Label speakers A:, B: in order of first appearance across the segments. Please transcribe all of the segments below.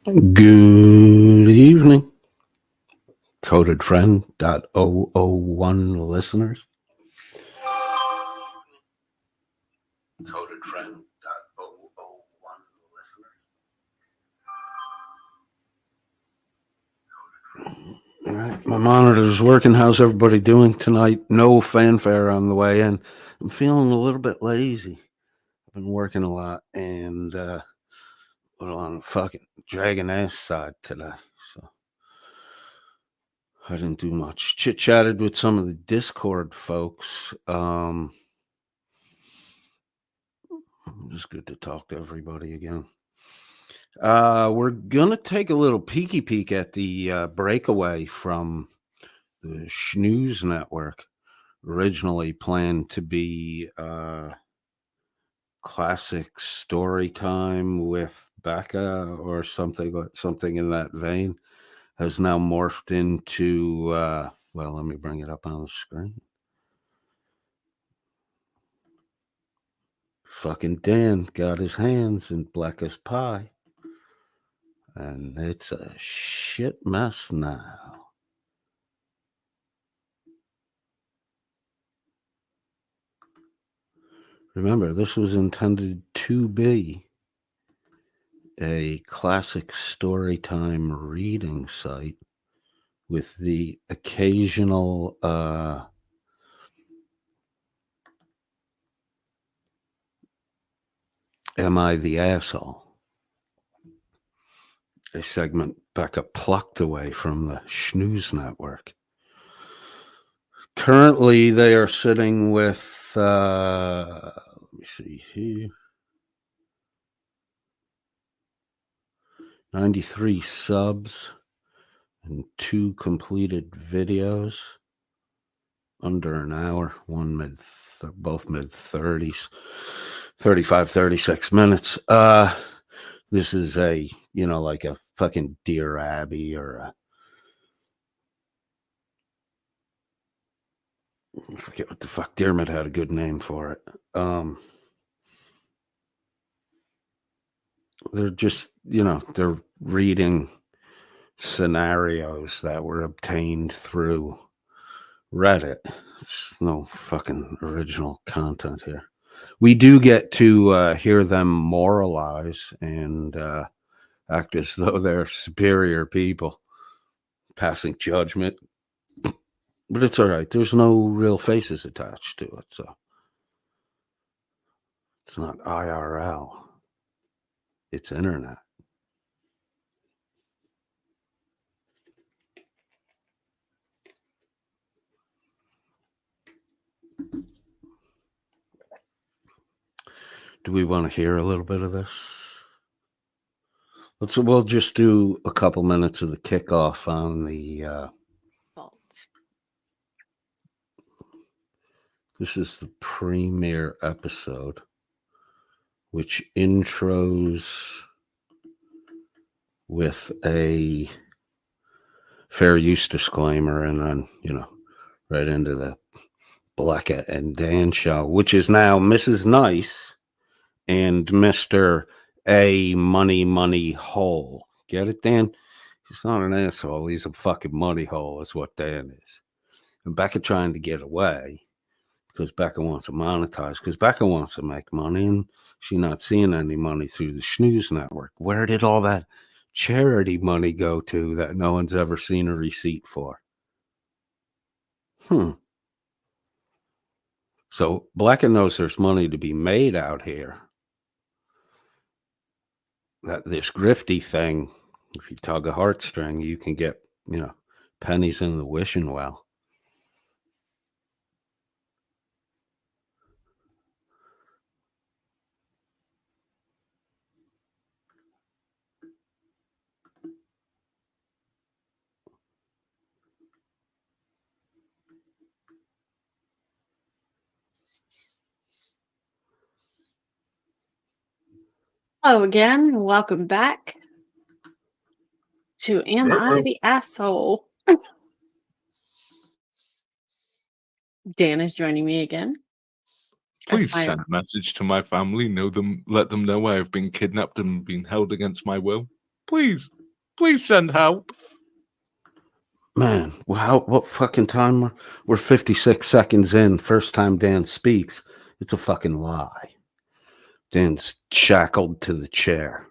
A: Good evening, codedfriend.001 listeners. Codedfriend.001 listeners. All right, my monitor's working. How's everybody doing tonight? No fanfare on the way in. I'm feeling a little bit lazy. I've been working a lot and a little on the fucking dragging ass side today. So I didn't do much. Chit-chatted with some of the Discord folks. It's good to talk to everybody again. We're gonna take a little peeky peek at the breakaway from the Snooze Network. Originally planned to be classic story time with Becca or something in that vein, has now morphed into well, let me bring it up on the screen. Fucking Dan got his hands in black as pie. And it's a shit mess now. Remember, this was intended to be a classic storytime reading site with the occasional Am I the Asshole? A segment Becca plucked away from the Snooze Network. Currently, they are sitting with, let me see here, 93 subs and 2 completed videos. Under an hour, both mid 30s, 35, 36 minutes. This is a, like a fucking Dear Abby or I forget what the fuck. Dermot had a good name for it. They're just, they're reading scenarios that were obtained through Reddit. It's no fucking original content here. We do get to hear them moralize and act as though they're superior people, passing judgment. But it's all right. There's no real faces attached to it, so it's not IRL. It's internet. Do we want to hear a little bit of this? We'll just do a couple minutes of the kickoff on the this is the premiere episode, which intros with a fair use disclaimer and then, right into the Becca and Dan show, which is now Mrs. Nice and Mr. A money hole. Get it, Dan? He's not an asshole. He's a fucking money hole is what Dan is. And Becca trying to get away because Becca wants to monetize, because Becca wants to make money and she's not seeing any money through the Snooze Network. Where did all that charity money go to that no one's ever seen a receipt for? So Becca knows there's money to be made out here. That this grifty thing, if you tug a heartstring, you can get, pennies in the wishing well.
B: Hello again. Welcome back to Am I the Asshole? Dan is joining me again.
C: Please send a message to my family. Let them know I have been kidnapped and been held against my will. Please send help.
A: Man, what fucking time? We're 56 seconds in. First time Dan speaks. It's a fucking lie. Dan's shackled to the chair.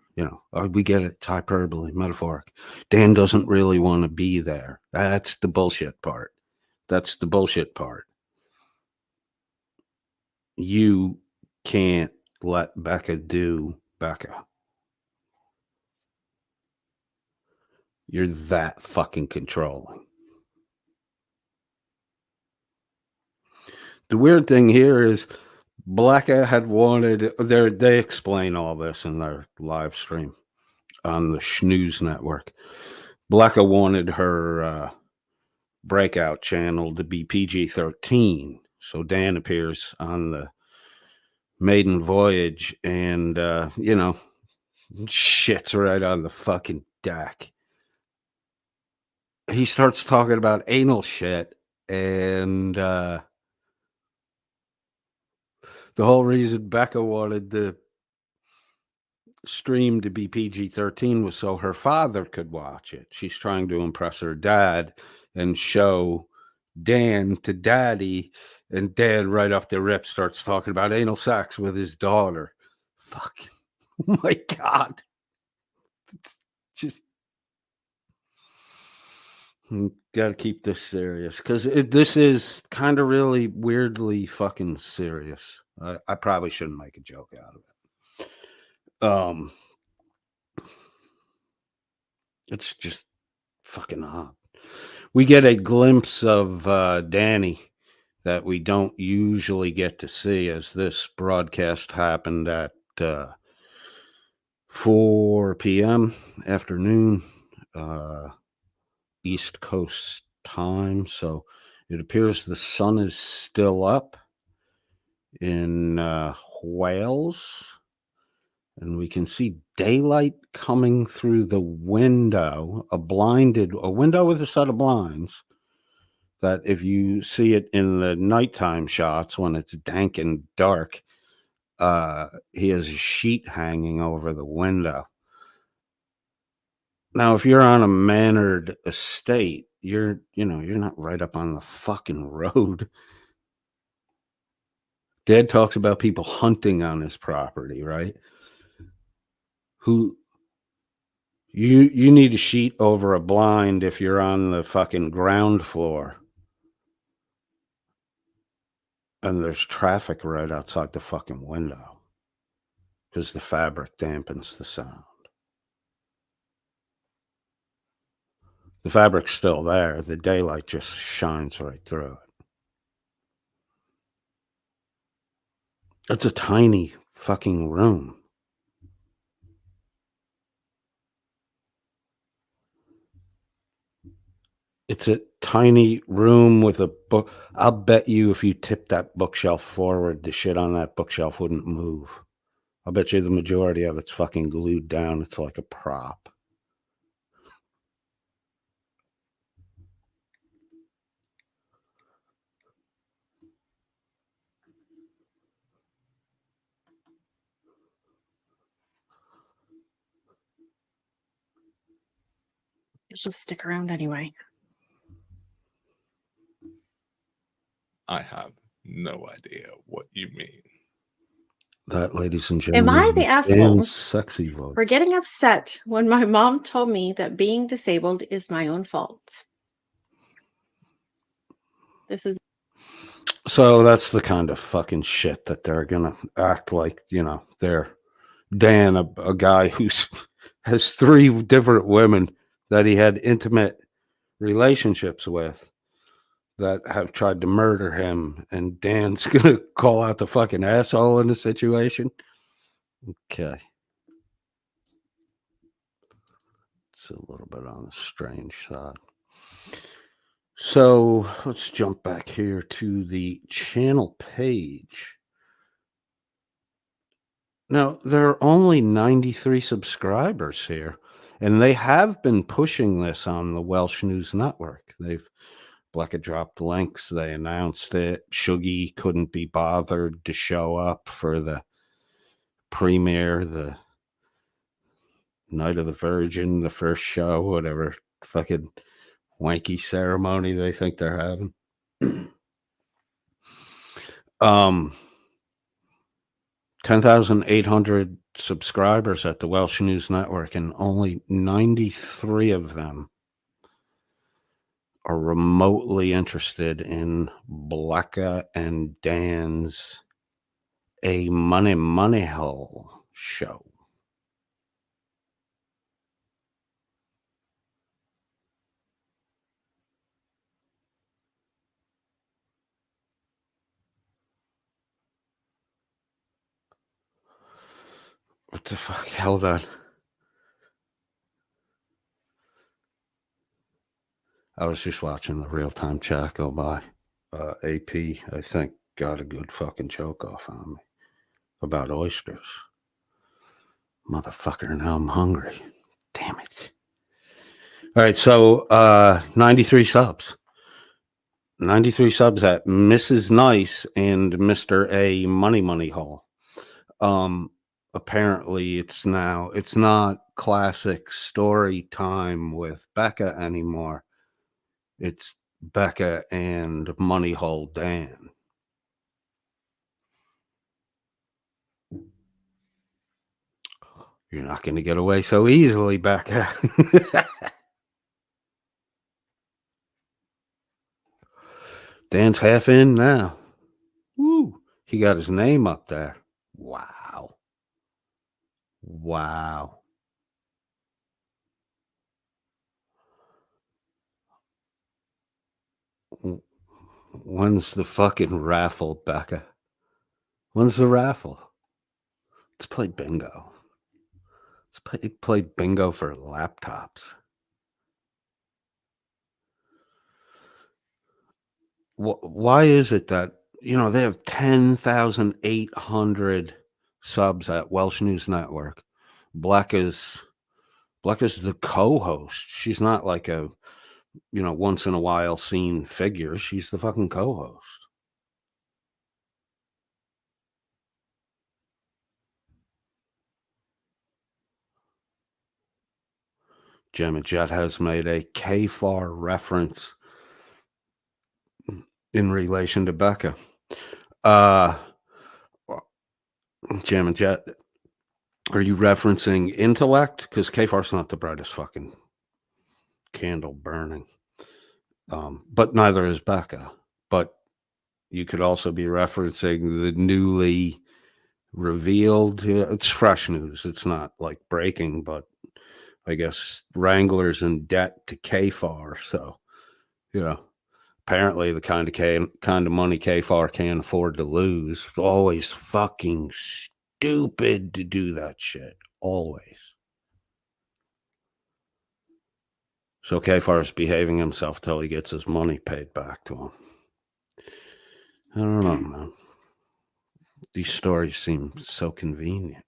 A: We get it. It's hyperbole, metaphoric. Dan doesn't really want to be there. That's the bullshit part. You can't let Becca do Becca. You're that fucking controlling. The weird thing here is Becca had wanted, they explain all this in their live stream on the Snooze Network. Becca wanted her breakout channel to be PG-13. So Dan appears on the maiden voyage and, shits right on the fucking deck. He starts talking about anal shit, and the whole reason Becca wanted the stream to be PG-13 was so her father could watch it. She's trying to impress her dad and show Dan to daddy, and Dan right off the rip starts talking about anal sex with his daughter. Fuck. Oh my God. It's just got to keep this serious because this is kind of really weirdly fucking serious. I probably shouldn't make a joke out of it. It's just fucking odd. We get a glimpse of Danny that we don't usually get to see, as this broadcast happened at 4 p.m. afternoon, East Coast time. So it appears the sun is still up in Wales, and we can see daylight coming through the window, a window with a set of blinds, that if you see it in the nighttime shots when it's dank and dark, he has a sheet hanging over the window. Now, if you're on a mannered estate, you're not right up on the fucking road. Dad talks about people hunting on his property, right? You need a sheet over a blind if you're on the fucking ground floor and there's traffic right outside the fucking window because the fabric dampens the sound. The fabric's still there. The daylight just shines right through it. It's a tiny fucking room. It's a tiny room with a book. I'll bet you if you tip that bookshelf forward, the shit on that bookshelf wouldn't move. I'll bet you the majority of it's fucking glued down. It's like a prop.
B: Just stick around anyway.
C: I have no idea what you mean.
A: That, ladies and gentlemen,
B: Am I the asshole
A: sexy voice.
B: for getting upset when my mom told me that being disabled is my own fault? This is
A: So that's the kind of fucking shit that they're gonna act like, they're Dan, a guy who's has 3 different women that he had intimate relationships with that have tried to murder him, and Dan's gonna call out the fucking asshole in the situation. Okay. It's a little bit on the strange side. So let's jump back here to the channel page. Now, there are only 93 subscribers here, and they have been pushing this on the Welsh News Network. Becca dropped links. They announced it. Shuggy couldn't be bothered to show up for the premiere, the Night of the Virgin, the first show, whatever fucking wanky ceremony they think they're having. 10,800 subscribers at the Welsh News Network, and only 93 of them are remotely interested in Blacka and Dan's A Money Hole show. What the fuck? Hold on. I was just watching the real-time chat go by. AP, I think, got a good fucking joke off on me about oysters. Motherfucker, now I'm hungry. Damn it. All right, so 93 subs. 93 subs at Mrs. Nice and Mr. A Money Hole. Apparently it's not classic story time with Becca anymore. It's Becca and Money Hole Dan. You're not going to get away so easily, Becca. Dan's half in now. Woo. He got his name up there. Wow. Wow. When's the fucking raffle, Becca? When's the raffle? Let's play bingo. Let's play bingo for laptops. Why is it that, they have 10,800 subs at Welsh News Network? Black is the co-host. She's not like a, once in a while seen figure. She's the fucking co-host. Gemma Jet has made a KFAR reference in relation to Becca. Jam and Jet, are you referencing intellect? Because KFAR's not the brightest fucking candle burning. But neither is Becca. But you could also be referencing the newly revealed. It's fresh news. It's not like breaking, but I guess Wrangler's in debt to KFAR. So, apparently the kind of money KFAR can't afford to lose. Always fucking stupid to do that shit. Always. So KFAR is behaving himself till he gets his money paid back to him. I don't know, man. These stories seem so convenient.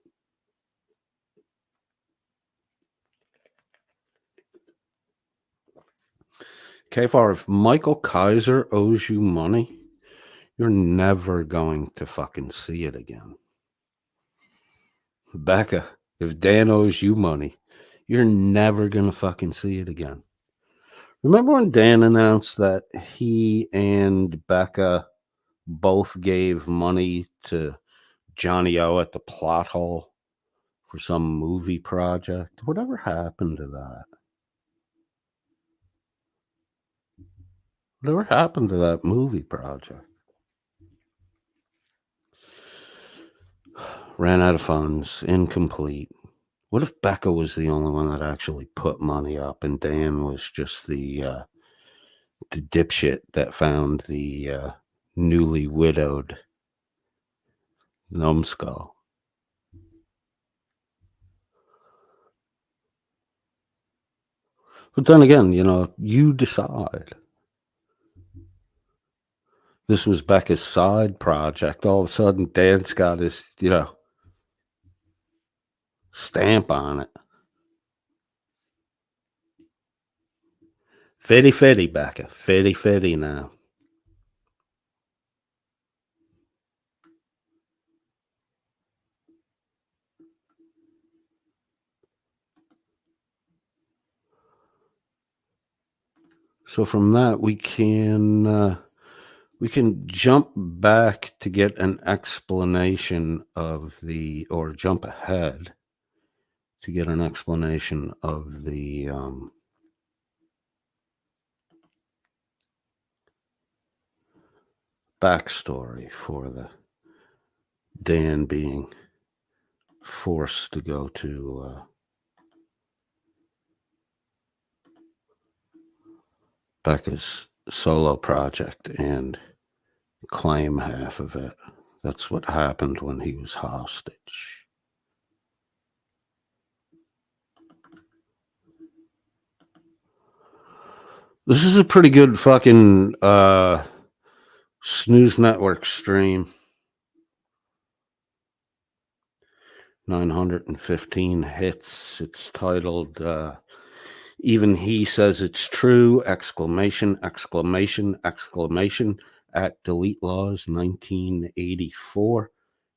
A: KFAR, if Michael Kaiser owes you money, you're never going to fucking see it again. Becca, if Dan owes you money, you're never going to fucking see it again. Remember when Dan announced that he and Becca both gave money to Johnny O at the Plot Hole for some movie project? Whatever happened to that? Whatever happened to that movie project? Ran out of funds, incomplete. What if Becca was the only one that actually put money up and Dan was just the dipshit that found the newly widowed numbskull? But then again, you decide. This was Becca's side project. All of a sudden, Dan's got his, stamp on it. Fitty, Becca. Fitty now. So from that, we can jump back to get an explanation of or jump ahead to get an explanation of the backstory for the Dan being forced to go to Becca's solo project and claim half of it. That's what happened when he was hostage. This is a pretty good fucking Snooze Network stream. 915 hits. It's titled Even He Says It's True! Exclamation, exclamation, exclamation at Delete Laws 1984.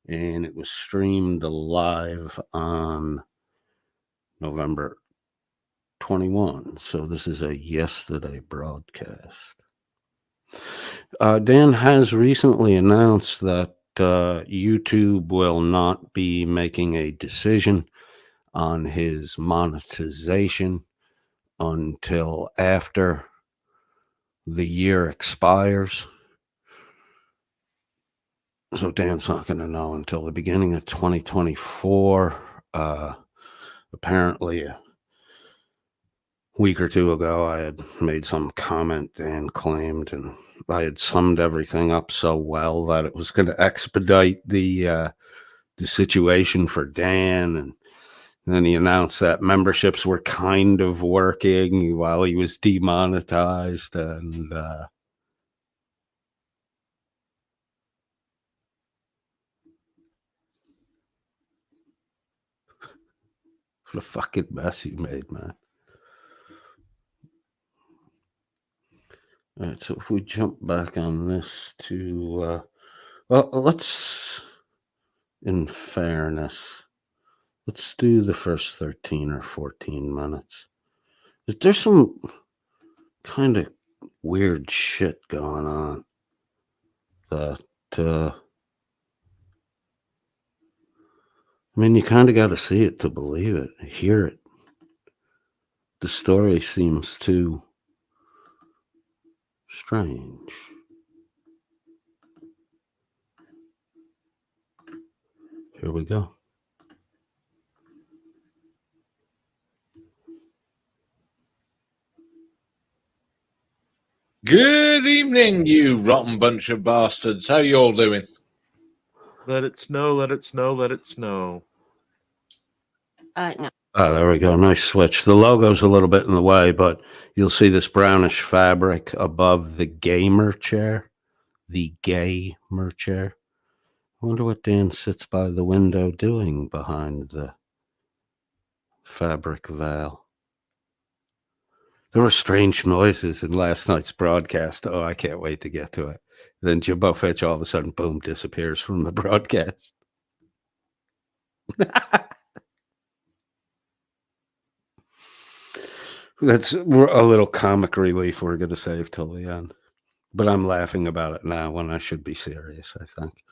A: And it was streamed live on November 21. So this is a yesterday broadcast. Dan has recently announced that YouTube will not be making a decision on his monetization until after the year expires. So Dan's not going to know until the beginning of 2024. Apparently, a week or two ago, I had made some comment and claimed, and I had summed everything up so well that it was going to expedite the situation for Dan. And then he announced that memberships were kind of working while he was demonetized. And what a fucking mess you made, man. All right, so if we jump back on this to, well, let's, in fairness, let's do the first 13 or 14 minutes. There's some kind of weird shit going on that, I mean, you kind of got to see it to believe it, hear it. The story seems too strange. Here we go.
C: Good evening, you rotten bunch of bastards. How you all doing?
D: Let it snow, let it snow, let it snow.
B: No.
A: Oh, there we go. Nice switch. The logo's a little bit in the way, but you'll see this brownish fabric above the gamer chair. The gamer chair. I wonder what Dan sits by the window doing behind the fabric veil. There were strange noises in last night's broadcast. Oh, I can't wait to get to it. Then Jimbo Fitch all of a sudden, boom, disappears from the broadcast. That's a little comic relief we're going to save till the end. But I'm laughing about it now when I should be serious, I think.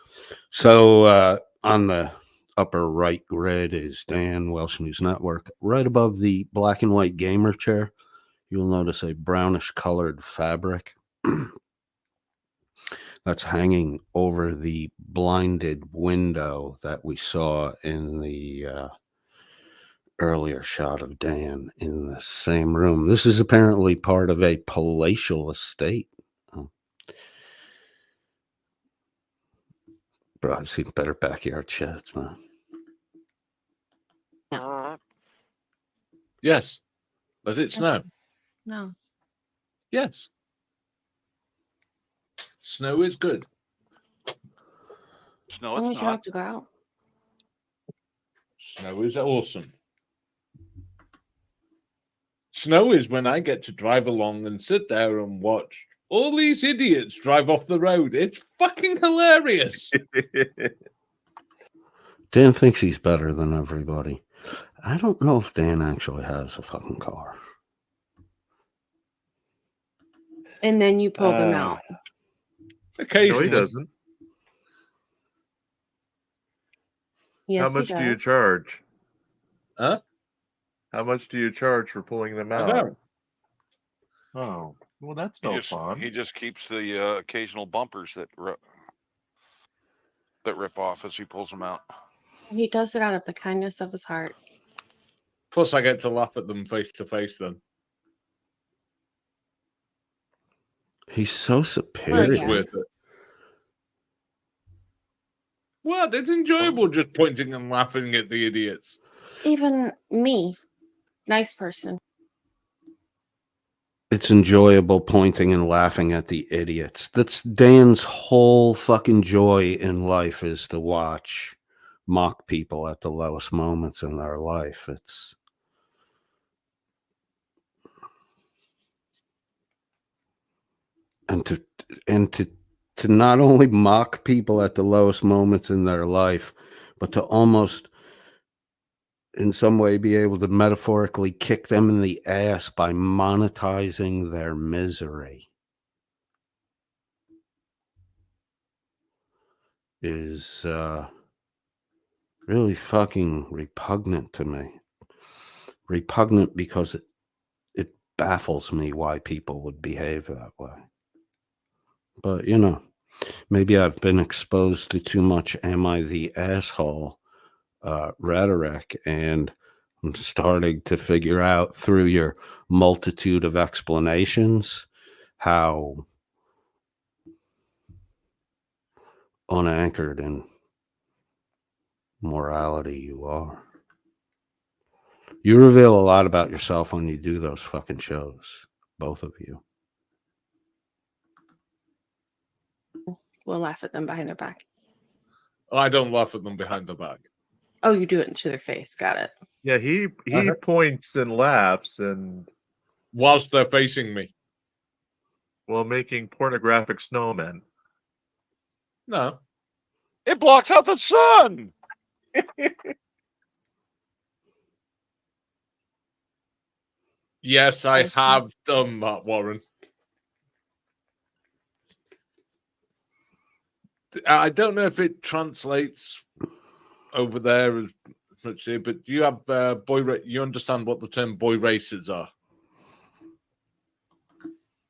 A: So on the upper right grid is Dan, Welsh News Network. Right above the black and white gamer chair, you'll notice a brownish colored fabric that's hanging over the blinded window that we saw in the earlier shot of Dan in the same room. This is apparently part of a palatial estate. Bro, I've seen better backyard sheds, man.
C: Yes. Let it snow.
B: No.
C: Yes. Snow is good.
E: No,
B: When
E: it's
B: would you
E: not.
B: have to go out?
C: Snow is awesome. Snow is when I get to drive along and sit there and watch all these idiots drive off the road. It's fucking hilarious.
A: Dan thinks he's better than everybody. I don't know if Dan actually has a fucking car.
B: And then you pull them out.
D: No,
C: Occasionally.
D: he doesn't.
B: Yes,
D: How much
B: he
D: do you
B: does.
D: charge?
C: Huh?
D: How much do you charge for pulling them
C: I
D: out?
C: don't.
D: Oh, well, that's
E: He
D: no
E: just
D: fun.
E: he just keeps the occasional bumpers that rip off as he pulls them out.
B: And he does it out of the kindness of his heart.
C: Plus, I get to laugh at them face to face then.
A: He's so
C: It's
A: superior.
B: yeah.
C: worth it. What? It's enjoyable just pointing and laughing at the idiots.
B: Even me, nice person.
A: It's enjoyable pointing and laughing at the idiots. That's Dan's whole fucking joy in life, is to watch mock people at the lowest moments in their life. It's and to not only mock people at the lowest moments in their life, but to almost in some way be able to metaphorically kick them in the ass by monetizing their misery is really fucking repugnant to me. Repugnant because it baffles me why people would behave that way. But, you know, maybe I've been exposed to too much am I the asshole rhetoric, and I'm starting to figure out through your multitude of explanations how unanchored in morality you are. You reveal a lot about yourself when you do those fucking shows, both of you.
B: We'll laugh at them behind their back.
C: I don't laugh at them behind the back.
B: Oh, you do it into their face. Got it.
D: Yeah, he
C: Uh-huh.
D: points and laughs and
C: Whilst they're facing me.
D: while making pornographic snowmen.
C: No.
E: It blocks out the sun.
C: Yes, I have done that, Warren. I don't know if it translates over there as much here, but do you have you understand what the term boy races are?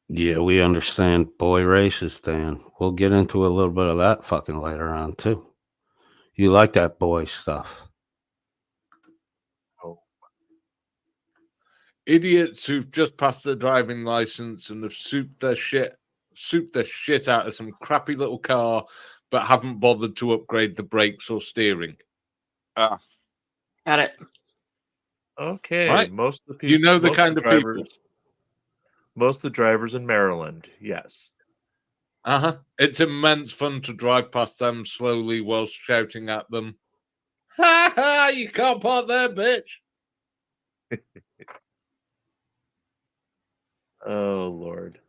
A: Yeah, we understand boy races, Dan. We'll get into a little bit of that fucking later on, too. You like that boy stuff.
C: Idiots who've just passed their driving license and have souped their shit out of some crappy little car, but haven't bothered to upgrade the brakes or steering.
B: Got it.
D: Okay,
C: Right.
D: most of the people,
C: You know the kind of people.
D: Most of the drivers in Maryland, yes.
C: It's immense fun to drive past them slowly whilst shouting at them, "Ha ha! You can't park there, bitch!"
D: Oh Lord.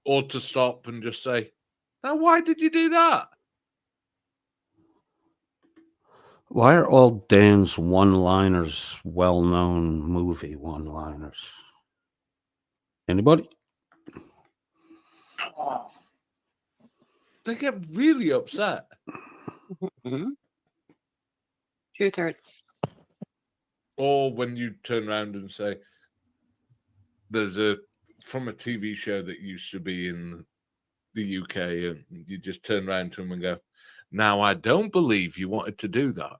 C: Or to stop and just say, "Now, why did you do that?"
A: Why are all Dan's one-liners well-known movie one-liners? Anybody?
C: They get really upset.
B: Truth hurts.
C: Or when you turn around and say, there's from a TV show that used to be in the UK, and you just turn around to them and go, "Now, I don't believe you wanted to do that."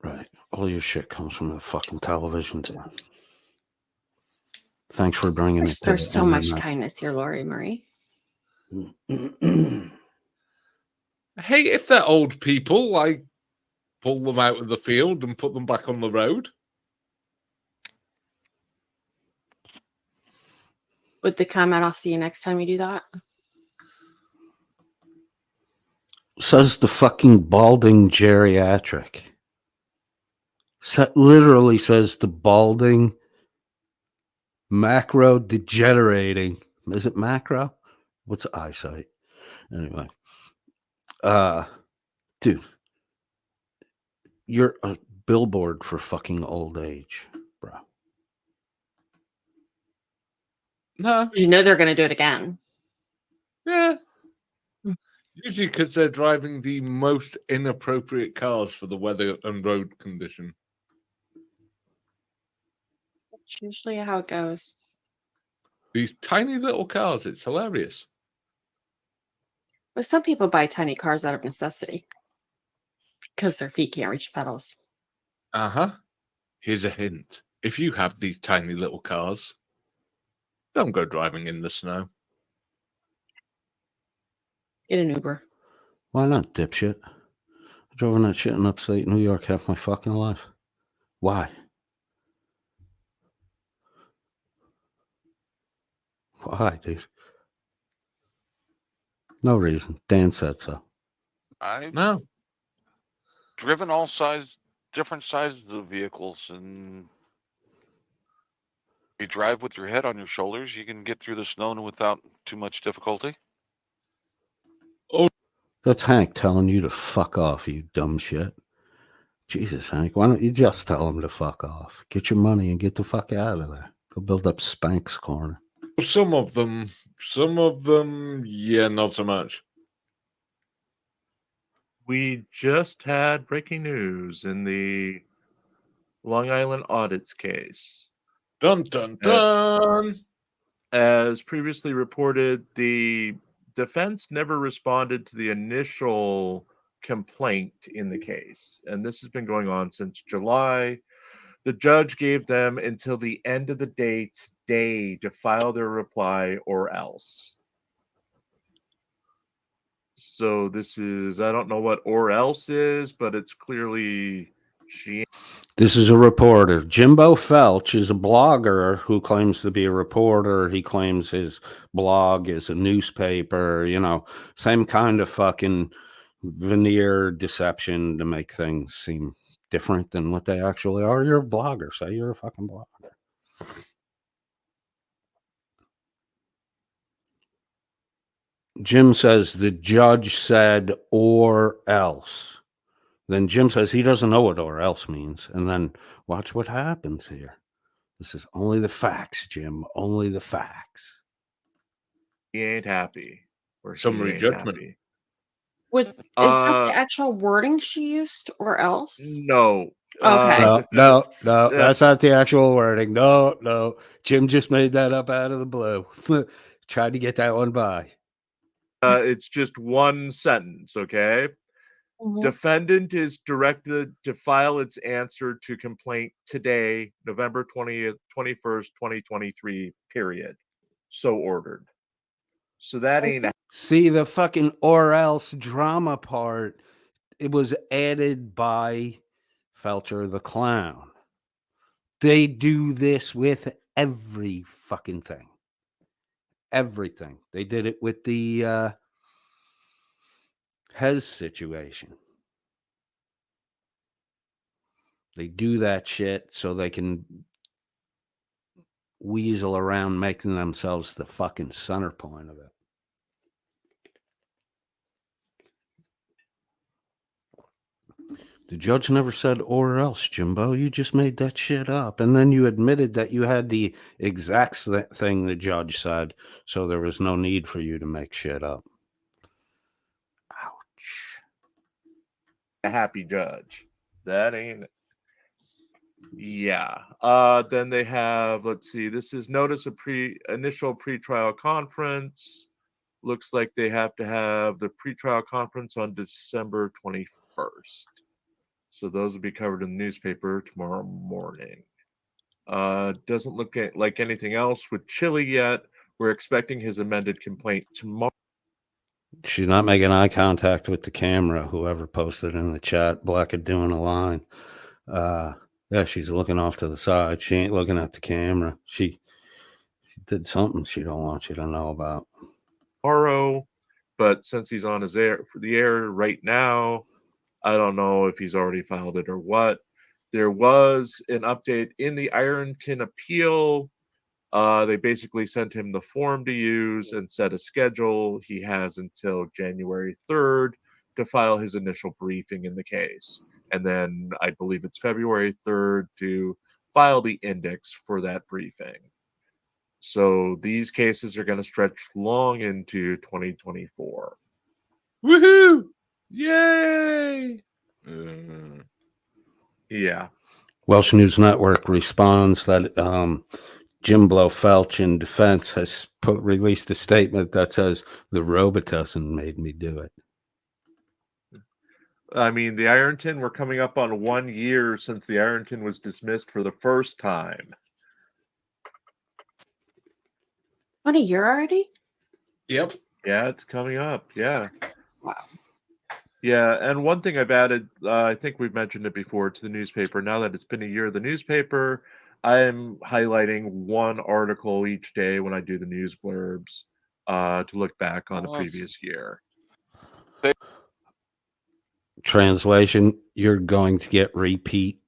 A: Right. All your shit comes from the fucking television, Dan. Thanks for bringing it to
B: There's
A: the
B: so much
A: internet.
B: kindness here, Lori Marie.
C: Hey, if they're old people, I pull them out of the field and put them back on the road.
B: Would the comment, I'll see you next time you do that?
A: Says the fucking balding geriatric. Literally says the balding macro degenerating. Is it macro? What's eyesight? Anyway. Dude. You're a billboard for fucking old age, bro.
C: No,
B: You know they're going to do it again.
C: yeah.
B: Mm.
C: Usually because they're driving the most inappropriate cars for the weather and road condition.
B: That's usually how it goes.
C: These tiny little cars, it's hilarious.
B: But some people buy tiny cars out of necessity because their feet can't reach pedals.
C: Uh-huh. Here's a hint. If you have these tiny little cars, don't go driving in the snow.
B: Get an Uber.
A: Why not, dipshit? I drove in that shit in upstate New York half my fucking life. Why? Why, dude? No reason. Dan said so.
E: I've
C: No.
E: driven all different sizes of vehicles, and you drive with your head on your shoulders, you can get through the snow without too much difficulty.
A: That's Hank telling you to fuck off, you dumb shit. Jesus, Hank, why don't you just tell him to fuck off? Get your money and get the fuck out of there. Go build up Spank's corner.
C: Some of them, yeah, not so much.
D: We just had breaking news in the Long Island audits case.
C: Dun dun dun.
D: As previously reported, the defense never responded to the initial complaint in the case, and this has been going on since July. The judge gave them until the end of the day today to file their reply or else. So this is, I don't know what or else is, but it's clearly she.
A: This is a reporter. Jimbo Felch is a blogger who claims to be a reporter. He claims his blog is a newspaper, you know, same kind of fucking veneer deception to make things seem different than what they actually are. You're a blogger. Say you're a fucking blogger. Jim says the judge said or else. Then Jim says he doesn't know what or else means. And then watch what happens here. This is only the facts, Jim. Only the facts.
D: He ain't happy. Or she
C: Summary
D: ain't
C: judgment.
D: happy.
B: Is that the actual wording she used or else?
D: No.
B: Okay.
A: No. That's not the actual wording. No. Jim just made that up out of the blue. Tried to get that one by.
D: It's just one sentence, okay?
B: Mhm.
D: Defendant is directed to file its answer to complaint today, November 20th, 21st, 2023, period. So ordered. So that ain't
A: See, the fucking or else drama part, it was added by Felcher the Clown. They do this with every fucking thing. Everything. They did it with the Hez situation. They do that shit so they can weasel around making themselves the fucking center point of it. The judge never said or else, Jimbo. You just made that shit up. And then you admitted that you had the exact thing the judge said, so there was no need for you to make shit up. Ouch.
D: a happy judge. That ain't. Yeah. Then they have, let's see, this is notice of initial pretrial conference. Looks like they have to have the pretrial conference on December 21st. So those will be covered in the newspaper tomorrow morning. Doesn't look like anything else with Chili yet. We're expecting his amended complaint tomorrow.
A: She's not making eye contact with the camera. Whoever posted in the chat, Black are doing a line. Yeah, she's looking off to the side. She ain't looking at the camera. She did something she don't want you to know about.
D: Tomorrow, but since he's on the air right now, I don't know if he's already filed it or what. There was an update in the Ironton appeal. They basically sent him the form to use and set a schedule. He has until January 3rd to file his initial briefing in the case. And then I believe it's February 3rd to file the index for that briefing. So these cases are going to stretch long into 2024.
C: Woohoo! Yay!
D: Yeah.
A: Welsh News Network responds that Jim Blofeld in defense has released a statement that says the Robitussin made me do it.
D: I mean, the Ironton, we're coming up on 1 year since the Ironton was dismissed for the first time.
B: 1 year already?
C: Yep.
D: Yeah, it's coming up. Yeah.
B: Wow.
D: Yeah, and one thing I've added, I think we've mentioned it before, to the newspaper. Now that it's been a year of the newspaper, I'm highlighting one article each day when I do the news blurbs to look back on the previous year.
A: Translation, you're going to get repeat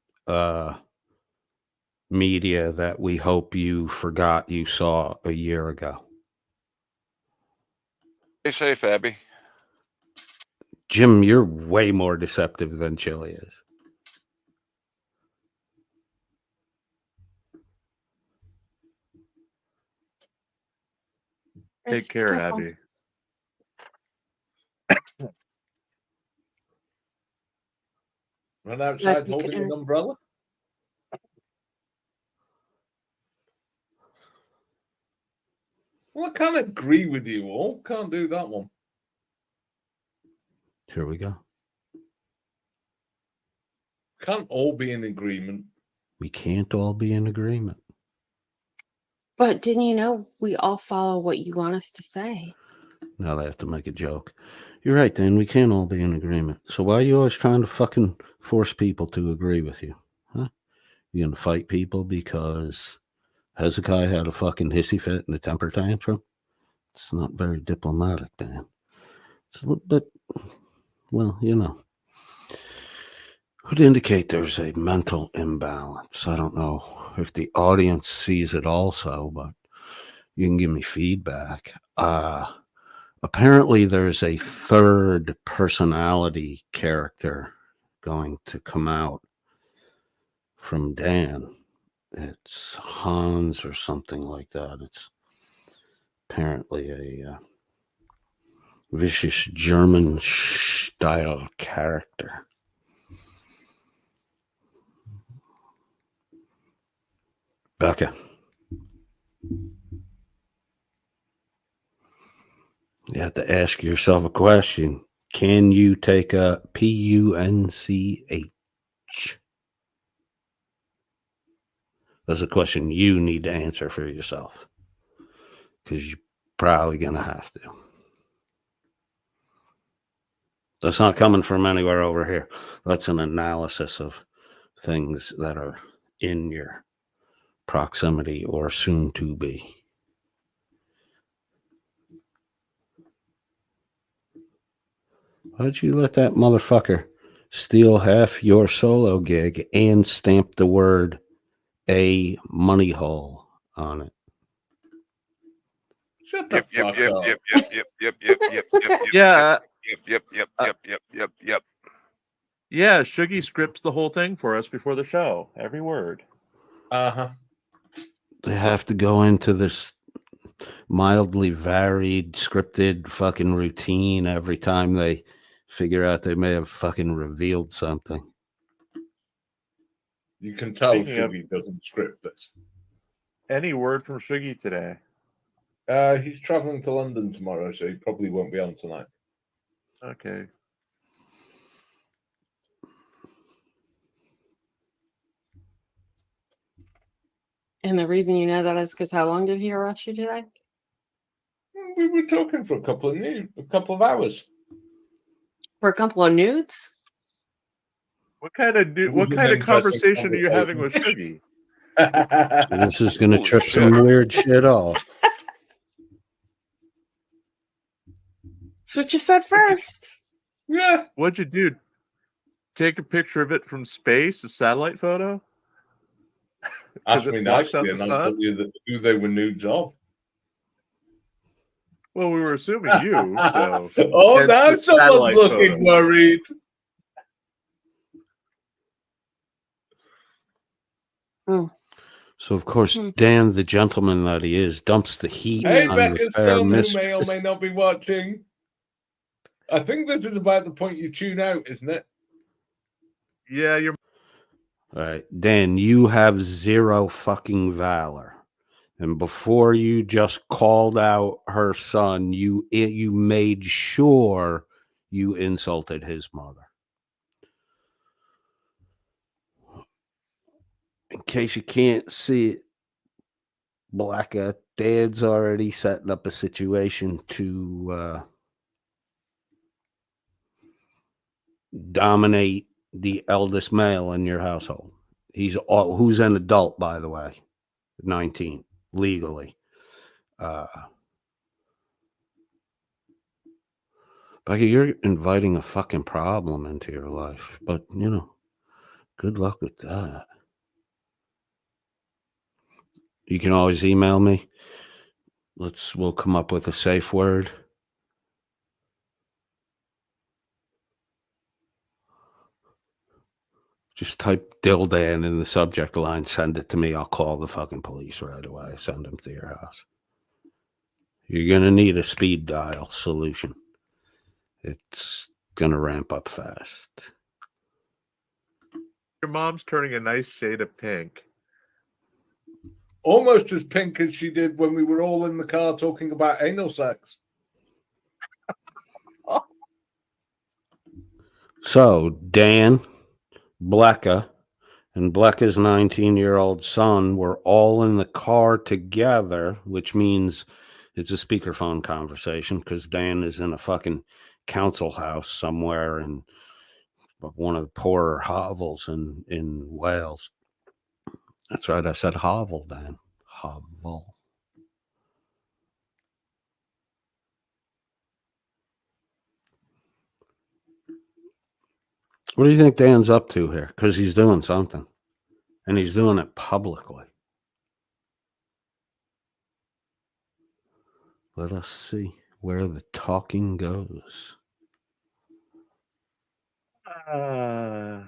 A: media that we hope you forgot you saw a year ago.
E: Stay safe, Abby.
A: Jim, you're way more deceptive than Chili is.
D: Take care, Abby.
C: Run outside
B: you
C: holding
B: could-
C: an umbrella. Well, I can't agree with you all. Can't do that one.
A: Here we go.
C: Can't all be in agreement.
A: We can't all be in agreement.
B: But didn't you know we all follow what you want us to say?
A: Now they have to make a joke. You're right, Dan. We can't all be in agreement. So why are you always trying to fucking force people to agree with you? Huh? You gonna fight people because Hezekiah had a fucking hissy fit and a temper tantrum? It's not very diplomatic, Dan. It's a little bit, well, you know. Would indicate there's a mental imbalance. I don't know if the audience sees it also, but you can give me feedback. Apparently there's a third personality character going to come out from Dan. It's Hans or something like that. It's apparently a vicious German style character. Becca. You have to ask yourself a question. Can you take a PUNCH? That's a question you need to answer for yourself. Because you're probably going to have to. That's not coming from anywhere over here. That's an analysis of things that are in your proximity or soon to be. Why'd you let that motherfucker steal half your solo gig and stamp the word a money hole on it?
C: Shut the fuck up.
E: Yep.
D: Yeah.
E: Yep.
D: Yeah, Shuggy scripts the whole thing for us before the show. Every word.
C: Uh-huh.
A: They have to go into this mildly varied scripted fucking routine every time they figure out they may have fucking revealed something.
C: You can tell
D: Speaking of-
C: Shuggy doesn't script this.
D: Any word from Shuggy today?
C: He's traveling to London tomorrow, so he probably won't be on tonight.
D: Okay.
B: And the reason you know that is because how long did he arrest you today?
C: We were talking for a couple of hours.
B: For a couple of nudes?
D: What kind of
C: It was an interesting
D: conversation are you having with Shuggy?
A: This is going to
E: Holy
A: trip
E: shit.
A: some weird shit off.
B: That's what you said first.
C: Yeah.
D: What'd you do? Take a picture of it from space, a satellite photo?
C: Ask
D: it
C: me
D: blocks out
C: nicely,
D: the
C: and I'll
D: sun?
C: tell you who they were nudes of.
D: Well, we were assuming you, so
C: Oh,
D: hence
C: now
D: the
C: someone's
D: satellite
C: looking
D: photo.
C: worried.
A: So, of course,
B: Hmm.
A: Dan, the gentleman that he is, dumps the heat
C: Hey,
A: on
C: Becca
A: the fair
C: Stone, who may
A: mistress.
C: or may not be watching. I think this is about the point you tune out, isn't it?
D: Yeah, you're
A: All right, Dan, you have zero fucking valor. And before you just called out her son, you made sure you insulted his mother. In case you can't see it, Blacka, Dad's already setting up a situation to dominate the eldest male in your household. Who's an adult, by the way, 19 legally. Becky, you're inviting a fucking problem into your life, but good luck with that. You can always email me. We'll come up with a safe word. Just type Dil-Dan in the subject line, send it to me. I'll call the fucking police right away. Send them to your house. You're going to need a speed dial solution. It's going to ramp up fast.
D: your mom's turning a nice shade of pink.
C: Almost as pink as she did when we were all in the car talking about anal sex.
A: So, Dan, Blacka, and Blacka's 19-year-old son were all in the car together, which means it's a speakerphone conversation because Dan is in a fucking council house somewhere in one of the poorer hovels in Wales. That's right, I said hovel, Dan. Hovel. What do you think Dan's up to here? Because he's doing something. And he's doing it publicly. Let us see where the talking goes.
C: Well,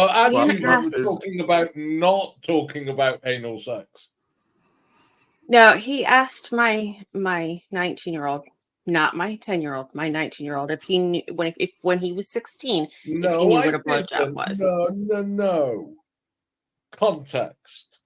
C: actually,
B: Well,
C: we were talking about not talking about anal sex.
B: No, he asked my 19-year-old, not my 10-year-old, my 19-year-old, if he knew when he was 16, if he
C: No,
B: knew
C: I
B: what a blowjob
C: didn't.
B: was.
C: No. Context.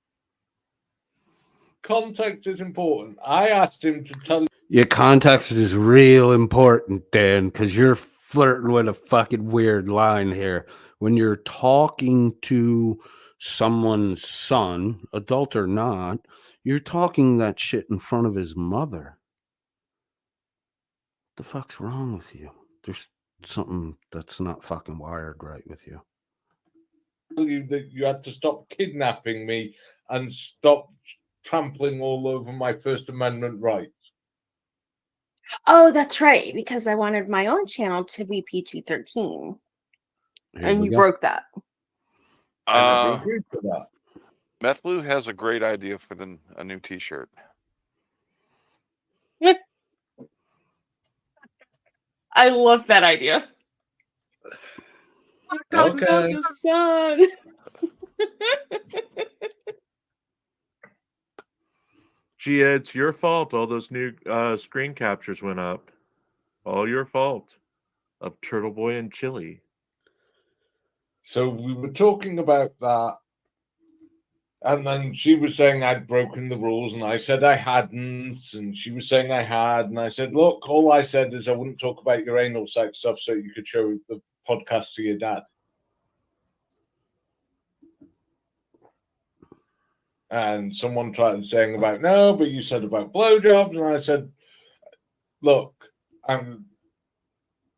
C: Context is important. I asked him to tell.
A: Your context is real important, Dan, because you're flirting with a fucking weird line here. When you're talking to someone's son, adult or not, you're talking that shit in front of his mother. What the fuck's wrong with you? There's something that's not fucking wired right with you.
C: You that you had to stop kidnapping me and stop trampling all over my First Amendment rights.
B: Oh, that's right, because I wanted my own channel to be PG-13,
A: Here
B: and
A: we
B: you
A: go.
B: broke that.
C: I never agreed to that.
E: Meth Blue has a great idea for a new T-shirt.
B: I love that idea.
C: Okay.
B: The sun.
D: Gia, it's your fault. All those new screen captures went up. All your fault. Of Turtle Boy and Chili.
C: So we were talking about that, and then she was saying I'd broken the rules, and I said I hadn't, and she was saying I had, and I said, look, all I said is I wouldn't talk about your anal sex stuff so you could show the podcast to your dad. And someone tried saying about no, but you said about blowjobs, and I said, look,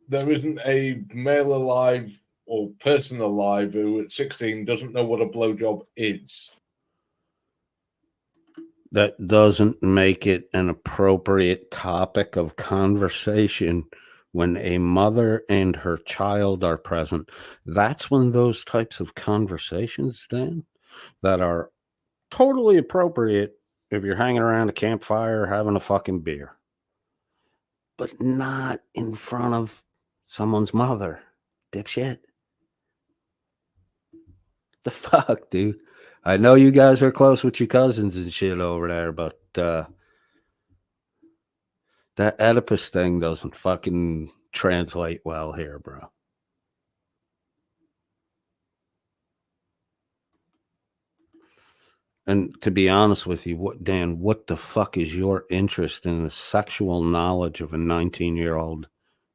C: there isn't a male alive or person alive who at 16 doesn't know what a blowjob is.
A: That doesn't make it an appropriate topic of conversation when a mother and her child are present. That's when those types of conversations, Dan, that are totally appropriate if you're hanging around a campfire having a fucking beer, but not in front of someone's mother, dipshit. The fuck, dude? I know you guys are close with your cousins and shit over there, but that Oedipus thing doesn't fucking translate well here, bro. And to be honest with you, Dan, what the fuck is your interest in the sexual knowledge of a 19-year-old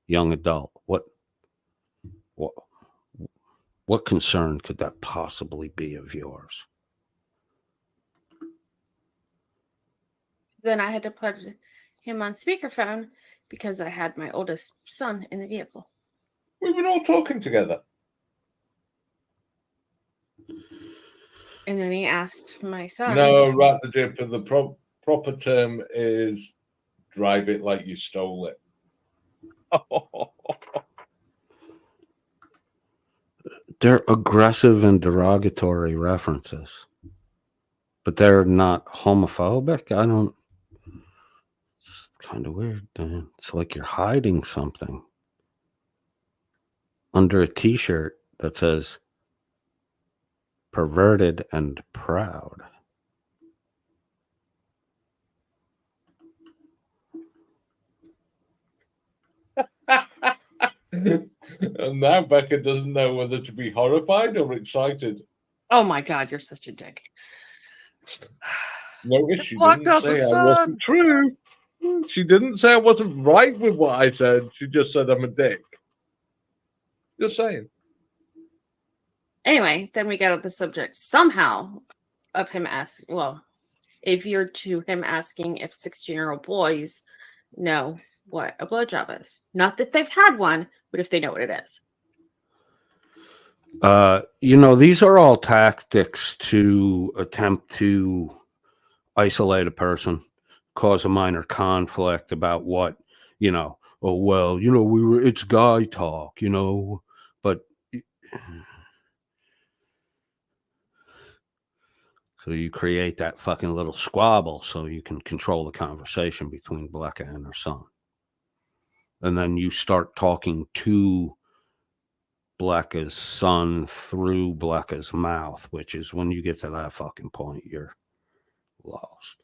A: young adult? What concern could that possibly be of yours?
B: Then I had to put him on speakerphone because I had my oldest son in the vehicle.
C: We were all talking together.
B: And then he asked my son.
C: No, right, the dip. The proper term is drive it like you stole it.
A: They're aggressive and derogatory references, but they're not homophobic. I don't. It's kind of weird, Dan. It's like you're hiding something under a T-shirt that says "perverted and proud."
C: And now Becca doesn't know whether to be horrified or excited.
B: Oh my God, you're such a dick.
C: Notice she
D: Blocked
C: didn't
D: out the
C: say I
D: sun.
C: wasn't true. She didn't say I wasn't right with what I said. She just said I'm a dick. Just saying.
B: Anyway, then we got up the subject somehow of him asking, well, if you're to him asking if 16-year-old boys know what a blowjob is. Not that they've had one, but if they know what it is.
A: These are all tactics to attempt to isolate a person, cause a minor conflict about what, oh, well, it's guy talk, but so you create that fucking little squabble so you can control the conversation between Blecca and her son. And then you start talking to Blecca's son through Blecca's mouth, which is when you get to that fucking point, you're lost.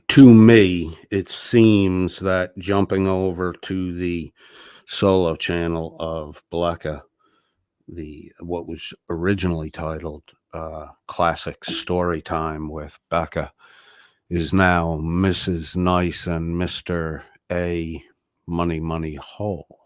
A: To me, it seems that jumping over to the solo channel of Blecca, what was originally titled Classic Story Time with Becca, is now Mrs. Nice and Mr. A Money Hole.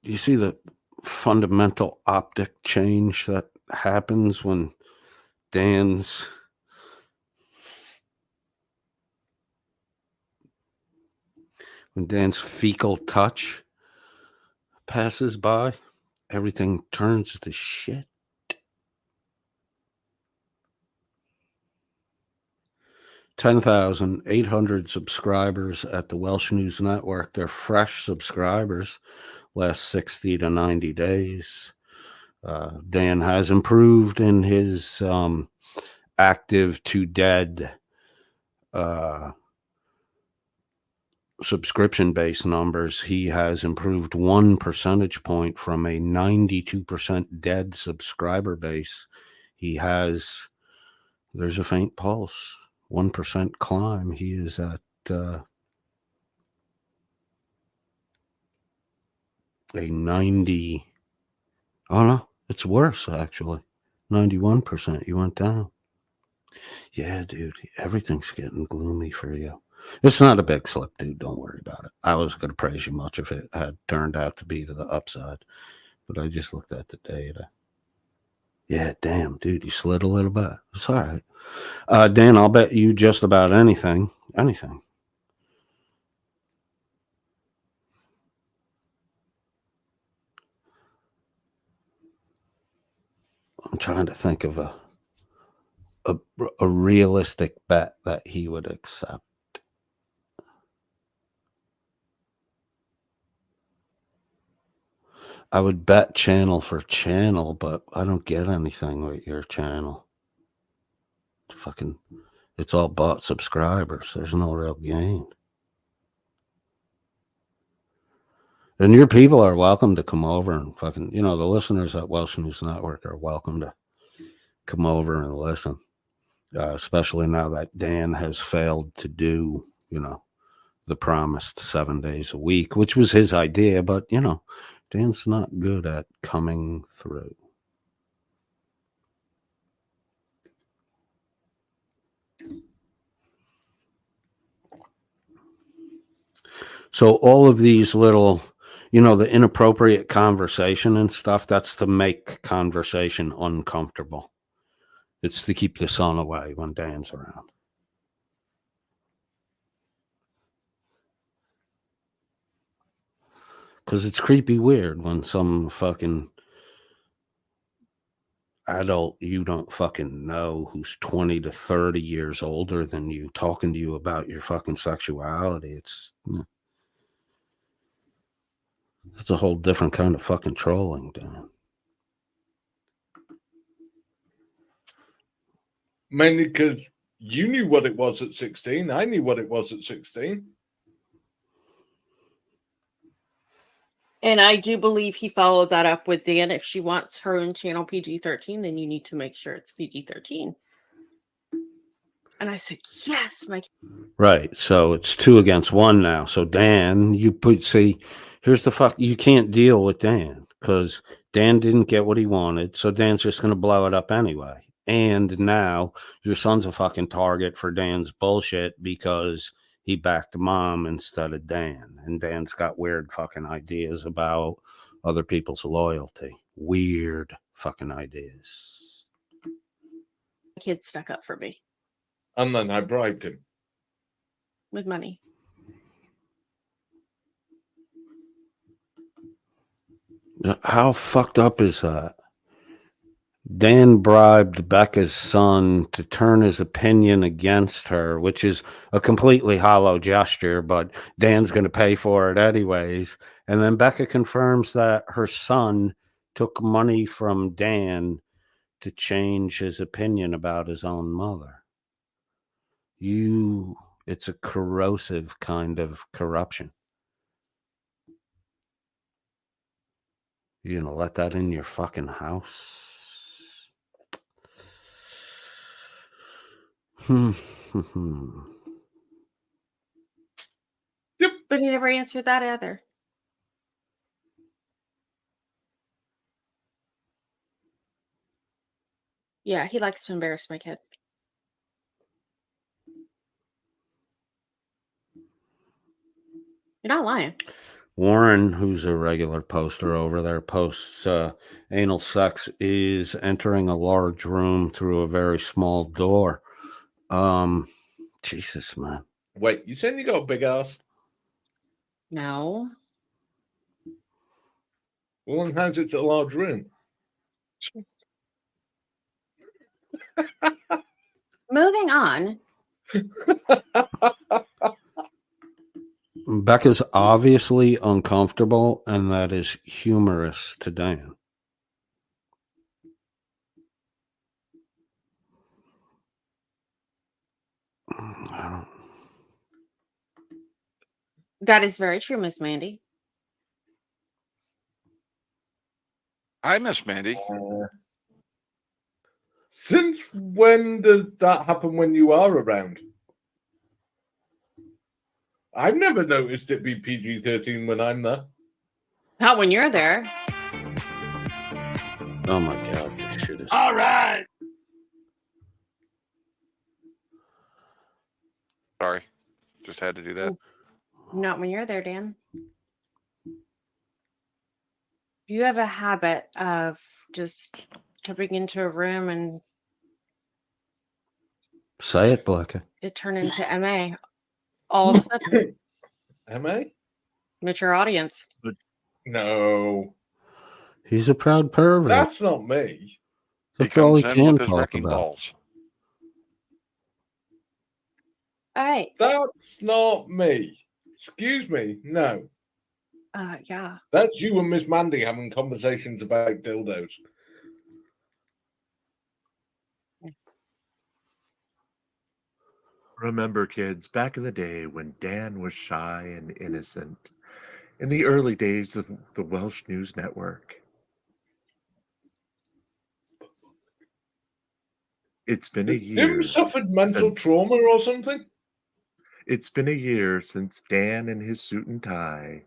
A: You see the fundamental optic change that happens when Dan's fecal touch passes by, everything turns to shit. 10,800 subscribers at the Welsh News Network. They're fresh subscribers, last 60 to 90 days. Dan has improved in his active to dead subscription-based numbers. He has improved 1 percentage point from a 92% dead subscriber base. There's a faint pulse, 1% climb. He is at a 90. Oh no, it's worse actually. 91%. You went down. Yeah, dude, everything's getting gloomy for you. It's not a big slip, dude. Don't worry about it. I was going to praise you much if it had turned out to be to the upside, but I just looked at the data. Yeah, damn, dude, you slid a little bit. It's all right. Dan, I'll bet you just about anything. Anything. I'm trying to think of a realistic bet that he would accept. I would bet channel for channel, but I don't get anything with your channel. fucking, it's all bought subscribers. There's no real gain. And your people are welcome to come over and fucking, the listeners at Welsh News Network are welcome to come over and listen. Especially now that Dan has failed to do, the promised 7 days a week, which was his idea, but, Dan's not good at coming through. So all of these little, the inappropriate conversation and stuff, that's to make conversation uncomfortable. It's to keep the sun away when Dan's around. Because it's creepy weird when some fucking adult you don't fucking know who's 20 to 30 years older than you talking to you about your fucking sexuality. It's a whole different kind of fucking trolling, Dan.
C: Mainly because you knew what it was at 16. I knew what it was at 16.
B: And I do believe he followed that up with Dan. If she wants her own channel PG-13, then you need to make sure it's PG-13. And I said, yes, my.
A: Right. So it's 2 against 1 now. So Dan, here's the fuck. You can't deal with Dan because Dan didn't get what he wanted. So Dan's just going to blow it up anyway. And now your son's a fucking target for Dan's bullshit because he backed mom instead of Dan. And Dan's got weird fucking ideas about other people's loyalty. Weird fucking ideas.
B: My kid stuck up for me
C: And then I bribed him.
B: with money.
A: How fucked up is that? Dan bribed Becca's son to turn his opinion against her, which is a completely hollow gesture, but Dan's going to pay for it anyways. And then Becca confirms that her son took money from Dan to change his opinion about his own mother. It's a corrosive kind of corruption. You gonna let that in your fucking house?
C: Yep.
B: But he never answered that either. Yeah, he likes to embarrass my kid. You're not lying.
A: Warren, who's a regular poster over there, posts anal sex is entering a large room through a very small door. Jesus, man.
C: Wait, you saying you got a big ass?
B: No.
C: Well, then how's it a large room?
B: Moving on.
A: Becca's obviously uncomfortable, and that is humorous to Dan.
B: That is very true, Miss Mandy.
E: I miss Mandy.
C: Since when does that happen when you are around? I've never noticed it be PG-13 when I'm there.
B: Not when you're there.
A: Oh my God, this shit is.
C: All right.
E: Sorry. Just had to do that.
B: Not when you're there, Dan. You have a habit of just coming into a room and
A: Say it, Blackie.
B: it turned into MA all of a sudden.
C: Am I?
B: Mature audience.
C: No.
A: He's a proud pervert.
C: That's not me.
E: He
A: That's all he
E: comes in
A: can
E: with his
A: talk
E: wrecking
A: about.
E: balls.
B: All right.
C: That's not me. Excuse me. No.
B: Yeah.
C: That's you and Miss Mandy having conversations about dildos.
D: Remember, kids, back in the day when Dan was shy and innocent, in the early days of the Welsh News Network. It's been a
C: Has
D: year.
C: Jim suffered mental
D: since-
C: trauma or something?
D: It's been a year since Dan in his suit and tie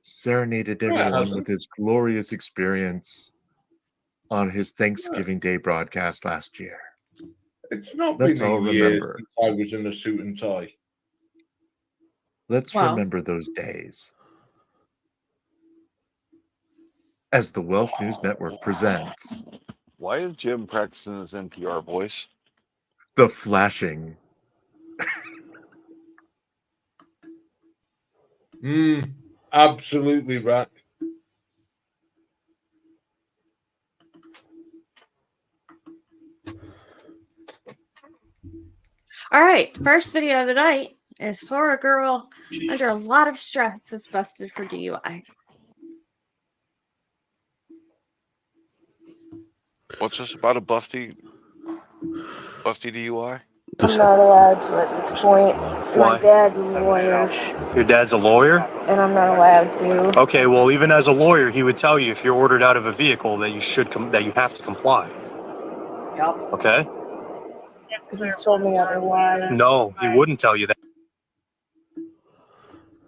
D: serenaded
C: No, it
D: everyone
C: hasn't.
D: with his glorious experience on his Thanksgiving Day broadcast last year.
C: It's not
D: Let's
C: been a
D: all
C: year
D: remember.
C: since I was in a suit and tie.
D: Let's
B: Well-
D: remember those days. As the Welsh News Network presents
E: Why is Jim practicing his NPR voice?
D: The Flashing.
C: Absolutely right.
B: All right, first video of the night is for a girl under a lot of stress is busted for DUI.
E: What's this about a busty DUI?
F: I'm not allowed to at this point. My
G: Why?
F: dad's a lawyer,
G: Your dad's a lawyer?
F: and I'm not allowed to.
G: Okay, well, even as a lawyer, he would tell you if you're ordered out of a vehicle that you should that you have to comply.
F: Yep.
G: Okay?
F: He's told me otherwise.
G: No, he wouldn't tell you that.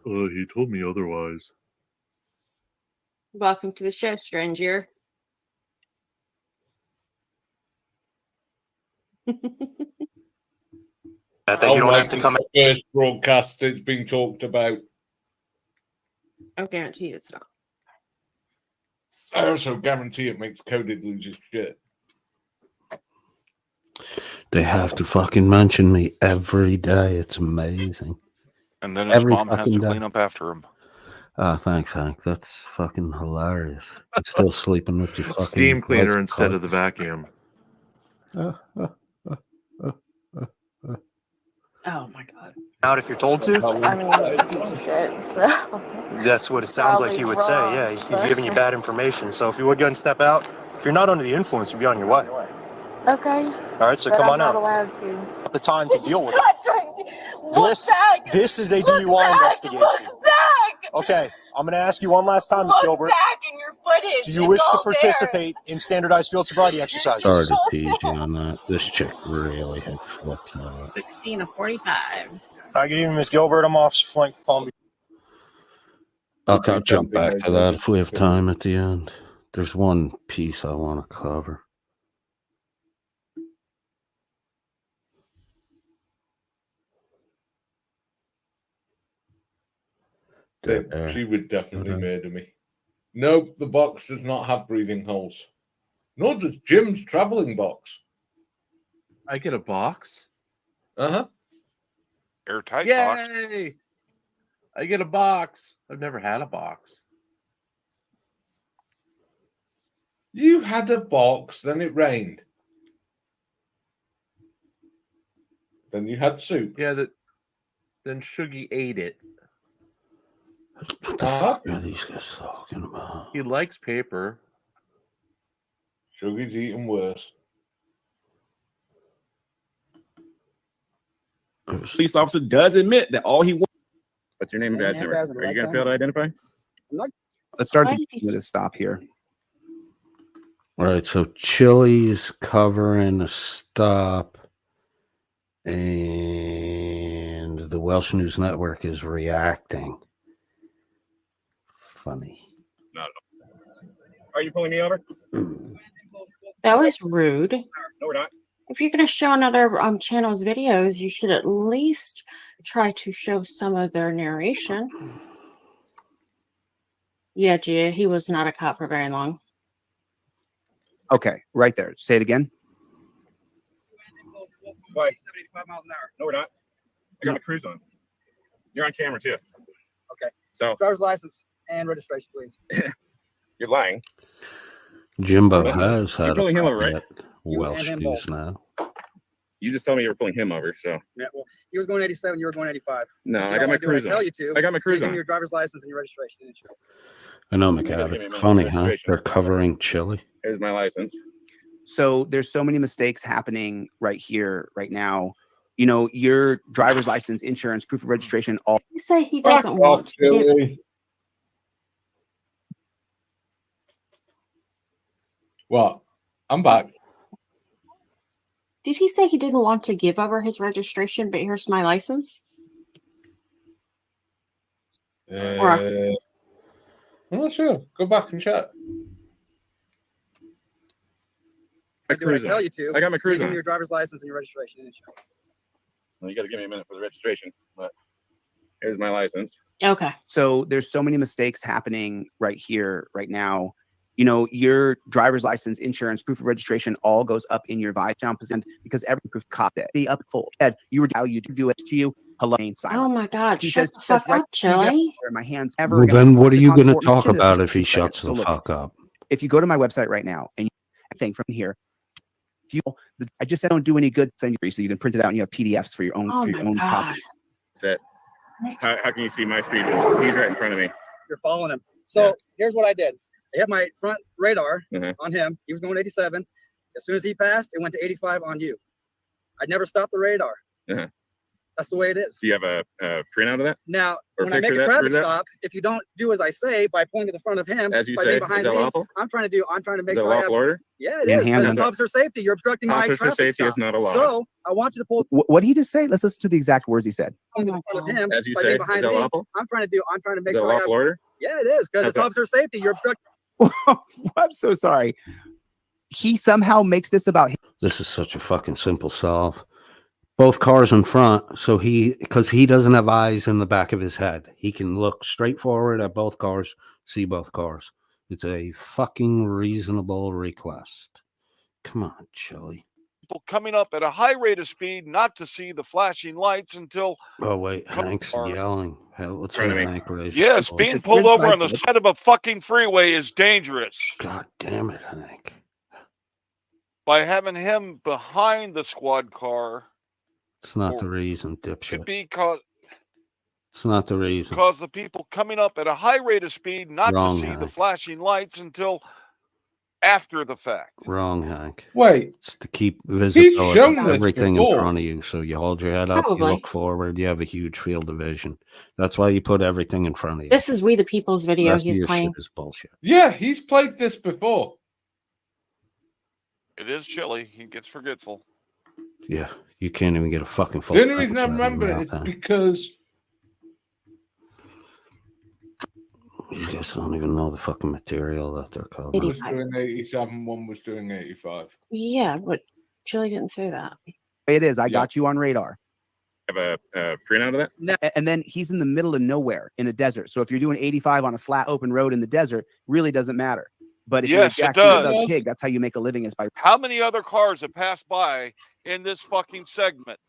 D: He told me otherwise.
B: Welcome to the show, stranger.
G: That you don't have to come.
C: The first broadcast it's been talked about.
B: I guarantee it's not.
C: I also guarantee it makes Coded lose his shit.
A: They have to fucking mention me every day. It's amazing.
E: And then his
A: Every
E: mom has
A: fucking
E: to
A: day.
E: clean up after him.
A: Thanks, Hank. That's fucking hilarious. I'm still sleeping with your fucking
D: Steam cleaner
A: wife's
D: instead of the
A: clothes.
D: vacuum.
B: Oh my god.
G: Out if you're told to.
F: I mean, he's a piece of shit, so.
G: That's what it sounds like he would say.
F: Probably
G: Yeah, he's giving you bad information. So if you would go and step out, if you're not under the influence, you'd be on your way.
F: Okay.
G: All right, so
F: But
G: come
F: I'm
G: on
F: not
G: out.
F: allowed to.
G: The time to deal with it.
F: Look
G: This,
F: back!
G: this is a
F: Look
G: DUI
F: back!
G: investigation.
F: Look back!
G: Okay, I'm going to ask you one last time, Ms.
F: Look
G: Gilbert.
F: back in your footage.
G: Do you
F: It's
G: wish to
F: all there.
G: participate in standardized field sobriety exercises?
A: Sorry to tease you on that. This chick really had flipped out.
B: 16 of 45.
G: Hi, good evening, Ms. Gilbert. I'm Officer Frank Palm Beach.
A: I'll jump back to that if we have time at the end. There's one piece I want to cover. There.
C: She would definitely
A: Okay.
C: murder me. Nope, the box does not have breathing holes. Nor does Jim's traveling box.
D: I get a box?
C: Uh-huh.
E: Airtight box.
D: Yay! I get a box. I've never had a box.
C: You had a box, then it rained. Then you had soup.
D: Yeah, then Shuggy ate it.
A: What the fuck are these guys talking about?
D: He likes paper.
C: Sugar's eating worse.
H: Police officer does admit that all he wants. What's your name and
I: Name
H: badge
I: and
H: number?
I: badge number,
H: Are you
I: right
H: gonna fail to identify?
I: not-
H: Let's start
B: Why?
H: with a stop here.
A: All right, so Chili's covering a stop, and the Welsh News Network is reacting. Funny.
H: Are you pulling me over?
B: That was rude.
H: No, we're not.
B: If you're going to show another channel's videos, you should at least try to show some of their narration. Yeah, Gia, he was not a cop for very long.
I: Okay, right there. Say it again.
H: What? 75 miles an hour. No, we're not. I got my cruise on. You're on camera too.
I: Okay.
H: So
I: Driver's license and registration, please.
H: you're lying.
A: Jimbo
H: You're
A: has had
H: pulling him over, right?
I: You
A: Welsh
I: and him
A: News
I: both.
A: now.
H: You just told me you were pulling him over, so
I: Yeah, well, he was going 87, you were going 85.
H: no,
I: You
H: I
I: don't
H: got my
I: wanna do what
H: cruise
I: I tell
H: on.
I: you to.
H: I got my cruise
I: Give me
H: on.
I: your driver's license and your registration and insurance.
A: I know,
H: You gotta give me a
A: McCavitt.
H: minute.
A: Funny, huh?
H: Registration.
A: They're covering Chili.
H: Here's my license.
I: So there's so many mistakes happening right here, right now. You know, your driver's license, insurance, proof of registration, all.
B: You say he
C: Fuck
B: doesn't
C: off,
B: want to give.
C: Chili. What? I'm back.
B: Did he say he didn't want to give over his registration, but here's my license?
C: I'm not sure. Go back and check.
H: I tell you to.
J: I got my cruise
H: Give me
J: on.
H: your driver's license and your registration and insurance.
J: Well, you got to give me a minute for the registration, but here's my license.
B: Okay.
I: So there's so many mistakes happening right here, right now. You know, your driver's license, insurance, proof of registration, all goes up in your vice down position because every proof caught that. Be up full. Ed, you were how you do it to you. Hello, ain't silent.
B: Oh my God!
I: He
B: Shut
I: says-
B: the
I: says
B: fuck
I: right
B: up, Chili.
I: there, my hands ever.
A: Well,
I: gonna
A: then what are
I: the
A: you going to
I: cops for-
A: talk
I: Shit,
A: about
I: just
A: if he
I: 2
A: shuts
I: seconds.
A: the
I: So look,
A: fuck up?
I: if you go to my website right now and you think from here, if you, I just said don't do any good, send you so you can print it out and you have PDFs for your own
B: Oh my God!
I: copy.
J: That how can you see my speed? He's right in front of me.
H: You're following him. So here's what I did. I had my front radar
J: Mhm.
H: on him. He was going 87. As soon as he passed, it went to 85 on you. I never stopped the radar.
J: Uh-huh.
H: That's the way it is.
J: Do you have a printout of that?
H: Now,
J: Or
H: when I make
J: picture
H: a
J: that,
H: traffic
J: prove that?
H: stop, if you don't do as I say by pointing to the front of him,
J: As you
H: by
J: say,
H: being
J: is
H: behind
J: that
H: me,
J: lawful?
H: I'm trying to make
J: Is that
H: sure I have.
J: lawful order?
H: Yeah, it
I: And
H: is.
I: hand
H: Because
I: them-
H: it's officer safety. You're obstructing my
J: Officer
H: traffic
J: safety
H: stop.
J: is not a law.
H: So I want you to pull
I: What did he just say? Let's listen to the exact words he said.
B: Oh
H: in
B: my
H: front of
B: God!
H: him
J: As you
H: by
J: say,
H: being
J: is
H: behind
J: that
H: me.
J: lawful?
H: I'm trying to make
J: Is that
H: sure I have.
J: lawful order?
H: Yeah, it is because
J: How's
H: it's
J: that?
H: officer safety. You're obstructing.
I: I'm so sorry. He somehow makes this about him.
A: This is such a fucking simple solve. Both cars in front, so because he doesn't have eyes in the back of his head, he can look straight forward at both cars, see both cars. It's a fucking reasonable request. Come on, Chili.
E: People coming up at a high rate of speed not to see the flashing lights until
A: Oh wait,
E: Come
A: Hank's
E: on.
A: yelling. Hell, let's
J: Front
A: hear
J: of me.
A: Hank raise his
E: yes,
A: voice.
E: being
I: Here's
E: pulled
I: what
E: over
I: I
E: on the
I: did.
E: side of a fucking freeway is dangerous.
A: God damn it, Hank.
E: By having him behind the squad car
A: It's not the reason,
E: could
A: dipshit.
E: be
A: It's not the reason.
E: cause the people coming up at a high rate of speed not
A: Wrong,
E: to see the
A: Hank.
E: flashing lights until after the fact.
A: Wrong, Hank.
C: Wait,
A: It's to keep visibility
C: shown
A: of
C: this
A: everything in
C: before.
A: front of you. So you hold your head up, you
B: Probably.
A: look forward, you have a huge field of vision. That's why you put everything in front of you.
B: This is We the People's
A: The
B: video
A: rest of
B: he's
A: your
B: playing.
A: shit is bullshit.
C: yeah, he's played this before.
E: It is chilly. He gets forgetful.
A: Yeah, you can't even get a fucking full
C: The only reason I
A: sentence out of your
C: remember it
A: mouth,
C: is
A: Hank.
C: because
A: These guys don't even know the fucking material that they're covering.
C: one was
B: 85.
C: doing 87, one was doing 85.
B: Yeah, but Chili didn't say that.
I: It is. I
C: Yeah.
I: got you on radar.
J: Have a printout of that?
I: And then he's in the middle of nowhere in a desert. So if you're doing 85 on a flat open road in the desert, really doesn't matter. But if
E: Yes, it
I: you're a Jackson
E: does.
I: Thug pig, that's how you make a living is by
E: How many other cars have passed by in this fucking segment?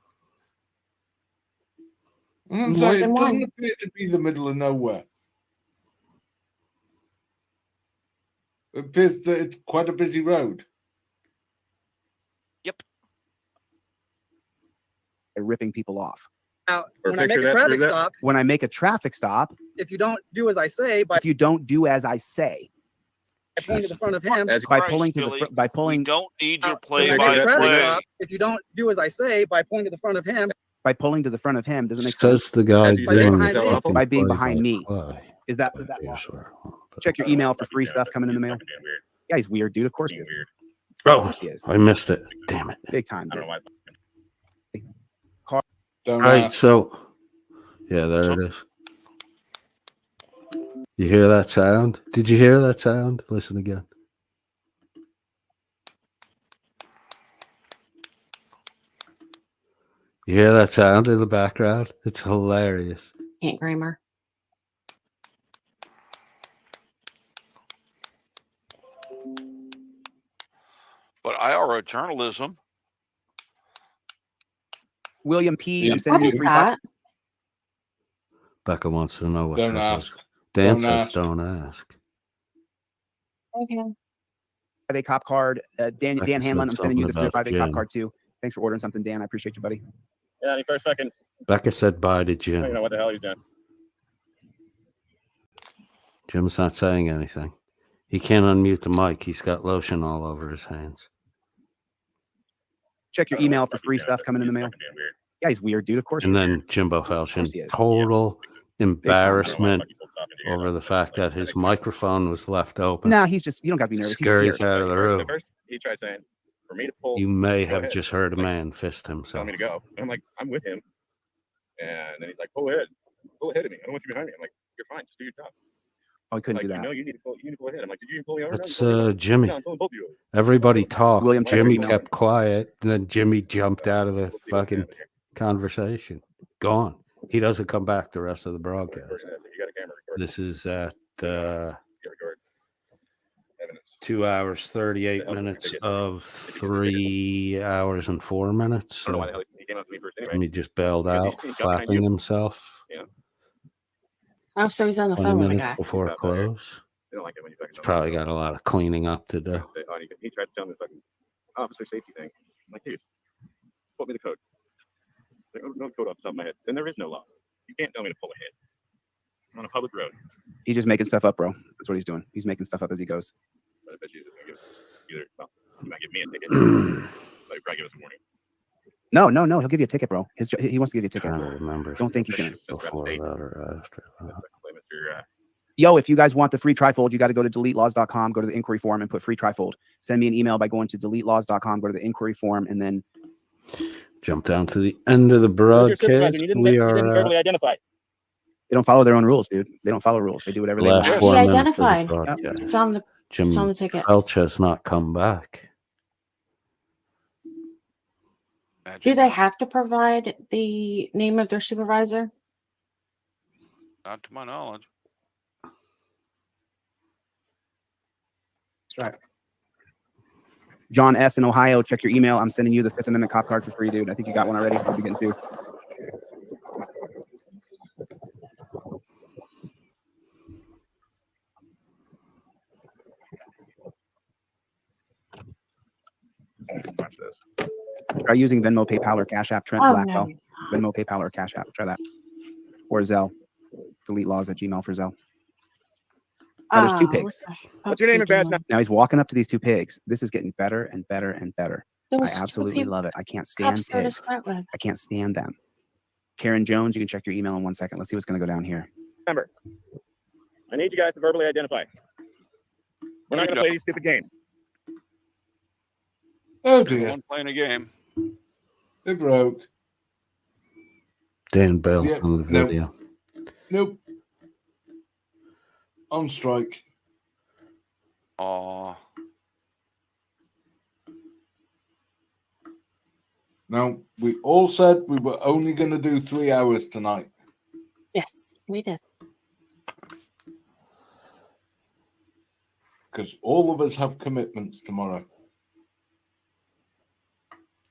C: I'm
B: More
C: saying
B: than
C: it doesn't
B: one.
C: appear to be the middle of nowhere. It appears that it's quite a busy road.
I: ripping people off.
H: Now,
J: Or
H: when I make
J: picture
H: a
J: that,
H: traffic
J: prove that.
H: stop,
I: When I make a traffic stop,
H: if you don't do as I say by
I: if you don't do as I say,
H: pointing to the front of him,
J: As
I: by
E: Christ,
I: pulling to the
E: Billy.
I: front, by
E: We
I: pulling
E: don't need your
H: when I make a traffic
E: play-by-play.
H: stop, if you don't do as I say by pointing to the front of him,
I: by pulling to the front of him, doesn't make sense.
A: Says the guy
J: As you
H: say,
A: doing
H: behind
A: the
H: me.
A: fucking
I: By being
A: play
I: behind me.
A: play.
I: Is that check your email for free stuff coming in the mail?
J: Being weird.
I: Yeah, he's weird, dude. Of course he
J: Being
I: is.
J: weird.
I: Of
A: Oh,
I: course he is.
A: I missed it. Damn it.
I: Big time,
J: I don't
I: dude.
J: know why.
C: Don't
A: Right,
C: ask.
A: so yeah, there it is. You hear that sound? Did you hear that sound? Listen again. You hear that sound in the background? It's hilarious.
B: Can't grammar.
E: But IRA journalism.
I: William P.
C: Yeah.
I: I'm sending
B: What
I: you
B: is
I: free.
B: that?
A: Becca wants to know what
C: Don't
A: that
C: ask.
A: was. Dan
C: Don't
A: says
C: ask.
A: don't ask.
B: Okay.
I: 5A cop card. Dan
A: Becca
I: Hanlon, I'm
A: said
I: sending you the
A: something
I: free
A: about
I: 5A cop
A: gin.
I: card too. Thanks for ordering something, Dan. I appreciate you, buddy.
J: Yeah, for a second.
A: Becca said bye to
J: I don't even
A: Jim.
J: know what the hell he's doing.
A: Jim's not saying anything. He can't unmute the mic. He's got lotion all over his hands.
I: Check your
J: I don't know
I: email
J: what
I: for
J: the fuck
I: free
J: he's doing,
I: stuff coming in the
J: he's
I: mail.
J: fucking being weird.
I: Yeah, he's weird, dude. Of course.
A: And
I: he's
A: then
I: weird.
A: Jimbo
I: Of course
A: Felshon,
I: he is.
A: total
I: Big time.
A: embarrassment over the fact that his microphone was left open.
I: No, he's just, you don't got to be nervous. He's
A: Scurries
I: scared.
A: out of the
J: At
A: room.
J: first, he tried saying, for me to pull,
A: You may
J: go
A: have
J: ahead.
A: just heard a
J: Like,
A: man fist
J: telling
A: himself.
J: me to go. And I'm like, I'm with him. And then he's like, pull ahead. Pull ahead of me. I don't want you behind me. I'm like, you're fine. Just do your job.
I: Oh, he couldn't
J: Like,
I: do that.
J: no, you need to pull ahead. I'm like, did you even pull me over? No, you
A: That's
J: pulled me over.
A: Jimmy.
J: No, I'm pulling both of you over.
A: Everybody talked.
I: William, check your
A: Jimmy
I: email.
A: kept quiet, and then Jimmy jumped out of the
J: We'll see what's
A: fucking
J: happening here.
A: conversation. Gone. He doesn't come back the rest of the broadcast.
J: You got a camera recording.
A: This is at
J: You record evidence.
A: 2 hours 38 minutes of 3 hours and 4 minutes.
J: I don't know why
A: So
J: the hell he came up to me first anyway.
A: Jimmy just bailed
J: Because
A: out,
J: he's got behind
A: flapping
J: you.
A: himself.
B: Oh, so he's on the
A: 20
B: phone with the
A: minutes
B: guy.
A: before
J: He's not there.
A: close.
J: They don't like it when you fucking
A: He's probably got a lot of cleaning up to do.
J: He tried to tell me the fucking officer safety thing. I'm like, dude, quote me the code. Like, I don't know the code off the top of my head. Then there is no law. You can't tell me to pull ahead. I'm on a public road.
I: He's just making stuff up, bro. That's what he's doing. He's making stuff up as he goes.
J: But I bet you he's just gonna give either, well, he might give me a ticket. But he'll probably give us a warning.
I: No. He'll give you a ticket, bro. He wants to give you a ticket.
A: Trying to remember.
I: Don't think he's gonna.
A: Before that or after that.
J: Play Mr.
I: Yo, if you guys want the free trifold, you got to go to deletelaws.com, go to the inquiry form and put free trifold. Send me an email by going to deletelaws.com, go to the inquiry form, and then
A: Jump down to the end of the broadcast. We are
H: verbally identify.
I: they don't follow their own rules, dude. They don't follow rules. They do whatever they
A: last
I: want.
A: 4
B: He
A: minutes of the
B: identified.
A: broadcast.
B: It's on the
A: Jim
B: it's on the ticket.
A: Felch has not come back.
B: Do they have to provide the name of their supervisor?
E: Not to my knowledge.
I: That's right. John S. in Ohio, check your email. I'm sending you the Fifth Amendment cop card for free, dude. I think you got one already, so we'll be getting two.
J: Watch this.
I: Try using Venmo, PayPal, or Cash App. Trent
B: Oh,
I: Blackwell.
B: no.
I: Venmo, PayPal, or Cash App. Try that. Or Zelle. Deletelaws@gmail for Zelle. Now there's two pigs.
H: What's your name and badge?
I: Now he's walking up to these two pigs. This is getting better and better and better.
B: There
I: I
B: was two
I: absolutely
B: people-
I: love it. I can't stand
B: cops there to
I: pigs.
B: start with.
I: I can't stand them. Karen Jones, you can check your email in 1 second. Let's see what's going to go down here.
H: Remember, I need you guys to verbally identify. We're not going to play these stupid games.
C: Oh dear,
E: Everyone playing a game.
C: they broke.
A: Dan Bell
C: Yeah,
A: on the
C: no.
A: video.
C: Nope. On strike.
E: Aw.
C: Now, we all said we were only going to do 3 hours tonight.
B: Yes, we did.
C: Because all of us have commitments tomorrow.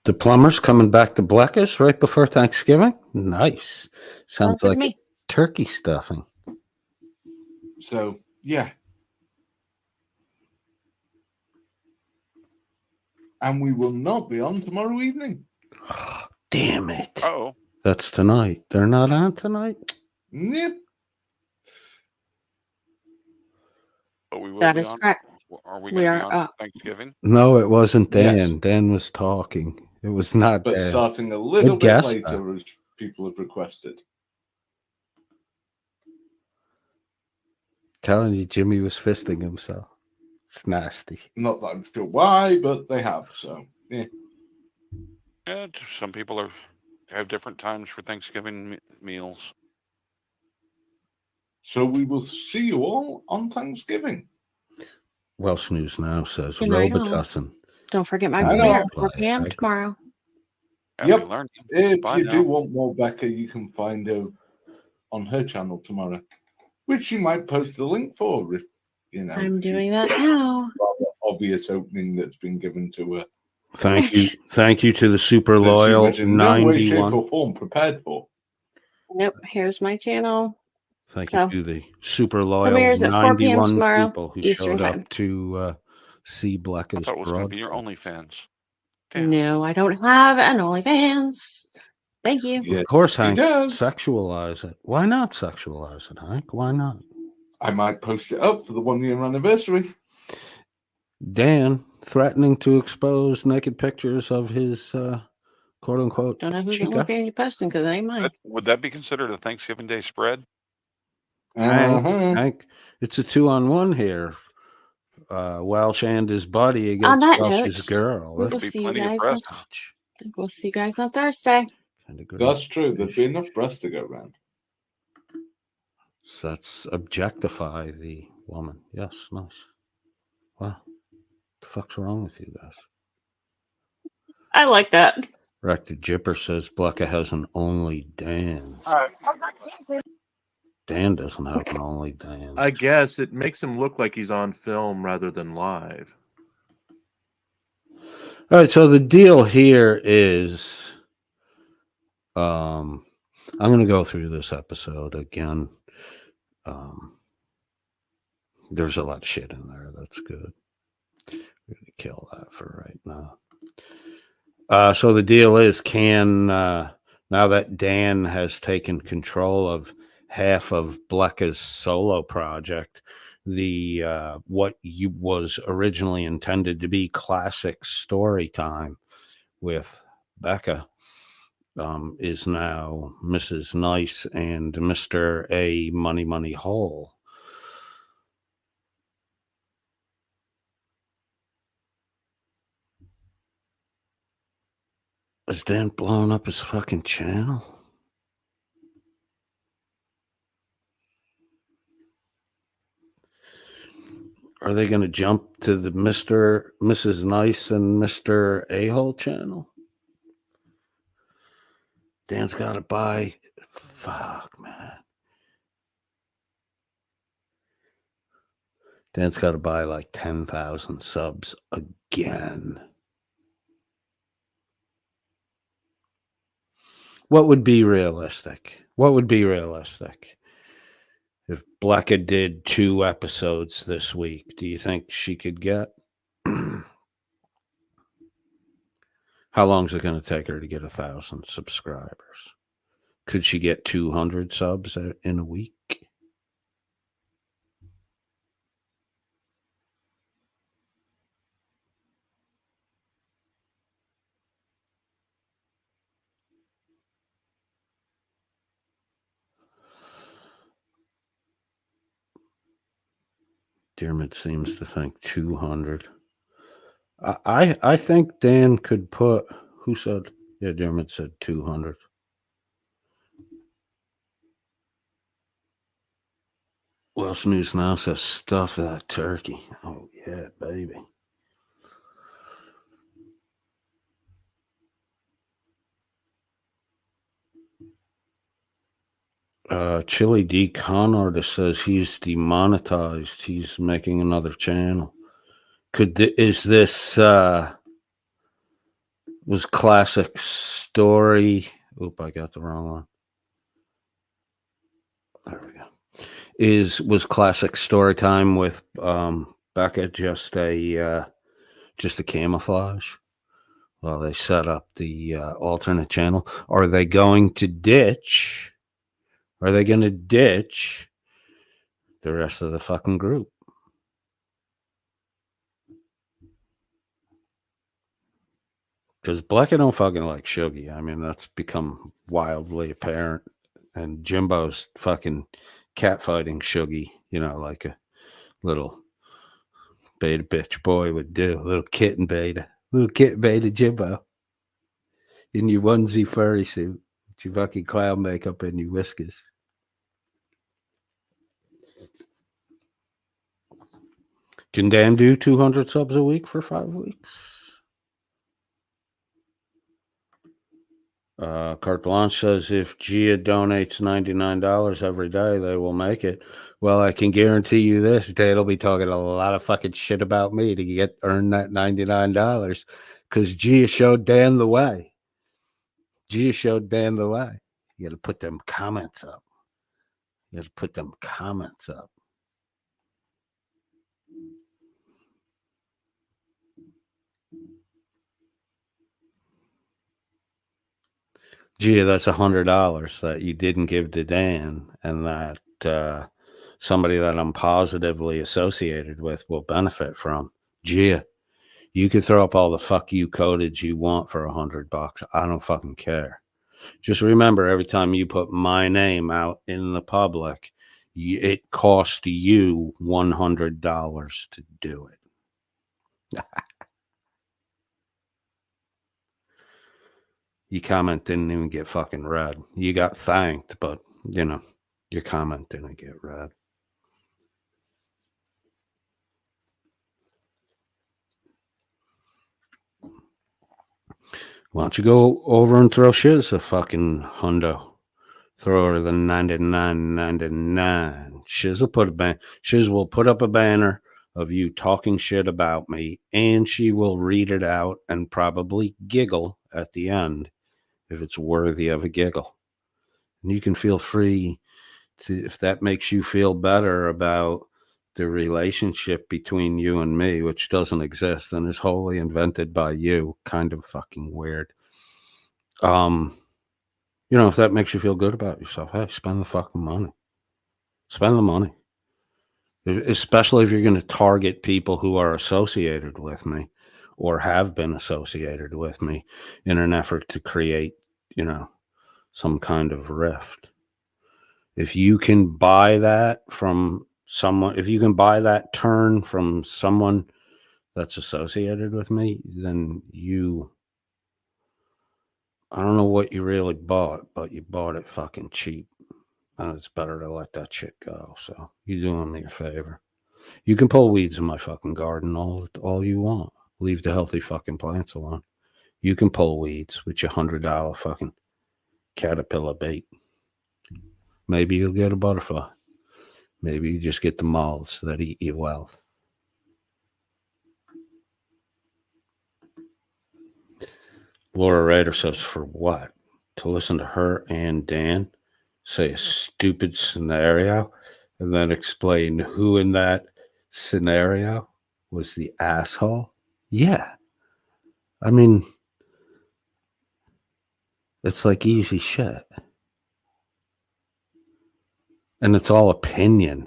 A: The plumber's coming back to Blackish right before Thanksgiving. Nice. Sounds
B: Sounds good to
A: like
B: me.
A: turkey stuffing.
C: So, yeah. And we will not be on tomorrow evening.
A: Damn it.
E: Oh.
A: That's tonight. They're not on tonight?
C: Yep.
E: But we will
B: That
E: be
B: is
E: on.
B: correct.
E: Are we
B: We
E: going to
B: are
E: be on
B: up.
E: Thanksgiving?
A: No, it wasn't Dan.
C: Yes.
A: Dan was talking. It was not
C: But
A: Dan.
C: starting a little
A: Good
C: bit
A: guess,
C: later,
A: though.
C: as people have requested.
A: Telling you, Jimmy was fisting himself. It's nasty.
C: Not that I'm sure why, but they have. So, yeah.
E: Yeah, some people have different times for Thanksgiving meals.
C: So we will see you all on Thanksgiving.
A: Welsh News Now says
B: Good night, all.
A: Robitussin.
B: Don't forget my
C: I
B: premiere
C: know.
B: at 4 p.m.
A: I-
B: tomorrow.
E: Happy
C: Yep.
E: learning.
C: If
E: Bye
C: you
E: now.
C: do want more Becca, you can find her on her channel tomorrow, which she might post the link for. If you know,
B: I'm
C: if you-
B: doing that now.
C: rather obvious opening that's been given to her.
A: Thank you. Thank you to the super
C: that she
A: loyal
C: was in no way, shape,
A: 91.
C: or form prepared for.
B: Nope. Here's my channel.
A: Thank
B: So,
A: you to the super loyal
B: premieres at 4 p.m.
A: 91
B: tomorrow,
A: people who
B: Eastern
A: showed
B: time.
A: up to see
E: I
A: Black's
E: thought it was going to be your
A: broadcast.
E: OnlyFans. Damn.
B: No, I don't have an OnlyFans. Thank you.
C: Yeah,
A: Of course,
C: he
A: Hank,
C: does.
A: sexualize it. Why not sexualize it, Hank? Why not?
C: I might post it up for the 1 year anniversary.
A: Dan threatening to expose naked pictures of his quote unquote.
B: Don't know who's
A: chica.
B: looking at you posting because it ain't mine.
E: Would that be considered a Thanksgiving Day spread?
A: Hank, it's a 2-on-1 here. Welsh and his buddy
B: On
A: against
B: that
A: Welsh's
B: note,
A: girl.
B: we will
E: There'd be
B: see you
E: plenty of
B: guys.
E: breast.
B: We'll see you guys on Thursday.
A: Kind of
C: That's true. There'd be enough breast to go around.
A: So that's objectify the woman. Yes, nice. Wow. What the fuck's wrong with you guys?
B: I like that.
A: Rector Jipper says Blecka has an only dance. Dan doesn't have an only dance.
D: I guess it makes him look like he's on film rather than live.
A: All right, so the deal here is I'm going to go through this episode again. There's a lot of shit in there. That's good. We're going to kill that for right now. So the deal is, now that Dan has taken control of half of Blecka's solo project, the what was originally intended to be classic story time with Becca is now Mrs. Nice and Mr. A Money Hole. Is Dan blowing up his fucking channel? Are they going to jump to the Mrs. Nice and Mr. A-Hole channel? Dan's got to buy. Fuck, man. Dan's got to buy like 10,000 subs again. What would be realistic? What would be realistic? If Blecka did 2 episodes this week, do you think she could get? How long is it going to take her to get 1,000 subscribers? Could she get 200 subs in a week? Dermot seems to think 200. I think Dan could put. Who said? Yeah, Dermot said 200. Welsh News Now says stuff that turkey. Oh yeah, baby. Chili D Con Artist says he's demonetized. He's making another channel. Is this was classic story? Oop, I got the wrong one. There we go. Was classic story time with Becca just a camouflage? Well, they set up the alternate channel. Are they going to ditch? Are they going to ditch the rest of the fucking group? Because Blecka don't fucking like Shuggy. I mean, that's become wildly apparent. And Jimbo's fucking catfighting Shuggy, like a little beta bitch boy would do. A little kitten beta Jimbo. In your onesie furry suit. With your fucking clown makeup and your whiskers. Can Dan do 200 subs a week for 5 weeks? Carte Blanche says if Gia donates $99 every day, they will make it. Well, I can guarantee you this: Dan'll be talking a lot of fucking shit about me to earn that $99 because Gia showed Dan the way. Gia showed Dan the way. You got to put them comments up. Gee, that's $100 that you didn't give to Dan, and that somebody that I'm positively associated with will benefit from. Gia, You could throw up all the fuck you codage you want for $100. I don't fucking care. Just remember, every time you put my name out in the public, it cost you $100 to do it. Your comment didn't even get fucking read. You got thanked, but, you know, your comment didn't get read. Why don't you go over and throw Shiz a fucking hundo? Throw her the 99.99. Shiz will put up a banner of you talking shit about me, and she will read it out and probably giggle at the end if it's worthy of a giggle. And you can feel free to, if that makes you feel better about the relationship between you and me, which doesn't exist and is wholly invented by you, kind of fucking weird. You know, if that makes you feel good about yourself, hey, spend the fucking money. Spend the money. Especially if you're going to target people who are associated with me or have been associated with me in an effort to create, you know, some kind of rift. If you can buy that from someone, if you can buy that turn from someone that's associated with me, then I don't know what you really bought, but you bought it fucking cheap. And it's better to let that shit go. So you're doing me a favor. You can pull weeds in my fucking garden all you want. Leave the healthy fucking plants alone. You can pull weeds with your $100 fucking caterpillar bait. Maybe you'll get a butterfly. Maybe you just get the moths that eat your wealth. Laura Rader says, for what? To listen to her and Dan say a stupid scenario and then explain who in that scenario was the asshole? Yeah. I mean, it's like easy shit. And it's all opinion.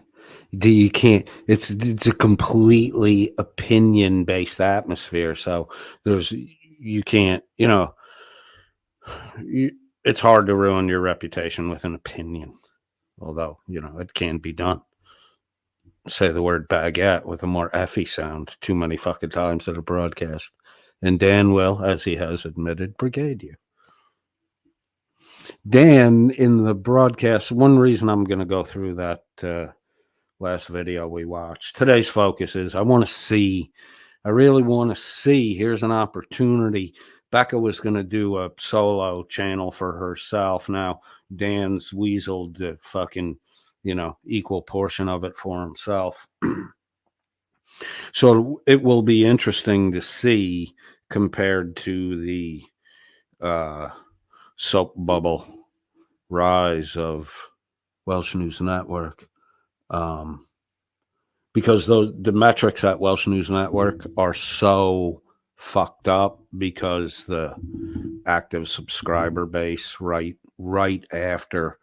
A: You can't, it's a completely opinion based atmosphere. So you can't, you know, it's hard to ruin your reputation with an opinion. Although, you know, it can be done. Say the word baguette with a more effy sound too many fucking times at a broadcast. And Dan will, as he has admitted, brigade you. Dan, in the broadcast, one reason I'm going to go through that last video we watched. Today's focus is I really want to see, here's an opportunity. Becca was going to do a solo channel for herself. Now, Dan's weaseled the fucking, you know, equal portion of it for himself. So it will be interesting to see compared to the soap bubble rise of Welsh News Network. Because the metrics at Welsh News Network are so fucked up because the active subscriber base right after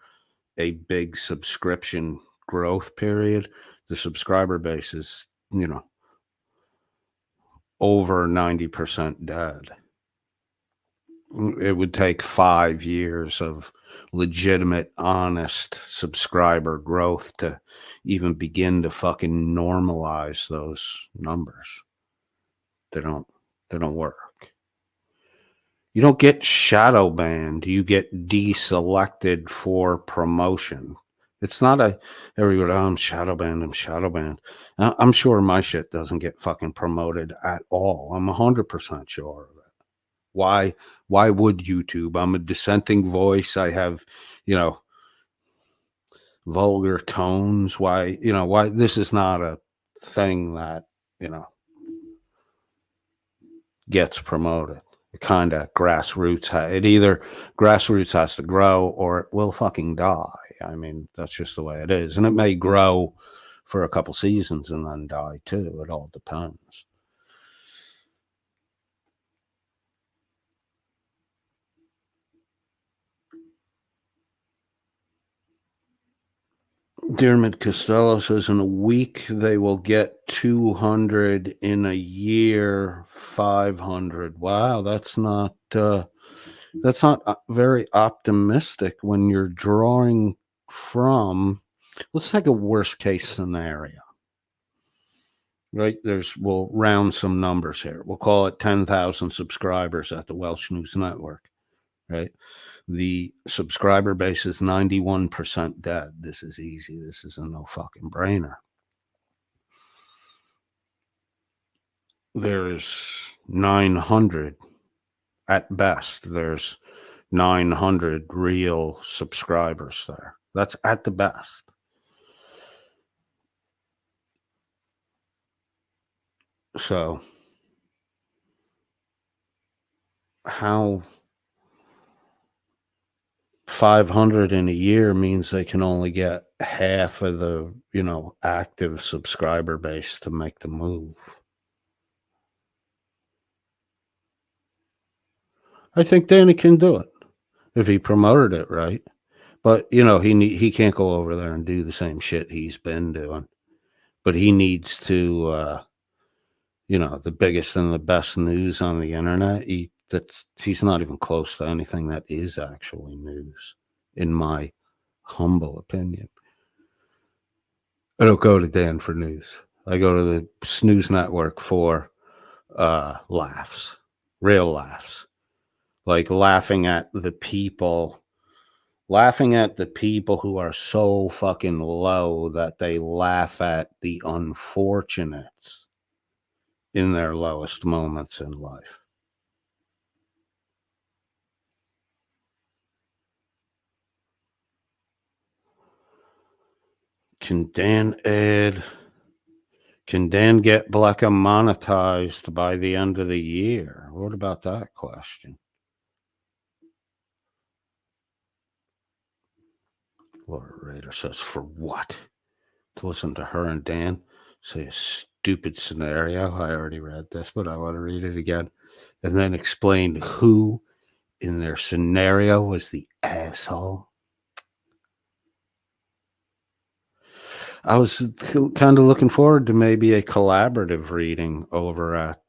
A: a big subscription growth period, the subscriber base is, you know, over 90% dead. It would take 5 years of legitimate, honest subscriber growth to even begin to fucking normalize those numbers. They don't work. You don't get shadow banned. You get deselected for promotion. It's not everybody, oh, I'm shadow banned. I'm sure my shit doesn't get fucking promoted at all. I'm 100% sure of it. Why would YouTube? I'm a dissenting voice. I have, you know, vulgar tones. Why this is not a thing that, you know, gets promoted. It kind of grassroots. Grassroots has to grow or it will fucking die. I mean, that's just the way it is. And it may grow for a couple seasons and then die too. It all depends. Dermot Costello says in a week they will get 200, in a year 500. Wow, that's not very optimistic when you're drawing from. Let's take a worst case scenario. Right, we'll round some numbers here. We'll call it 10,000 subscribers at the Welsh News Network. Right, the subscriber base is 91% dead. This is easy. This is a no fucking brainer. There's 900 at best. There's 900 real subscribers there. That's at the best. So how 500 in a year means they can only get half of the, active subscriber base to make the move. I think Danny can do it if he promoted it right. But, he can't go over there and do the same shit he's been doing. But he needs to, the biggest and the best news on the internet. He's not even close to anything that is actually news, in my humble opinion. I don't go to Dan for news. I go to the Snooze Network for laughs, real laughs, like laughing at the people who are so fucking low that they laugh at the unfortunates in their lowest moments in life. Can Dan get Blecka monetized by the end of the year? What about that question? Laura Rader says, for what? To listen to her and Dan say a stupid scenario. I already read this, but I want to read it again. And then explain who in their scenario was the asshole. I was kind of looking forward to maybe a collaborative reading over at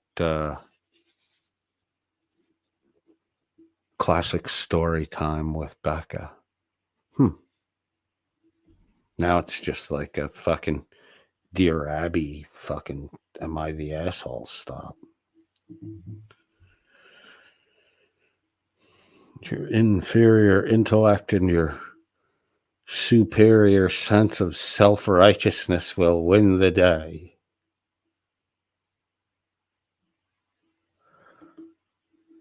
A: Classic Story Time with Becca. Now it's just like a fucking Dear Abby fucking am I the asshole stop. Your inferior intellect and your superior sense of self-righteousness will win the day.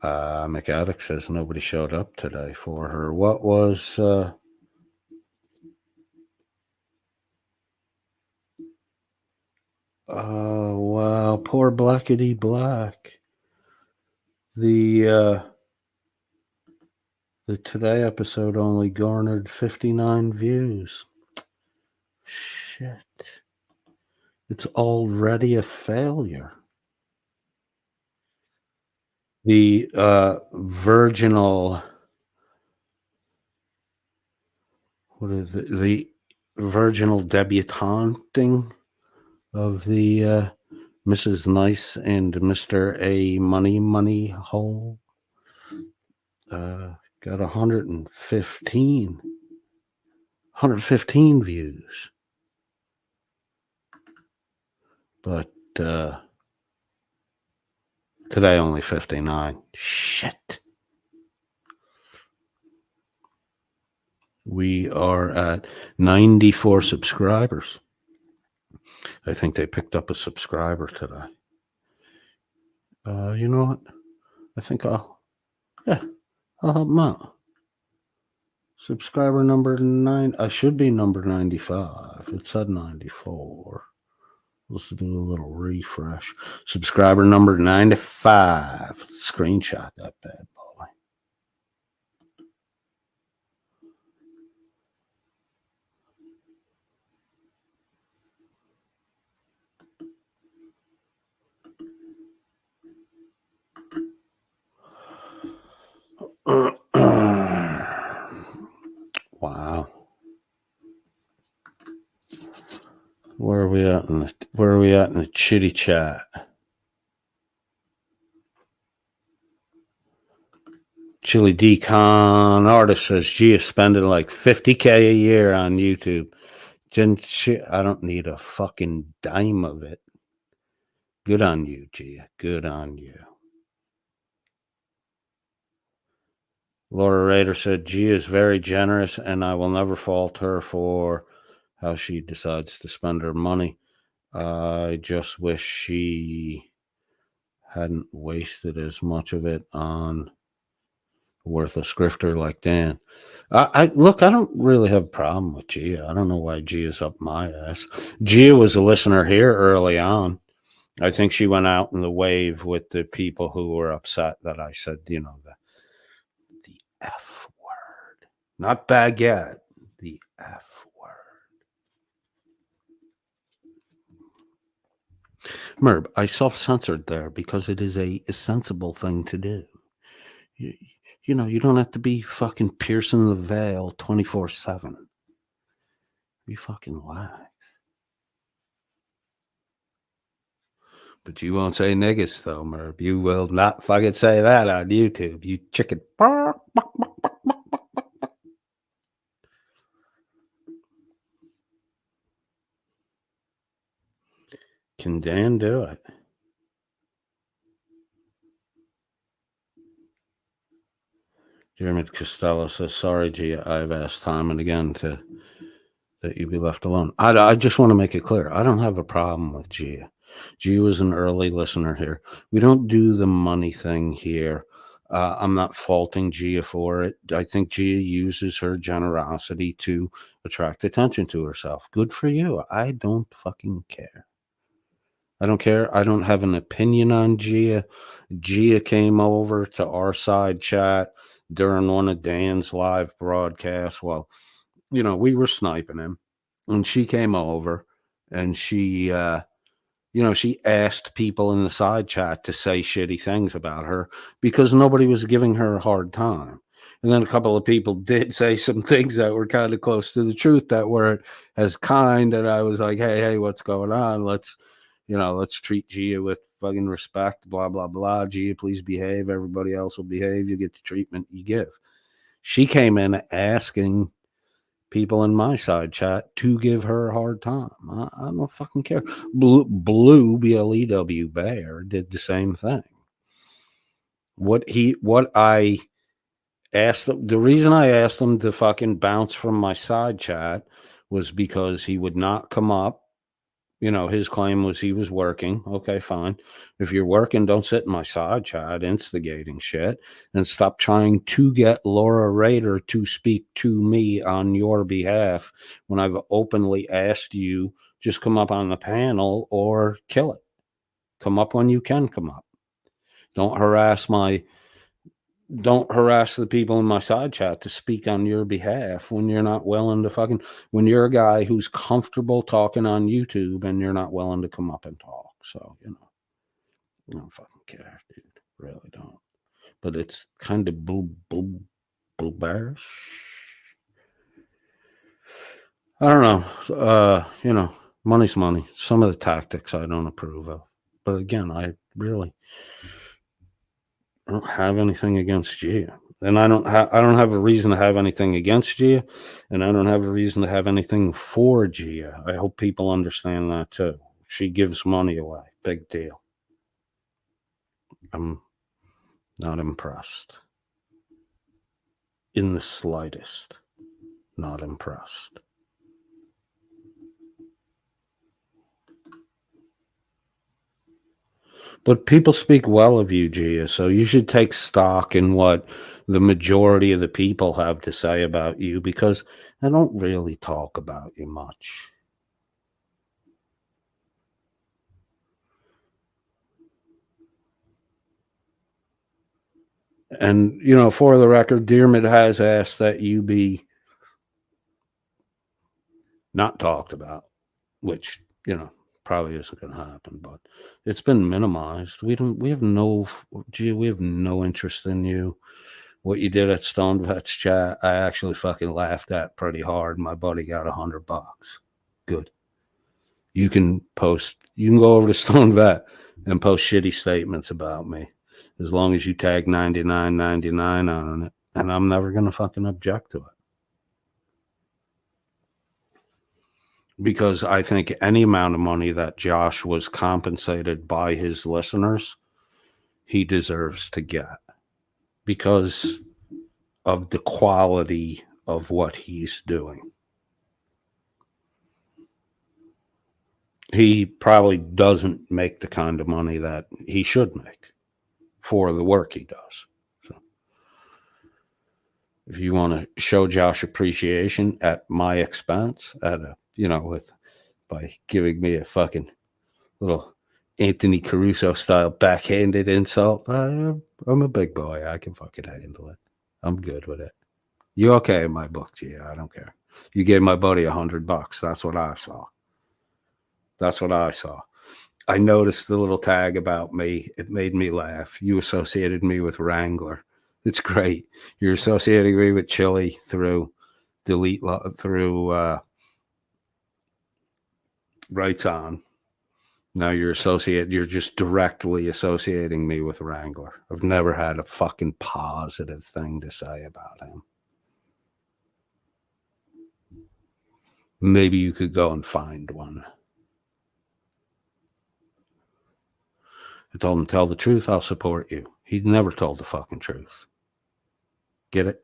A: McAddick says nobody showed up today for her. What was oh wow, poor Blackety Black. The Today episode only garnered 59 views. Shit. It's already a failure. The virginal, what is it? The virginal debutanting of the Mrs. Nice and Mr. A Money Hole got 115 views. But today only 59. Shit. We are at 94 subscribers. I think they picked up a subscriber today. You know what? I think I'll help them out. Subscriber number 9. I should be number 95. It said 94. Let's do a little refresh. Subscriber number 95. Screenshot that bad boy. Wow. in the chitty chat. Chili Decon artist says Gia spending like $50K a year on YouTube. I don't need a fucking dime of it. Good on you, Gia. Good on you. Laura Rader said Gia is very generous, and I will never fault her for how she decides to spend her money. I just wish she hadn't wasted as much of it on a worthless grifter like Dan. I don't really have a problem with Gia. I don't know why Gia's up my ass. Gia was a listener here early on. I think she went out in the wave with the people who were upset that I said, the F word. Not baguette, the F word. Merb, I self-censored there because it is a sensible thing to do. You don't have to be fucking piercing the veil 24/7. Be fucking lax. But you won't say niggas though, Merb. You will not fucking say that on YouTube, you chicken. Can Dan do it? Jeremy Costello says, sorry, Gia, I've asked time and again that you be left alone. I just want to make it clear. I don't have a problem with Gia. Gia was an early listener here. We don't do the money thing here. I'm not faulting Gia for it. I think Gia uses her generosity to attract attention to herself. Good for you. I don't fucking care. I don't care. I don't have an opinion on Gia. Gia came over to our side chat during one of Dan's live broadcasts. Well, we were sniping him, and she came over and she asked people in the side chat to say shitty things about her because nobody was giving her a hard time. And then a couple of people did say some things that were kind of close to the truth that weren't as kind. And I was like, hey, what's going on? Let's treat Gia with fucking respect, blah, blah, blah. Gia, please behave. Everybody else will behave. You get the treatment you give. She came in asking people in my side chat to give her a hard time. I don't fucking care. Blue BLEW Bear did the same thing. The reason I asked him to fucking bounce from my side chat was because he would not come up. His claim was he was working. Okay, fine. If you're working, don't sit in my side chat instigating shit, and stop trying to get Laura Rader to speak to me on your behalf when I've openly asked you just come up on the panel or kill it. Come up when you can come up. Don't harass the people in my side chat to speak on your behalf when you're not willing to when you're a guy who's comfortable talking on YouTube and you're not willing to come up and talk. So, I don't fucking care, dude. Really don't. But it's kind of bearish. I don't know. Money's money. Some of the tactics I don't approve of. But again, I don't have anything against Gia, and I don't have a reason to have anything against Gia, and I don't have a reason to have anything for Gia. I hope people understand that too. She gives money away, big deal. I'm not impressed in the slightest. Not impressed. But people speak well of you, Gia, so you should take stock in what the majority of the people have to say about you, because I don't really talk about you much. And, for the record, Dearmid has asked that you be not talked about, which, probably isn't going to happen, but it's been minimized. We have no interest in you. What you did at Stone Vet's chat, I actually fucking laughed at pretty hard. My buddy got $100. Good. You can go over to Stone Vet and post shitty statements about me as long as you tag 99.99 on it, and I'm never going to fucking object to it. Because I think any amount of money that Josh was compensated by his listeners, he deserves to get because of the quality of what he's doing. He probably doesn't make the kind of money that he should make for the work he does. So if you want to show Josh appreciation at my expense, by giving me a fucking little Anthony Caruso style backhanded insult, I'm a big boy. I can fucking handle it. I'm good with it. You okay in my book, G? I don't care. You gave my buddy $100. That's what I saw. I noticed the little tag about me. It made me laugh. You associated me with Wrangler. It's great. You're associating me with Chili through Rights On. Now you're just directly associating me with Wrangler. I've never had a fucking positive thing to say about him. Maybe you could go and find one. I told him, tell the truth, I'll support you. He never told the fucking truth. Get it?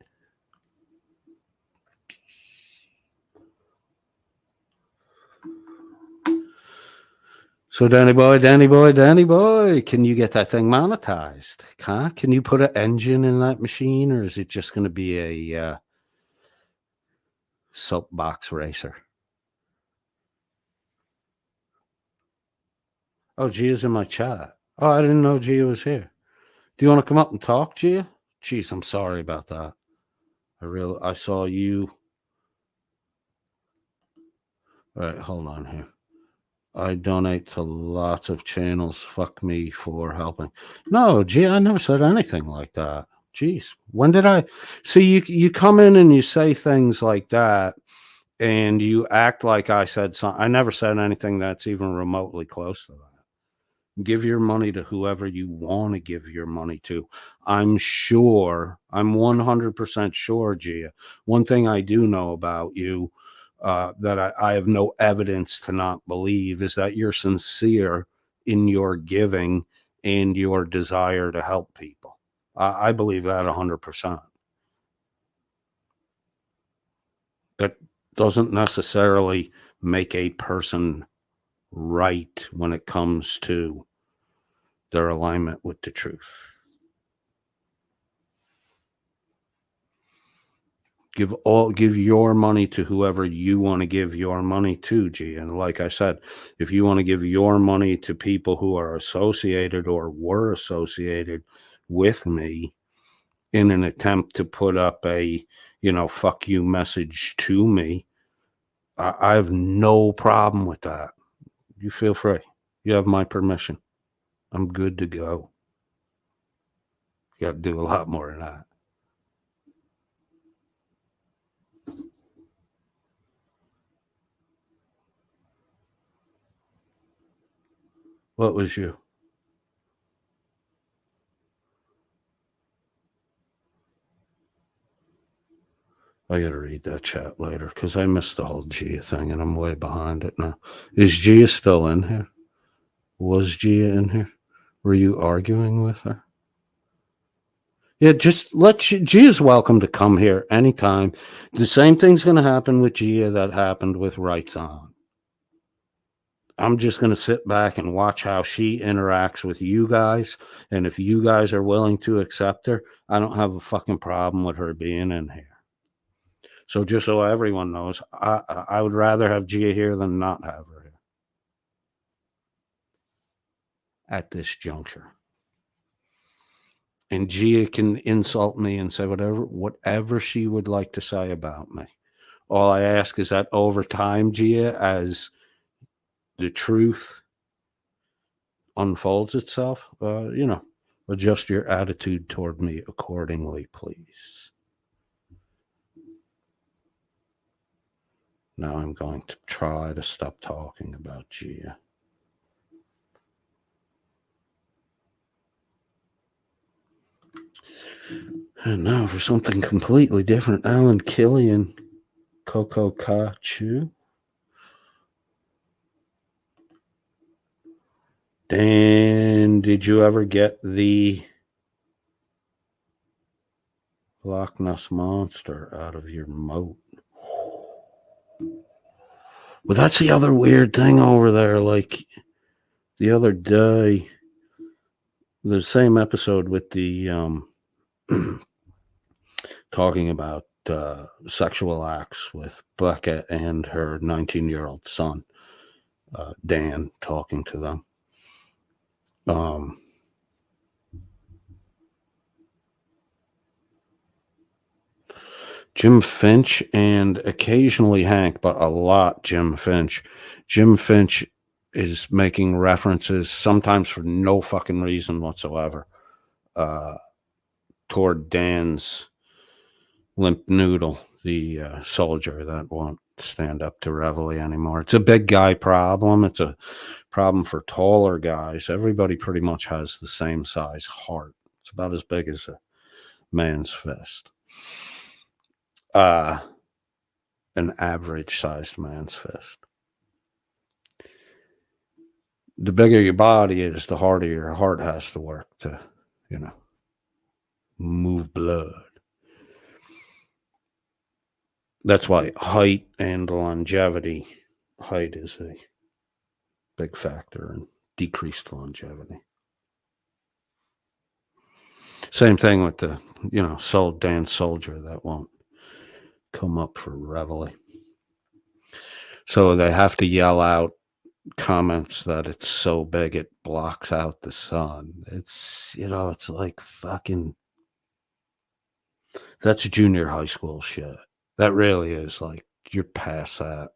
A: So Danny boy, can you get that thing monetized? Huh? Can you put an engine in that machine, or is it just going to be a soapbox racer? Oh, Gia's in my chat. Oh, I didn't know Gia was here. Do you want to come up and talk, Gia? Jeez, I'm sorry about that. I saw you. All right, hold on here. I donate to lots of channels. Fuck me for helping. No, Gia, I never said anything like that. Jeez, when did I? See, you come in and you say things like that, and you act like I said something. I never said anything that's even remotely close to that. Give your money to whoever you want to give your money to. I'm 100% sure, Gia. One thing I do know about you that I have no evidence to not believe is that you're sincere in your giving and your desire to help people. I believe that 100%. That doesn't necessarily make a person right when it comes to their alignment with the truth. Give your money to whoever you want to give your money to, G. And like I said, if you want to give your money to people who are associated or were associated with me in an attempt to put up a, fuck you message to me, I have no problem with that. You feel free. You have my permission. I'm good to go. You got to do a lot more than that. What was you? I got to read that chat later because I missed the whole Gia thing and I'm way behind it now. Is Gia still in here? Was Gia in here? Were you arguing with her? Yeah, just Gia's welcome to come here anytime. The same thing's going to happen with Gia that happened with Rights On. I'm just going to sit back and watch how she interacts with you guys. And if you guys are willing to accept her, I don't have a fucking problem with her being in here. So just so everyone knows, I would rather have Gia here than not have her here at this juncture. And Gia can insult me and say whatever she would like to say about me. All I ask is that over time, Gia, as the truth unfolds itself, adjust your attitude toward me accordingly, please. Now I'm going to try to stop talking about Gia. And now for something completely different. Alan Killian, Coco Kachu. Dan, did you ever get the Loch Ness Monster out of your moat? Well, that's the other weird thing over there. Like the other day, the same episode with the talking about sexual acts with Becca and her 19-year-old son, Dan, talking to them. Jim Finch and occasionally Hank, but a lot Jim Finch. Jim Finch is making references, sometimes for no fucking reason whatsoever, toward Dan's limp noodle, the soldier that won't stand up to Reveille anymore. It's a big guy problem. It's a problem for taller guys. Everybody pretty much has the same size heart. It's about as big as a man's fist. An average sized man's fist. The bigger your body is, the harder your heart has to work to, move blood. That's why height and longevity, height is a big factor in decreased longevity. Same thing with the, Dan soldier that won't come up for Reveille. So they have to yell out comments that it's so big it blocks out the sun. It's, it's like fucking, that's junior high school shit. That really is like, you're past that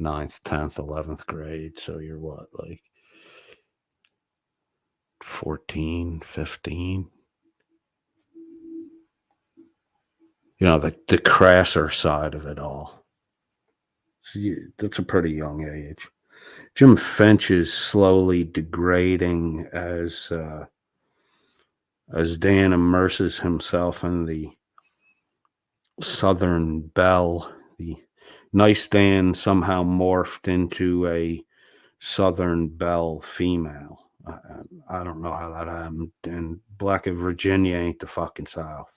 A: 9th, 10th, 11th grade. So you're what, like 14, 15? The crasser side of it all. So that's a pretty young age. Jim Finch is slowly degrading as Dan immerses himself in the Southern belle. The nice Dan somehow morphed into a Southern belle female. I don't know how that happened. And Black of Virginia ain't the fucking South.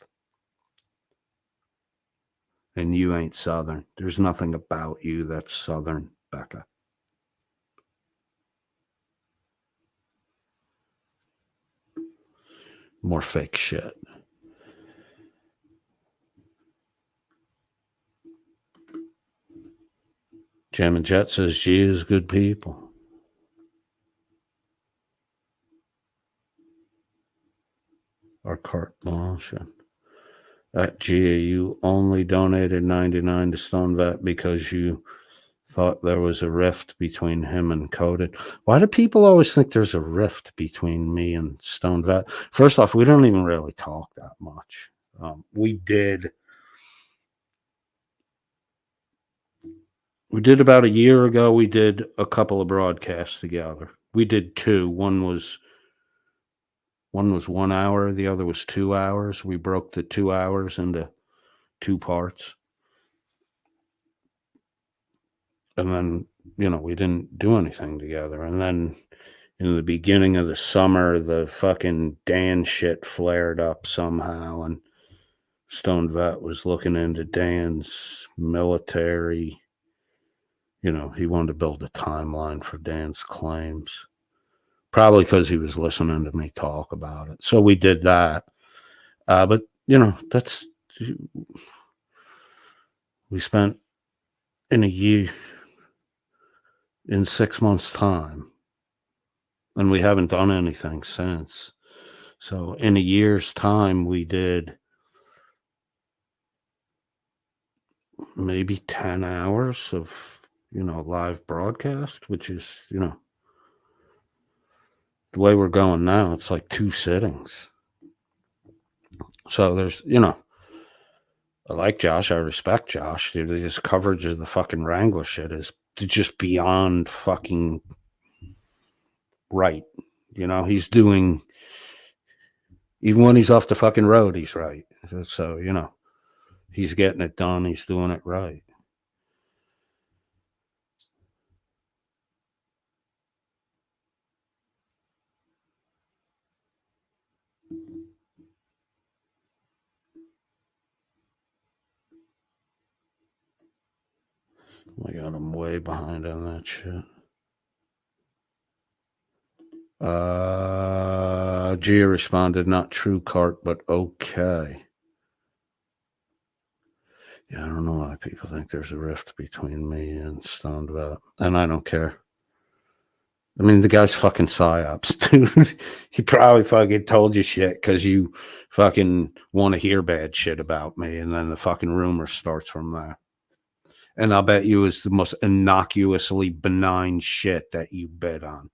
A: And you ain't Southern. There's nothing about you that's Southern, Becca. More fake shit. Jam and Jet says she is good people. Or carte blanche. At Gia, you only donated 99 to Stone Vet because you thought there was a rift between him and Coded. Why do people always think there's a rift between me and Stone Vet? First off, we don't even really talk that much. We did about a year ago, we did a couple of broadcasts together. We did two. One was 1 hour, the other was 2 hours. We broke the 2 hours into 2 parts. And then, we didn't do anything together. And then in the beginning of the summer, the fucking Dan shit flared up somehow. And Stone Vet was looking into Dan's military. He wanted to build a timeline for Dan's claims. Probably because he was listening to me talk about it. So we did that. But, we spent in 6 months' time. And we haven't done anything since. So in a year's time, we did maybe 10 hours of, live broadcast, which is, the way we're going now, it's like 2 sittings. So there's, I like Josh. I respect Josh. Dude, his coverage of the fucking Wrangler shit is just beyond fucking right. You know, he's doing, even when he's off the fucking road, he's right. So, you know, he's getting it done. He's doing it right. Oh my God, I'm way behind on that shit. Gia responded, not true, Cart, but okay. Yeah, I don't know why people think there's a rift between me and Stoned Vet, and I don't care. I mean, the guy's fucking psyops, dude. He probably fucking told you shit because you fucking want to hear bad shit about me, and then the fucking rumor starts from there. And I'll bet you it's the most innocuously benign shit that you bet on.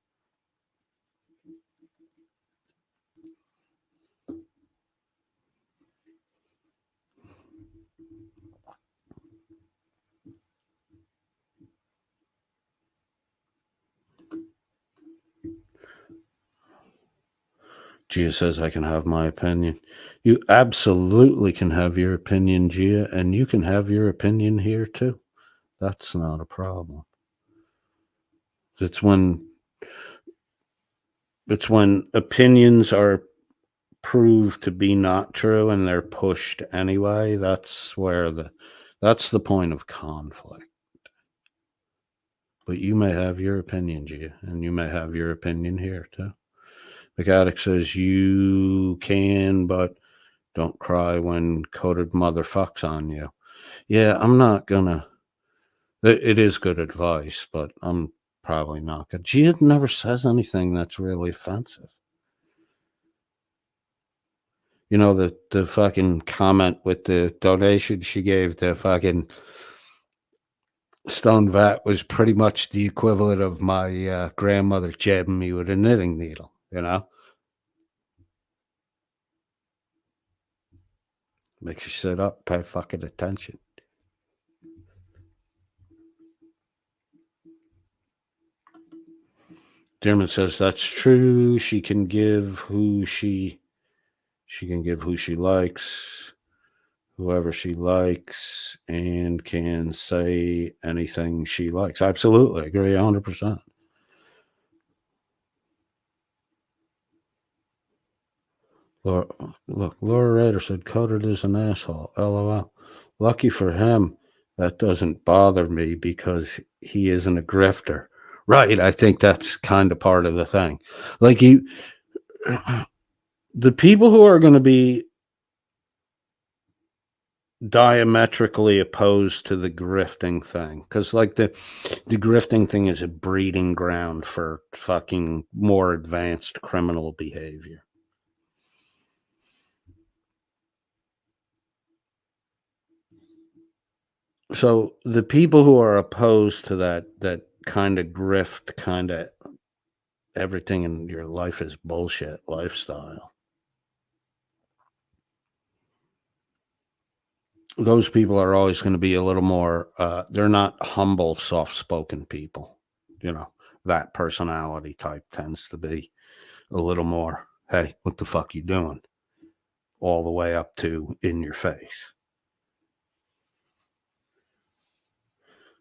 A: Gia says I can have my opinion. You absolutely can have your opinion, Gia, and you can have your opinion here too. That's not a problem. It's when opinions are proved to be not true and they're pushed anyway. That's the point of conflict. But you may have your opinion, Gia, and you may have your opinion here too. McAddick says you can, but don't cry when coded mother fucks on you. Yeah, I'm not gonna. It is good advice, but I'm probably not gonna. Gia never says anything that's really offensive. You know, the fucking comment with the donation she gave to fucking Stone Vat was pretty much the equivalent of my grandmother jabbing me with a knitting needle, you know? Makes you sit up, pay fucking attention. Dearman says that's true. She can give who she likes, whoever she likes, and can say anything she likes. Absolutely. I agree 100%. Look, Laura Rader said Coded is an asshole. LOL. Lucky for him, that doesn't bother me because he isn't a grifter. Right. I think that's kind of part of the thing. Like the people who are going to be diametrically opposed to the grifting thing, because like the grifting thing is a breeding ground for fucking more advanced criminal behavior. So the people who are opposed to that kind of grift, kind of everything in your life is bullshit lifestyle, those people are always going to be a little more, they're not humble, soft-spoken people. You know, that personality type tends to be a little more, hey, what the fuck you doing? All the way up to in your face.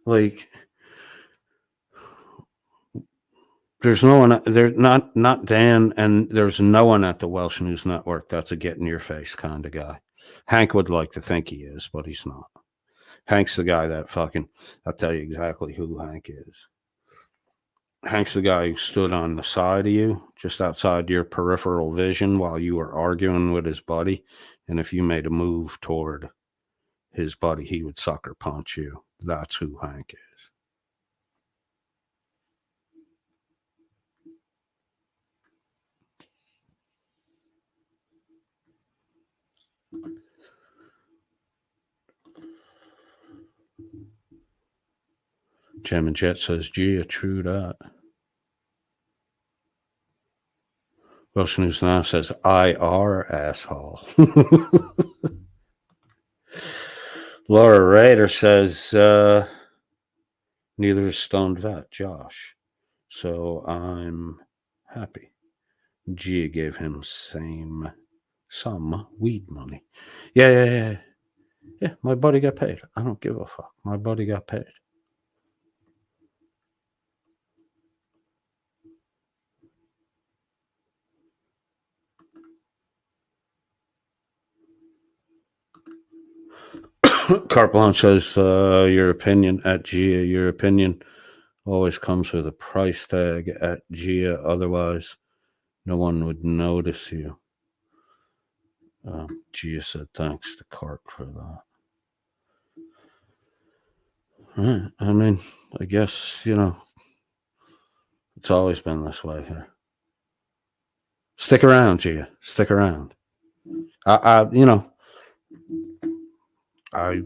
A: Like, there's no one, there's not Dan, and there's no one at the Welsh News Network that's a get in your face kind of guy. Hank would like to think he is, but he's not. Hank's the guy that fucking, I'll tell you exactly who Hank is. Hank's the guy who stood on the side of you, just outside your peripheral vision while you were arguing with his buddy. And if you made a move toward his buddy, he would sucker punch you. That's who Hank is. Jim and Jet says, Gia, true that. Welsh News Now says, IR asshole. Laura Rader says, neither is Stoned Vet, Josh. So I'm happy. Gia gave him some weed money. Yeah. Yeah, my buddy got paid. I don't give a fuck. My buddy got paid. Carte Blanche says, your opinion at Gia. Your opinion always comes with a price tag at Gia. Otherwise, no one would notice you. Gia said thanks to Carte for that. Right. I mean, I guess, it's always been this way here. Stick around, Gia. Stick around. I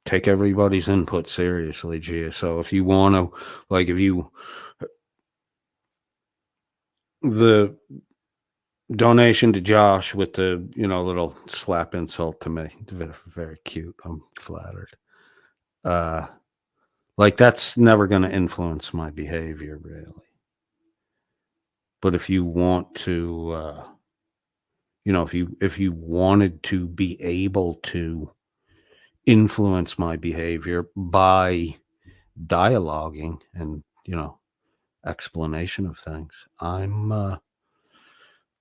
A: take everybody's input seriously, Gia. So if you want to, the donation to Josh with the, little slap insult to me, very cute. I'm flattered. That's never going to influence my behavior, really. But if you want to, if you wanted to be able to influence my behavior by dialoguing and, explanation of things, I'm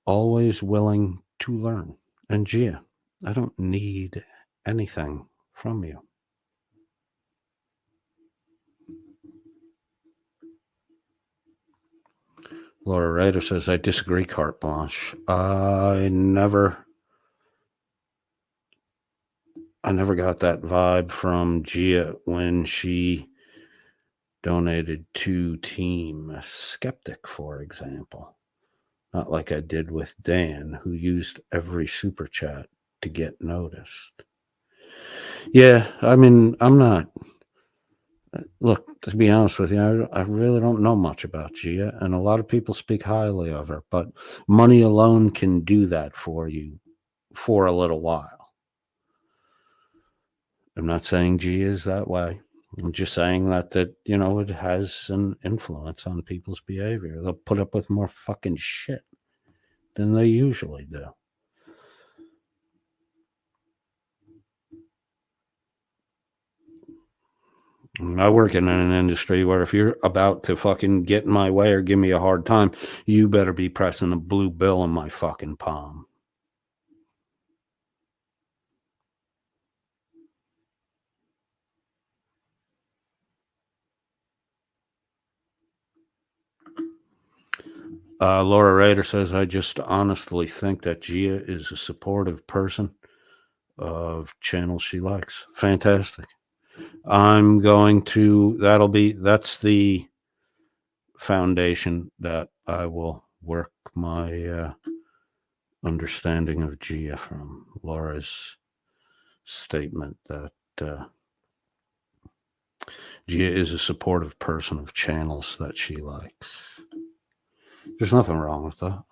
A: always willing to learn. And Gia, I don't need anything from you. Laura Rader says, I disagree, Carte Blanche. I never got that vibe from Gia when she donated to Team Skeptic, for example. Not like I did with Dan, who used every super chat to get noticed. Yeah, I mean, I'm not... Look, to be honest with you, I really don't know much about Gia, and a lot of people speak highly of her, but money alone can do that for you for a little while. I'm not saying Gia is that way. I'm just saying that it has an influence on people's behavior. They'll put up with more fucking shit than they usually do. I work in an industry where if you're about to fucking get in my way or give me a hard time, you better be pressing a blue bill in my fucking palm. Laura Rader says, I just honestly think that Gia is a supportive person of channels she likes. Fantastic. That's the foundation that I will work my understanding of Gia from. Laura's statement that Gia is a supportive person of channels that she likes. There's nothing wrong with that.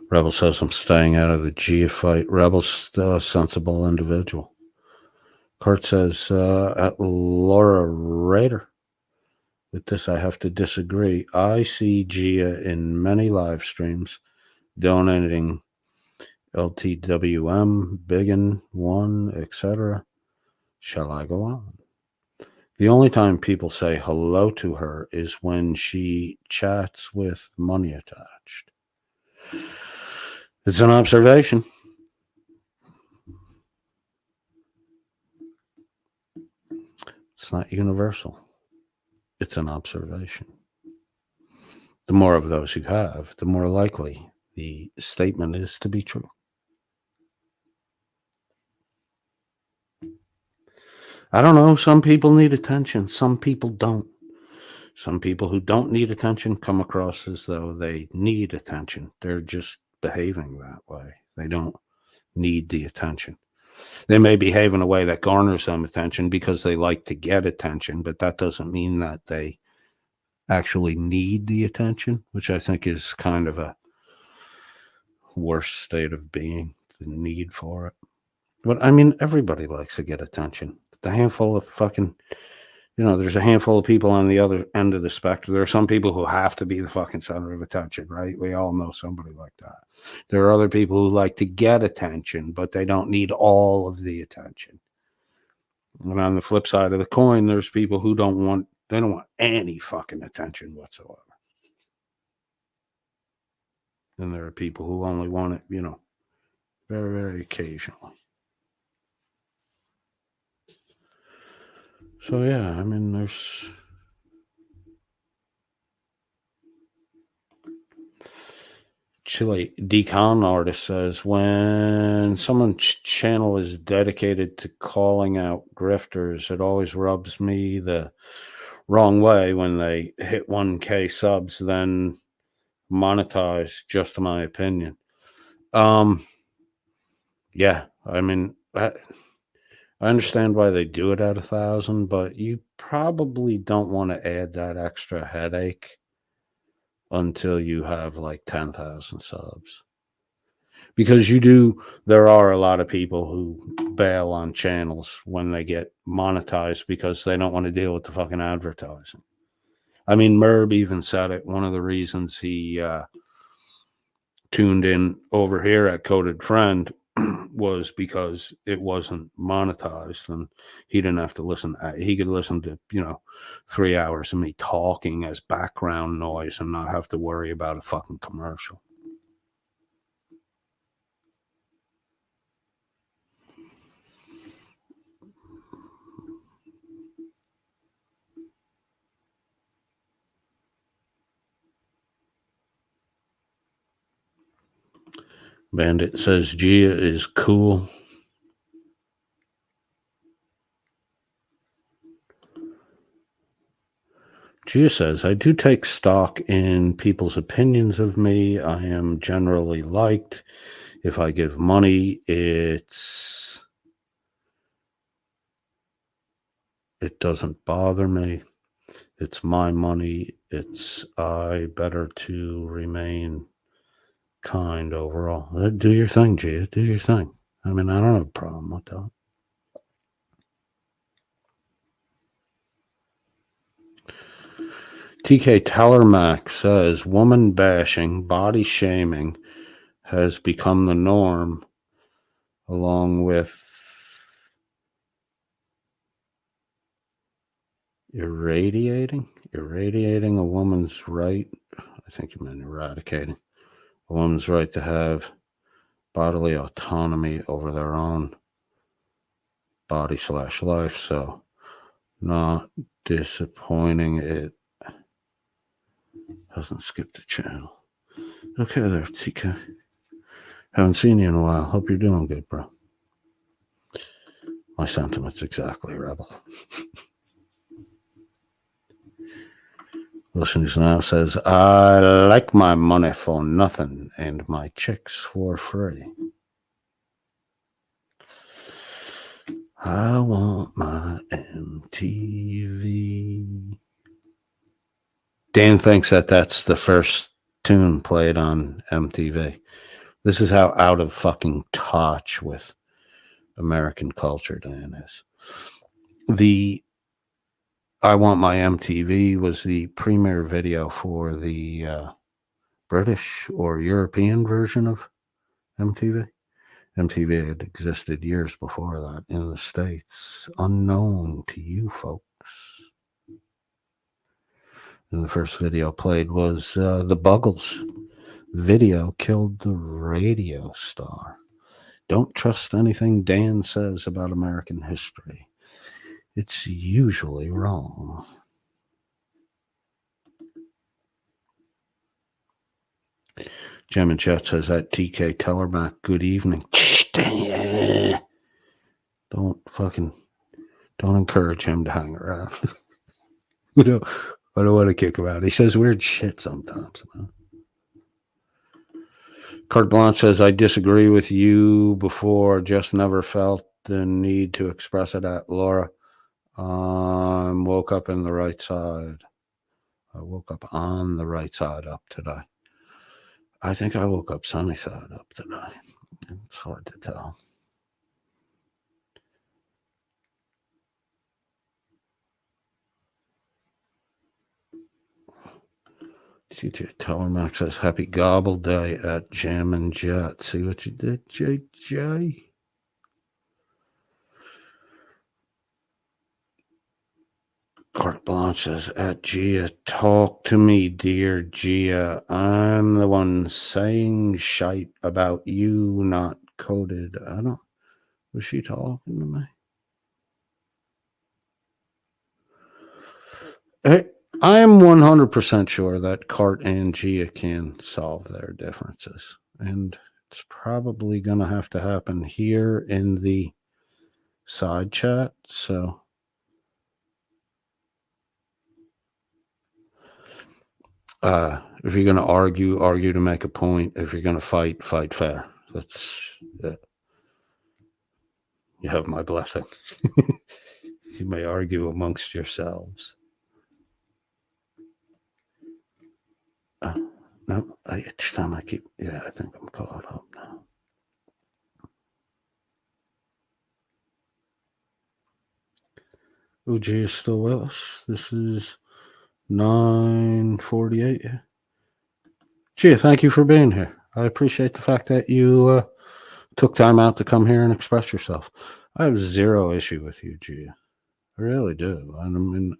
A: Rebel says, I'm staying out of the Gia fight. Rebel's still a sensible individual. Carte says, at Laura Rader, with this I have to disagree. I see Gia in many live streams donating LTWM, Biggin, One, etc. Shall I go on? The only time people say hello to her is when she chats with money attached. It's an observation. It's not universal. It's an observation. The more of those you have, the more likely the statement is to be true. I don't know. Some people need attention. Some people don't. Some people who don't need attention come across as though they need attention. They're just behaving that way. They don't need the attention. They may behave in a way that garners them attention because they like to get attention, but that doesn't mean that they actually need the attention, which I think is kind of a worst state of being, the need for it. But I mean, everybody likes to get attention. The handful of fucking, there's a handful of people on the other end of the spectrum. There are some people who have to be the fucking center of attention, right? We all know somebody like that. There are other people who like to get attention, but they don't need all of the attention. And on the flip side of the coin, there's people who don't want any fucking attention whatsoever. And there are people who only want it, very, very occasionally. So, yeah, I mean, there's... Chile Decon artist says, when someone's channel is dedicated to calling out grifters, it always rubs me the wrong way when they hit 1K subs, then monetize, just my opinion. Yeah, I mean, I understand why they do it at 1,000, but you probably don't want to add that extra headache until you have like 10,000 subs. Because there are a lot of people who bail on channels when they get monetized because they don't want to deal with the fucking advertising. I mean, Merb even said it. One of the reasons he tuned in over here at Coded Friend was because it wasn't monetized and he didn't have to listen. He could listen to, 3 hours of me talking as background noise and not have to worry about a fucking commercial. Bandit says Gia is cool. Gia says, I do take stock in people's opinions of me. I am generally liked. If I give money, it doesn't bother me. It's my money. I better to remain kind overall. Do your thing, Gia. Do your thing. I mean, I don't have a problem with that. TK Tellermack says, woman bashing, body shaming has become the norm, along with irradiating a woman's right. I think you meant eradicating a woman's right to have bodily autonomy over their own body/life. So, not disappointing. It hasn't skipped the channel. Okay there, TK. Haven't seen you in a while. Hope you're doing good, bro. My sentiments exactly, Rebel. Listeners now says, I like my money for nothing and my chicks for free. I want my MTV. Dan thinks that's the first tune played on MTV. This is how out of fucking touch with American culture Dan is. The I Want My MTV was the premiere video for the British or European version of MTV. MTV had existed years before that in the States, unknown to you folks. And the first video played was The Buggles. Video killed the radio star. Don't trust anything Dan says about American history. It's usually wrong. Gem in chat says that TK Tellermack, good evening. Don't encourage him to hang around. I don't want to kick him out. He says weird shit sometimes, man. Carte Blanche says, I disagree with you before, just never felt the need to express it at Laura. Woke up in the right side. I woke up on the right side up today. I think I woke up sunny side up today. It's hard to tell. CJ Tellermack says, happy gobble day at Jam and Jet. See what you did, JJ? Carte Blanche says, at Gia, talk to me, dear Gia. I'm the one saying shite about you, not coded. I don't, was she talking to me? Hey, I am 100% sure that Cart and Gia can solve their differences. And it's probably going to have to happen here in the side chat. So if you're going to argue to make a point. If you're going to fight fair. That's you have my blessing. You may argue amongst yourselves. No, each time I think I'm caught up now. OG is still with us. This is 9:48. Gia, thank you for being here. I appreciate the fact that you took time out to come here and express yourself. I have zero issue with you, Gia. I really do. I'm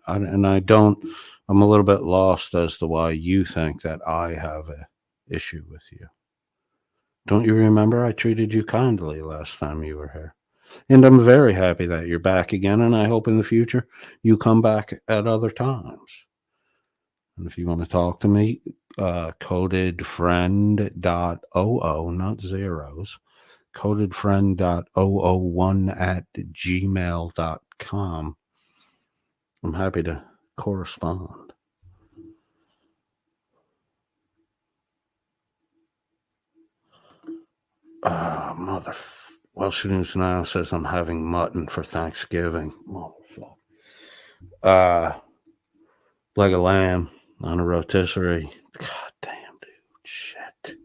A: a little bit lost as to why you think that I have an issue with you. Don't you remember I treated you kindly last time you were here? And I'm very happy that you're back again, and I hope in the future you come back at other times. And if you want to talk to me, codedfriend.oo, not zeros, codedfriend.001@gmail.com. I'm happy to correspond. Welsh News Now says I'm having mutton for Thanksgiving. Leg of lamb on a rotisserie. God damn, dude. Shit.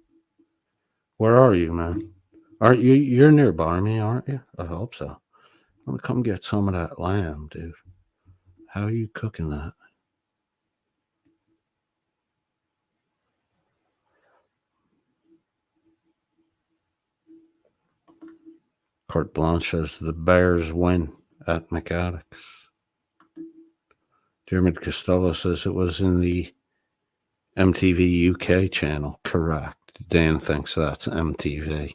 A: Where are you, man? Aren't you? You're nearby me, aren't you? I hope so. I'm gonna come get some of that lamb, dude. How are you cooking that? Carte Blanche says the Bears win at McAdams. Jeremy Costello says it was in the MTV UK channel. Correct. Dan thinks that's MTV.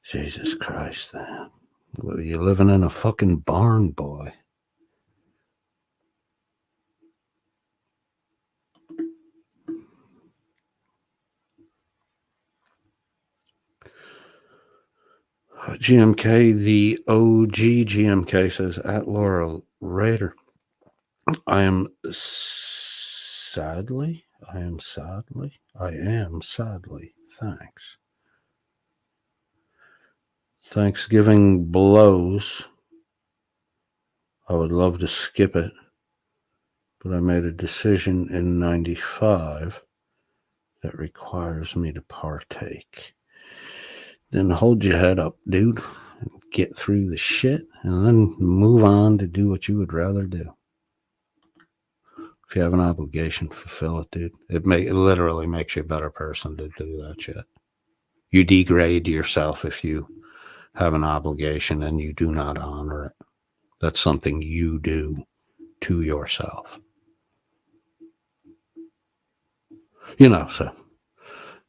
A: Jesus Christ, man. What, are you living in a fucking barn, boy? GMK, the OG GMK says, at Laurel Raider, I am sadly, thanks. Thanksgiving blows. I would love to skip it, but I made a decision in 95 that requires me to partake. Then hold your head up, dude. Get through the shit and then move on to do what you would rather do. If you have an obligation, fulfill it, dude. It literally makes you a better person to do that shit. You degrade yourself if you have an obligation and you do not honor it. That's something you do to yourself. You know, so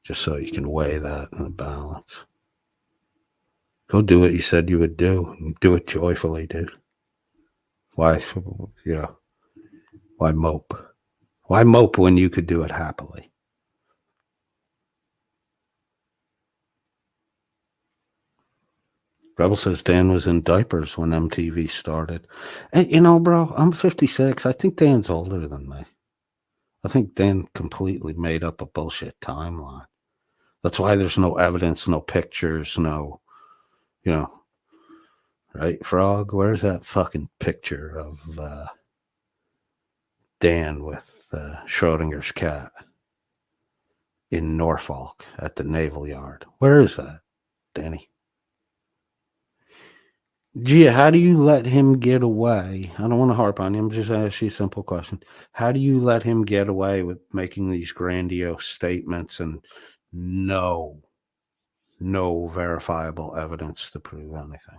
A: just so you can weigh that in the balance. Go do what you said you would do, and do it joyfully, dude. Why mope? Why mope when you could do it happily? Rebel says Dan was in diapers when MTV started. And, you know, bro, I'm 56. I think Dan's older than me. I think Dan completely made up a bullshit timeline. That's why there's no evidence, no pictures, no, right, Frog? Where's that fucking picture of Dan with Schrodinger's cat? in Norfolk at the Naval Yard. Where is that, Danny? Gia, how do you let him get away? I don't want to harp on him. Just ask you a simple question. How do you let him get away with making these grandiose statements and no verifiable evidence to prove anything?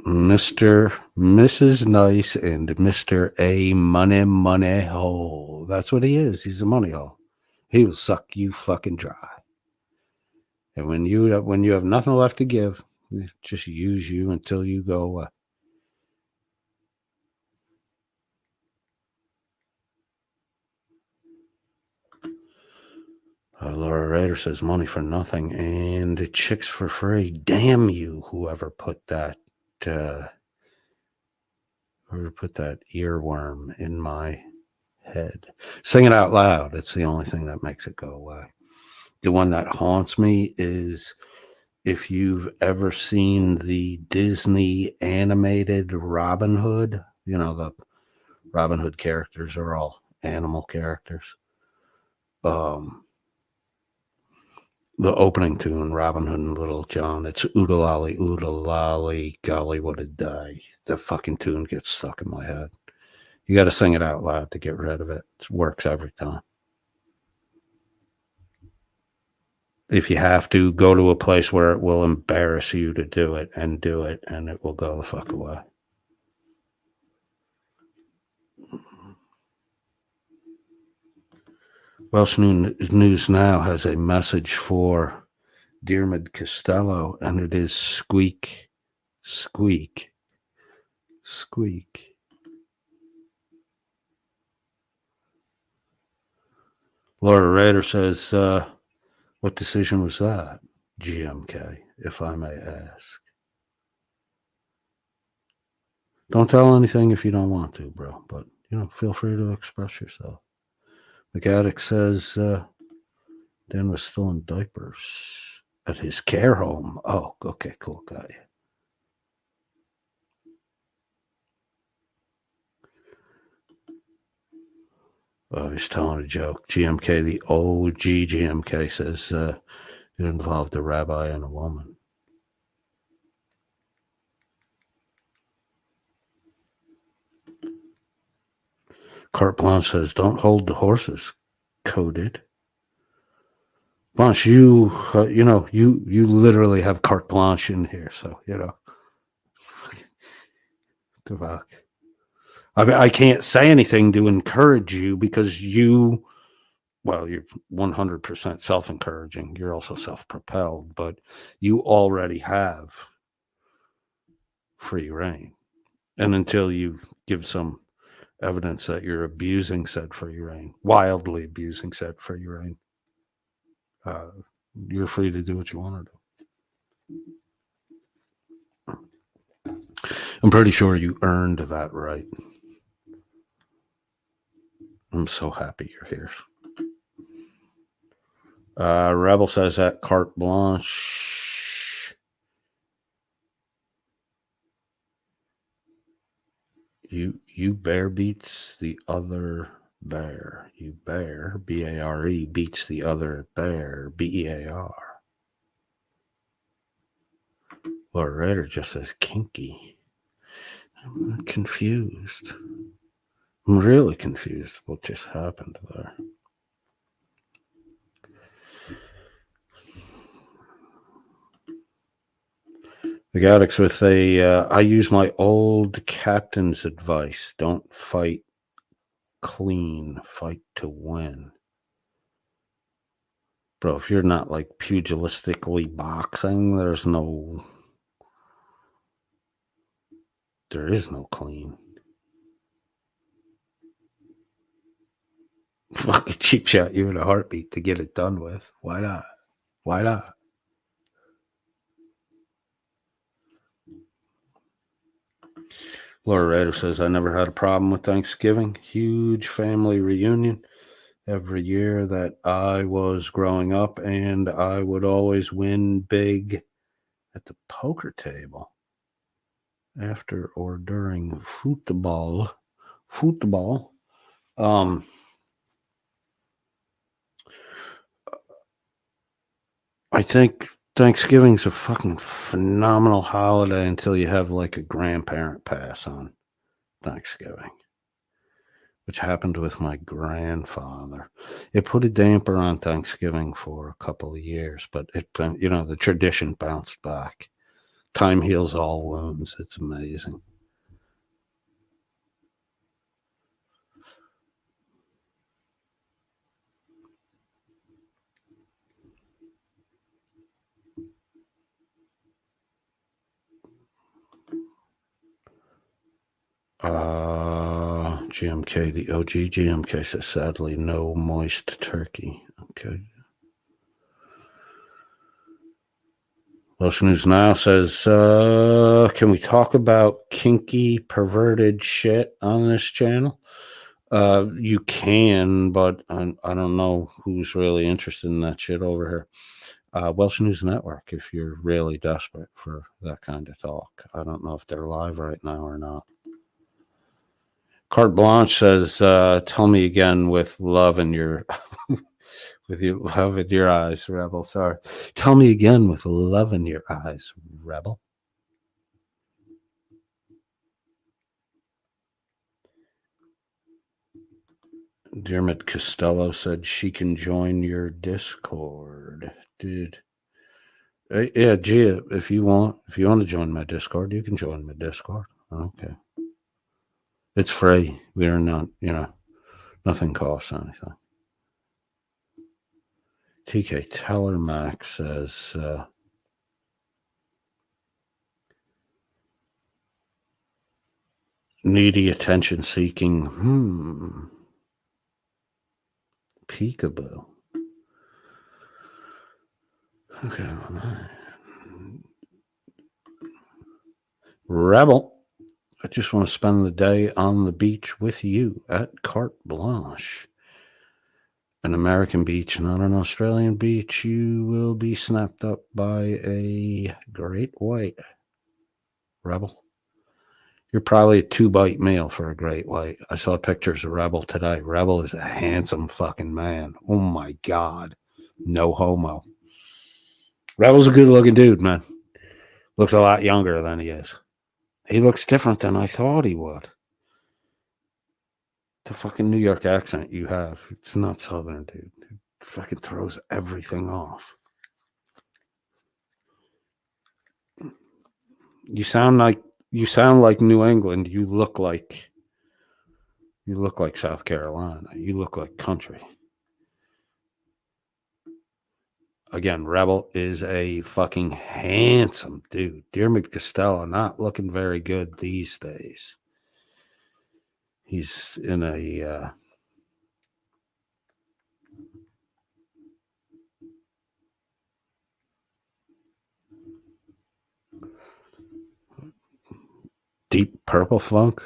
A: Mrs. Nice and Mr. A money hole. That's what he is. He's a money hole. He will suck you fucking dry. And when you have nothing left to give, just use you until you go away. Laura Rader says money for nothing and chicks for free. Damn you, whoever put that earworm in my head. Sing it out loud. It's the only thing that makes it go away. The one that haunts me is if you've ever seen the Disney animated Robin Hood. You know, the Robin Hood characters are all animal characters. The opening tune, Robin Hood and Little John, it's oodalolly, golly, what a day. The fucking tune gets stuck in my head. You got to sing it out loud to get rid of it. It works every time. If you have to, go to a place where it will embarrass you to do it, and it will go the fuck away. Welsh News Now has a message for Diarmid Costello, and it is squeak, squeak, squeak. Laura Rader says, what decision was that, GMK, if I may ask? Don't tell anything if you don't want to, bro, but, feel free to express yourself. McAddick says Dan was still in diapers at his care home. Oh, okay, cool, got you. Oh, he's telling a joke. GMK, the OG GMK, says it involved a rabbi and a woman. Carte Blanche says, don't hold the horses, coded. Blanche, you literally have carte blanche in here, so, the fuck. I mean, I can't say anything to encourage you because you're 100% self-encouraging. You're also self-propelled, but you already have free reign. And until you give some evidence that you're abusing said free reign, wildly abusing said free reign, you're free to do what you want to do. I'm pretty sure you earned that right. I'm so happy you're here. Rebel says that carte blanche. You bear beats the other bear. You bear, B-A-R-E, beats the other bear, B-E-A-R. Laura Rader just says kinky. I'm confused. I'm really confused what just happened there. The Gaddix with I use my old captain's advice. Don't fight clean, fight to win. Bro, if you're not like pugilistically boxing, there is no clean. Fucking cheap shot you in a heartbeat to get it done with. Why not? Why not? Laura Rader says, I never had a problem with Thanksgiving. Huge family reunion every year that I was growing up, and I would always win big at the poker table. after or during football. I think Thanksgiving's a fucking phenomenal holiday until you have like a grandparent pass on Thanksgiving, which happened with my grandfather. It put a damper on Thanksgiving for a couple of years, but the tradition bounced back. Time heals all wounds. It's amazing. GMK, the OG GMK says, sadly, no moist turkey. Okay. Welsh News Now says, can we talk about kinky, perverted shit on this channel? You can, but I don't know who's really interested in that shit over here. Welsh News Network, if you're really desperate for that kind of talk. I don't know if they're live right now or not. Carte Blanche says, tell me again with love in your with your love in your eyes, Rebel. Sorry. Tell me again with love in your eyes, Rebel. Dermot Costello said she can join your Discord. Dude. Yeah, Gia, if you want to join my Discord, you can join my Discord. Okay. It's free. We are not, nothing costs anything. TK Teller Max says, needy attention seeking. Peekaboo. Okay. Rebel. I just want to spend the day on the beach with you at Carte Blanche. An American beach, not an Australian beach. You will be snapped up by a great white. Rebel. You're probably a 2-bite meal for a great white. I saw pictures of Rebel today. Rebel is a handsome fucking man. Oh my God. No homo. Rebel's a good looking dude, man. Looks a lot younger than he is. He looks different than I thought he would. The fucking New York accent you have, it's not Southern, dude. It fucking throws everything off. You sound like New England. You look like South Carolina. You look like country. Again, Rebel is a fucking handsome dude. Dermot Costello not looking very good these days. He's in a deep purple funk.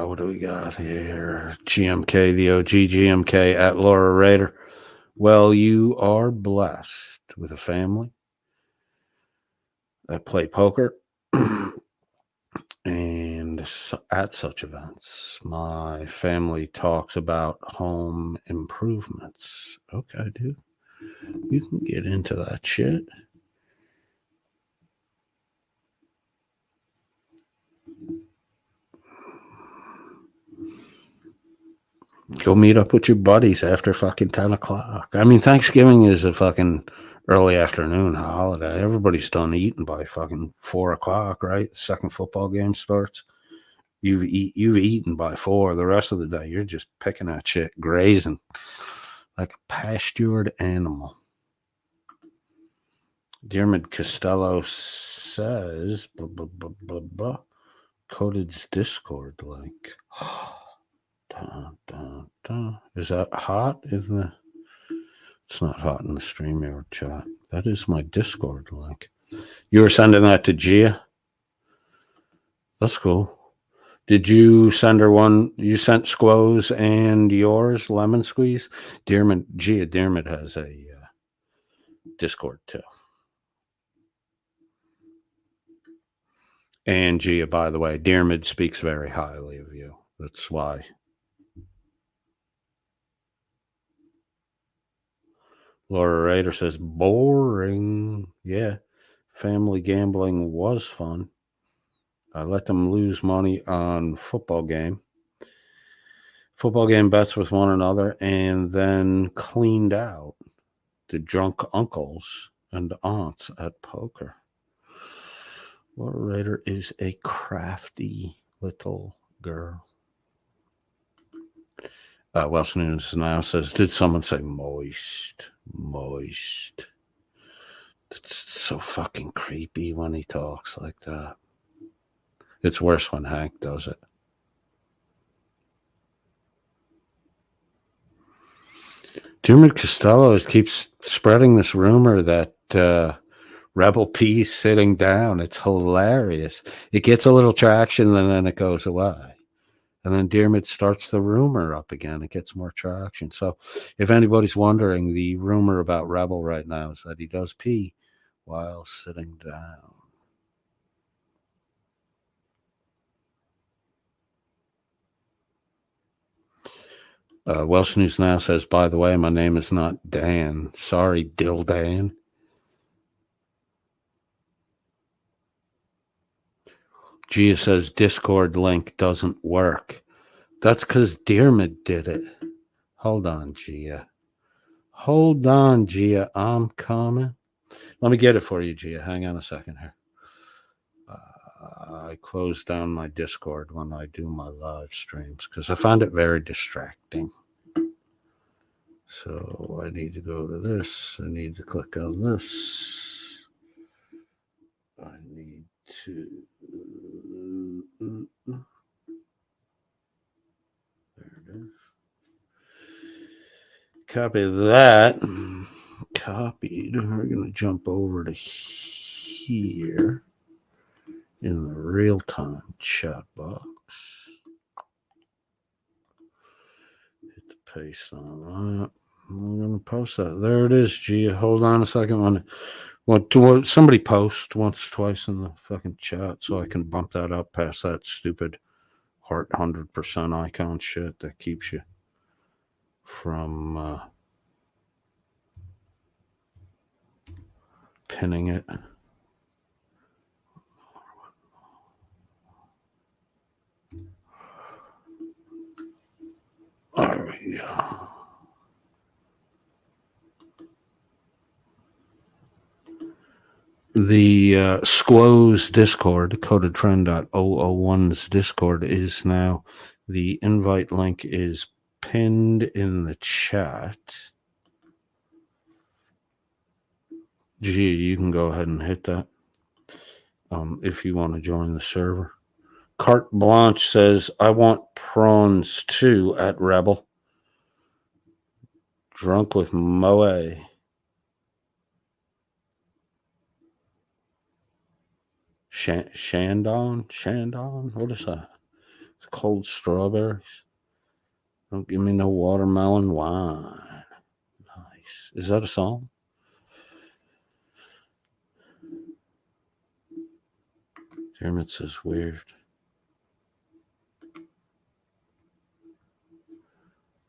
A: What do we got here? GMK, the OG GMK at Laura Rader. Well, you are blessed with a family that play poker and at such events, my family talks about home improvements. Okay, dude. You can get into that shit. Go meet up with your buddies after fucking 10 o'clock. I mean, Thanksgiving is a fucking early afternoon holiday. Everybody's done eating by fucking 4 o'clock, right? Second football game starts. You've eaten by 4. The rest of the day, you're just picking at shit, grazing like a pastured animal. Dermot Costello says, blah, blah, blah, blah, blah. Coded's Discord link. Is that hot? It's not hot in the StreamYard chat. That is my Discord link. You were sending that to Gia? That's cool. Did you send her one? You sent Squoze and yours, Lemon Squeeze? Gia Dearmid has a Discord too. And Gia, by the way, Dearmid speaks very highly of you. That's why. Laura Rader says, boring. Yeah, family gambling was fun. I let them lose money on football game bets with one another, and then cleaned out the drunk uncles and aunts at poker. Laura Rader is a crafty little girl. Welsh News now says, did someone say moist? Moist. It's so fucking creepy when he talks like that. It's worse when Hank does it. Dermot Costello keeps spreading this rumor that Rebel P's sitting down. It's hilarious. It gets a little traction and then it goes away. And then Dermot starts the rumor up again. It gets more traction. So if anybody's wondering, the rumor about Rebel right now is that he does pee while sitting down. Welsh News Now says, by the way, my name is not Dan. Sorry, Dil-Dan. Gia says, Discord link doesn't work. That's because Dearmid did it. Hold on, Gia. Hold on, Gia. I'm coming. Let me get it for you, Gia. Hang on a second here. I close down my Discord when I do my live streams because I find it very distracting. So I need to go to this. I need to click on this. I need to. There it is. Copy that. Copied. We're going to jump over to here in the real-time chat box. Hit the paste on that. I'm going to post that. There it is, Gia. Hold on a second. Somebody post once, twice in the fucking chat so I can bump that up past that stupid heart 100% icon shit that keeps you from pinning it. There we go. The Squoze Discord, codedfriend.001's Discord is now, the invite link is pinned in the chat. Gee, you can go ahead and hit that if you want to join the server. Carte Blanche says, I want prawns too at Rebel. Drunk with Moe. Shandon? What is that? It's cold strawberries. Don't give me no watermelon wine. Nice. Is that a song? Dermot says weird.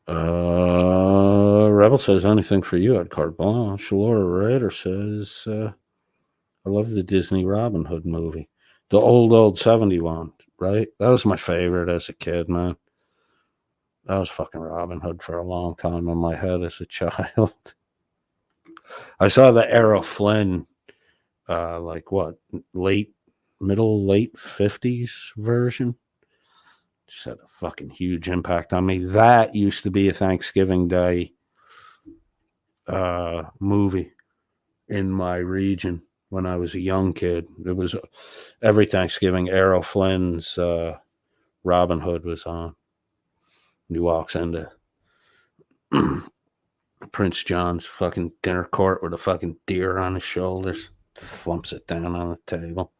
A: Rebel says anything for you at Carte Blanche. Laura Rader says I love the Disney Robin Hood movie. The old 71, right? That was my favorite as a kid, man. That was fucking Robin Hood for a long time in my head as a child. I saw the Errol Flynn, late 50s version. Just had a fucking huge impact on me. That used to be a Thanksgiving Day movie in my region when I was a young kid. It was every Thanksgiving, Errol Flynn's Robin Hood was on. And he walks into Prince John's fucking dinner court with a fucking deer on his shoulders, flumps it down on the table.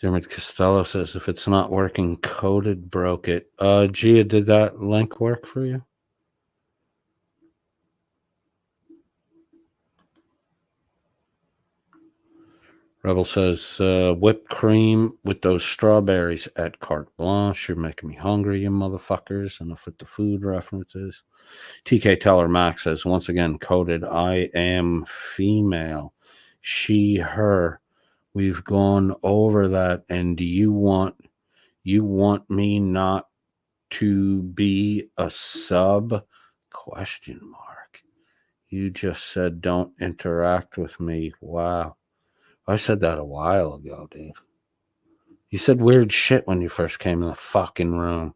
A: Dermot Costello says, if it's not working, coded broke it. Gia, did that link work for you? Rebel says, whipped cream with those strawberries at Carte Blanche. You're making me hungry, you motherfuckers. Enough with the food references. TK Teller Max says, once again, coded, I am female. She, her. We've gone over that. And do you want me not to be a sub? Question mark. You just said don't interact with me. Wow. I said that a while ago, dude. You said weird shit when you first came in the fucking room.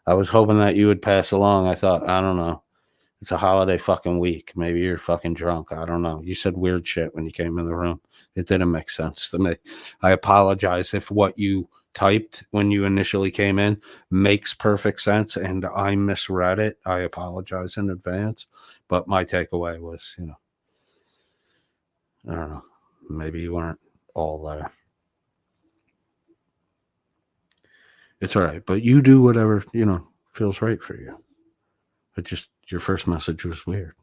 A: I was hoping that you would pass along. I thought, I don't know. It's a holiday fucking week. Maybe you're fucking drunk. I don't know. You said weird shit when you came in the room. It didn't make sense to me. I apologize if what you typed when you initially came in makes perfect sense and I misread it. I apologize in advance. But my takeaway was, I don't know. Maybe you weren't all there. It's all right. But you do whatever, feels right for you. But just your first message was weird.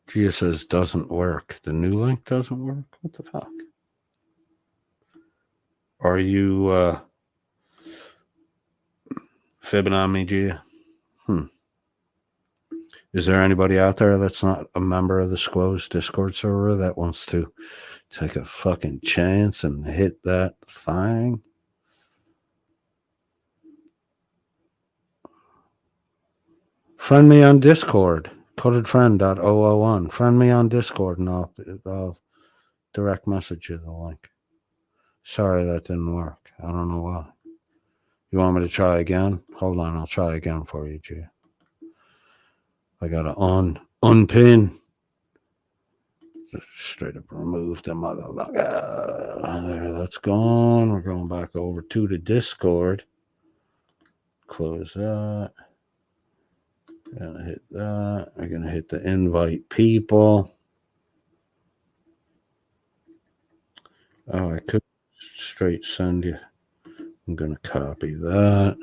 A: Gia says doesn't work. The new link doesn't work? What the fuck? Are you fibbing on me, Gia? Is there anybody out there that's not a member of the Squoze Discord server that wants to take a fucking chance and hit that thing? Friend me on Discord. Codedfriend.001. Friend me on Discord and I'll direct message you the link. Sorry that didn't work. I don't know why. You want me to try again? Hold on, I'll try again for you, G. I gotta unpin. Just straight up remove the motherfucker. There, that's gone. We're going back over to the Discord. Close that. Gonna hit that. We're gonna hit the invite people. Oh, I could straight send you. I'm gonna copy that.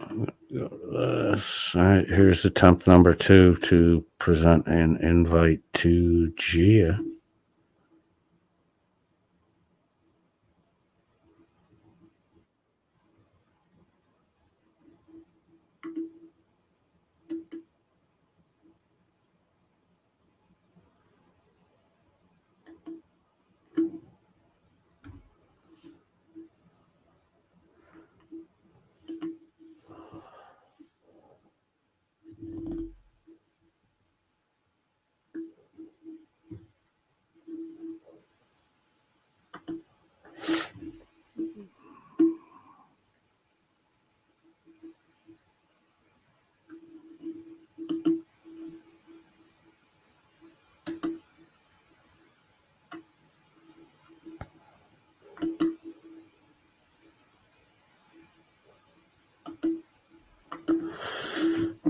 A: I'm gonna go to this. All right, here's attempt number 2 to present an invite to Gia.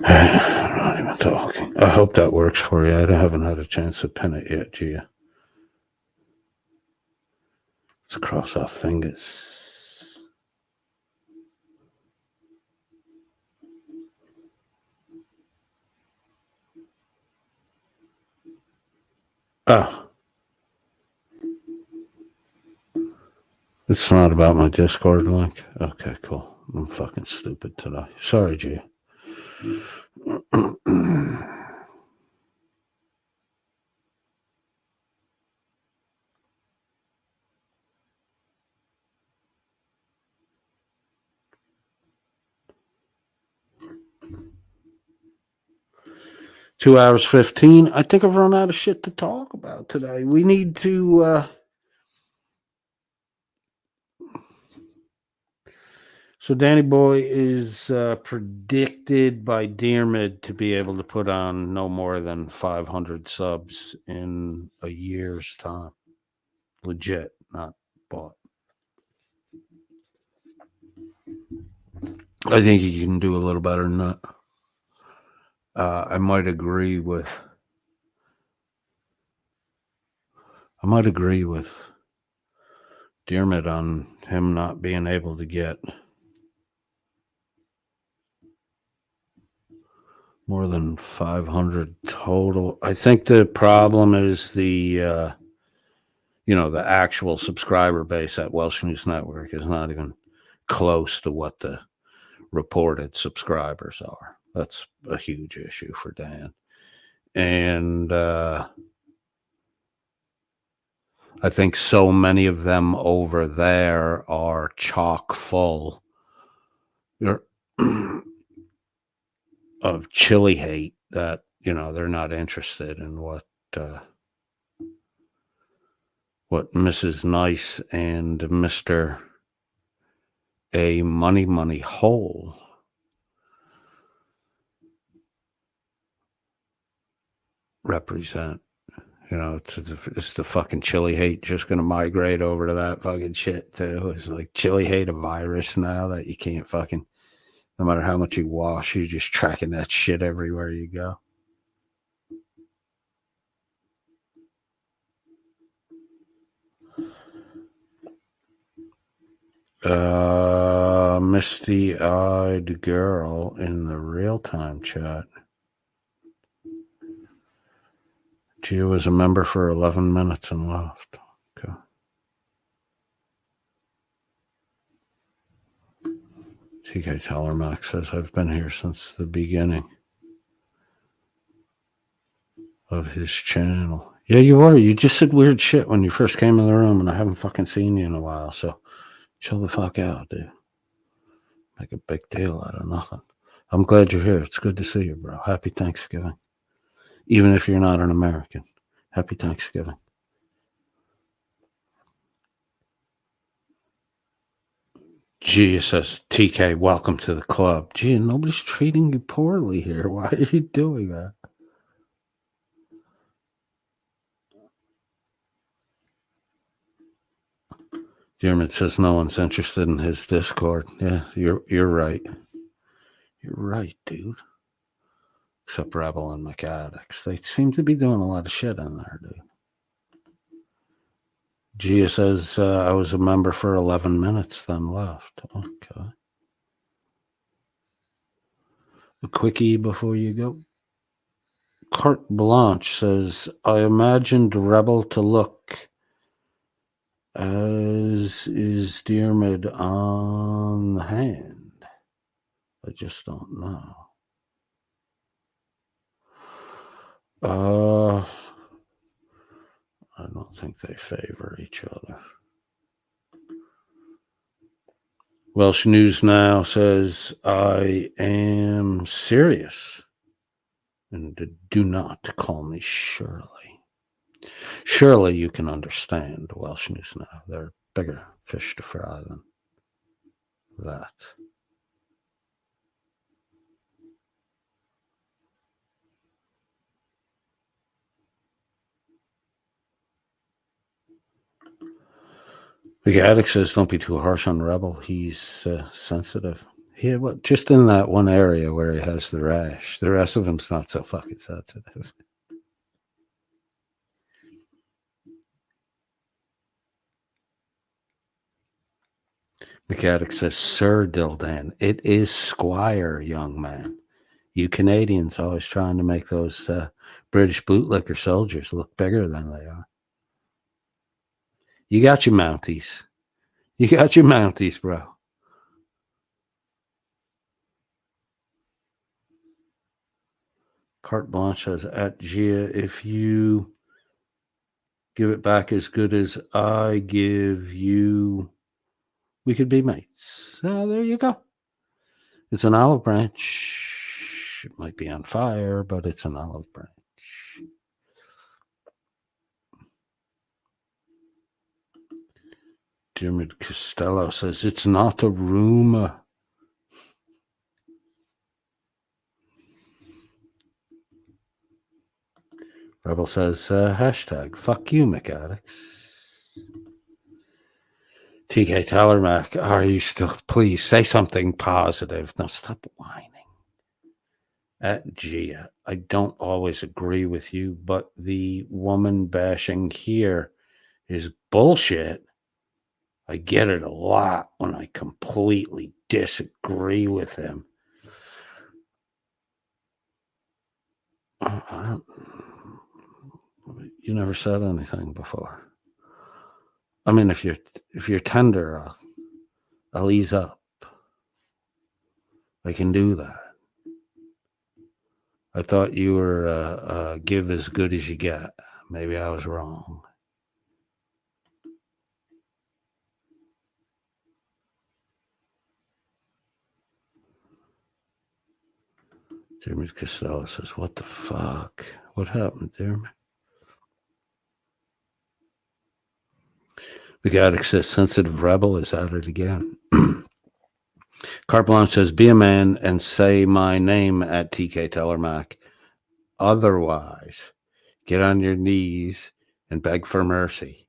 A: I'm not even talking. I hope that works for you. I haven't had a chance to pin it yet, Gia. Let's cross our fingers. Oh. It's not about my Discord link? Okay, cool. I'm fucking stupid today. Sorry, Gia. 2 hours 15. I think I've run out of shit to talk about today. We need to so Danny Boy is predicted by Dearmid to be able to put on no more than 500 subs in a year's time. Legit, not bought. I think he can do a little better than that. I might agree with Dermot on him not being able to get more than 500 total. I think the problem is the actual subscriber base at Welsh News Network is not even close to what the reported subscribers are. That's a huge issue for Dan. And I think so many of them over there are chock full of chili hate that, they're not interested in what Mrs. Nice and Mr. A Money Hole represent. It's the fucking chili hate just going to migrate over to that fucking shit too. It's like chili hate a virus now that you can't fucking, no matter how much you wash, you're just tracking that shit everywhere you go. Misty-eyed girl in the real-time chat. Gia was a member for 11 minutes and left. Okay. TK Tellermack says, I've been here since the beginning of his channel. Yeah, you are. You just said weird shit when you first came in the room, and I haven't fucking seen you in a while, so chill the fuck out, dude. Make a big deal out of nothing. I'm glad you're here. It's good to see you, bro. Happy Thanksgiving. Even if you're not an American. Happy Thanksgiving. Gia says, TK, welcome to the club. Gia, nobody's treating you poorly here. Why are you doing that? Dermot says no one's interested in his Discord. Yeah, you're right. You're right, dude. Except Rebel and McAddicts. They seem to be doing a lot of shit in there, dude. Gia says, I was a member for 11 minutes, then left. Okay. A quickie before you go. Carte Blanche says, I imagined Rebel to look as is Dermot on the hand. I just don't know. I don't think they favor each other. Welsh News Now says, I am serious. And do not call me Shirley. Surely you can understand Welsh News Now. There are bigger fish to fry than that. The addict says, don't be too harsh on Rebel. He's sensitive. Yeah, but just in that one area where he has the rash. The rest of him's not so fucking sensitive. McAddick says, Sir Dil-Dan, it is Squire, young man. You Canadians always trying to make those British bootlicker soldiers look bigger than they are. You got your Mounties. You got your Mounties, bro. Carte Blanche says, at Gia, if you give it back as good as I give you, we could be mates. There you go. It's an olive branch. It might be on fire, but it's an olive branch. Dermot Costello says, it's not a rumor. Rebel says, hashtag, fuck you, McAddicts. TK Tellermack, are you still? Please say something positive. No, stop whining. At Gia, I don't always agree with you, but the woman bashing here is bullshit. I get it a lot when I completely disagree with him. You never said anything before. I mean, if you're tender, I'll ease up. I can do that. I thought you were give as good as you get. Maybe I was wrong. Jeremy Costello says, what the fuck? What happened, Jeremy? The Gaddick says, sensitive rebel is at it again. Carte Blanche says, be a man and say my name at TK Tellermack. Otherwise, get on your knees and beg for mercy.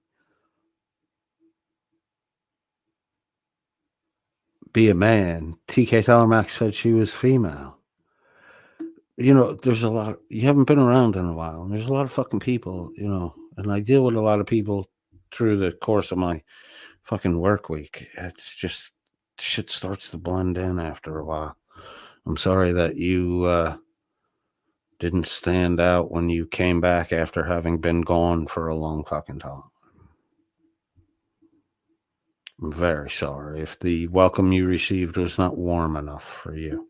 A: Be a man. TK Tellermack said she was female. You know, there's a lot. You haven't been around in a while. And there's a lot of fucking people, you know, and I deal with a lot of people through the course of my fucking work week. It's just shit starts to blend in after a while. I'm sorry that you didn't stand out when you came back after having been gone for a long fucking time. I'm very sorry if the welcome you received was not warm enough for you.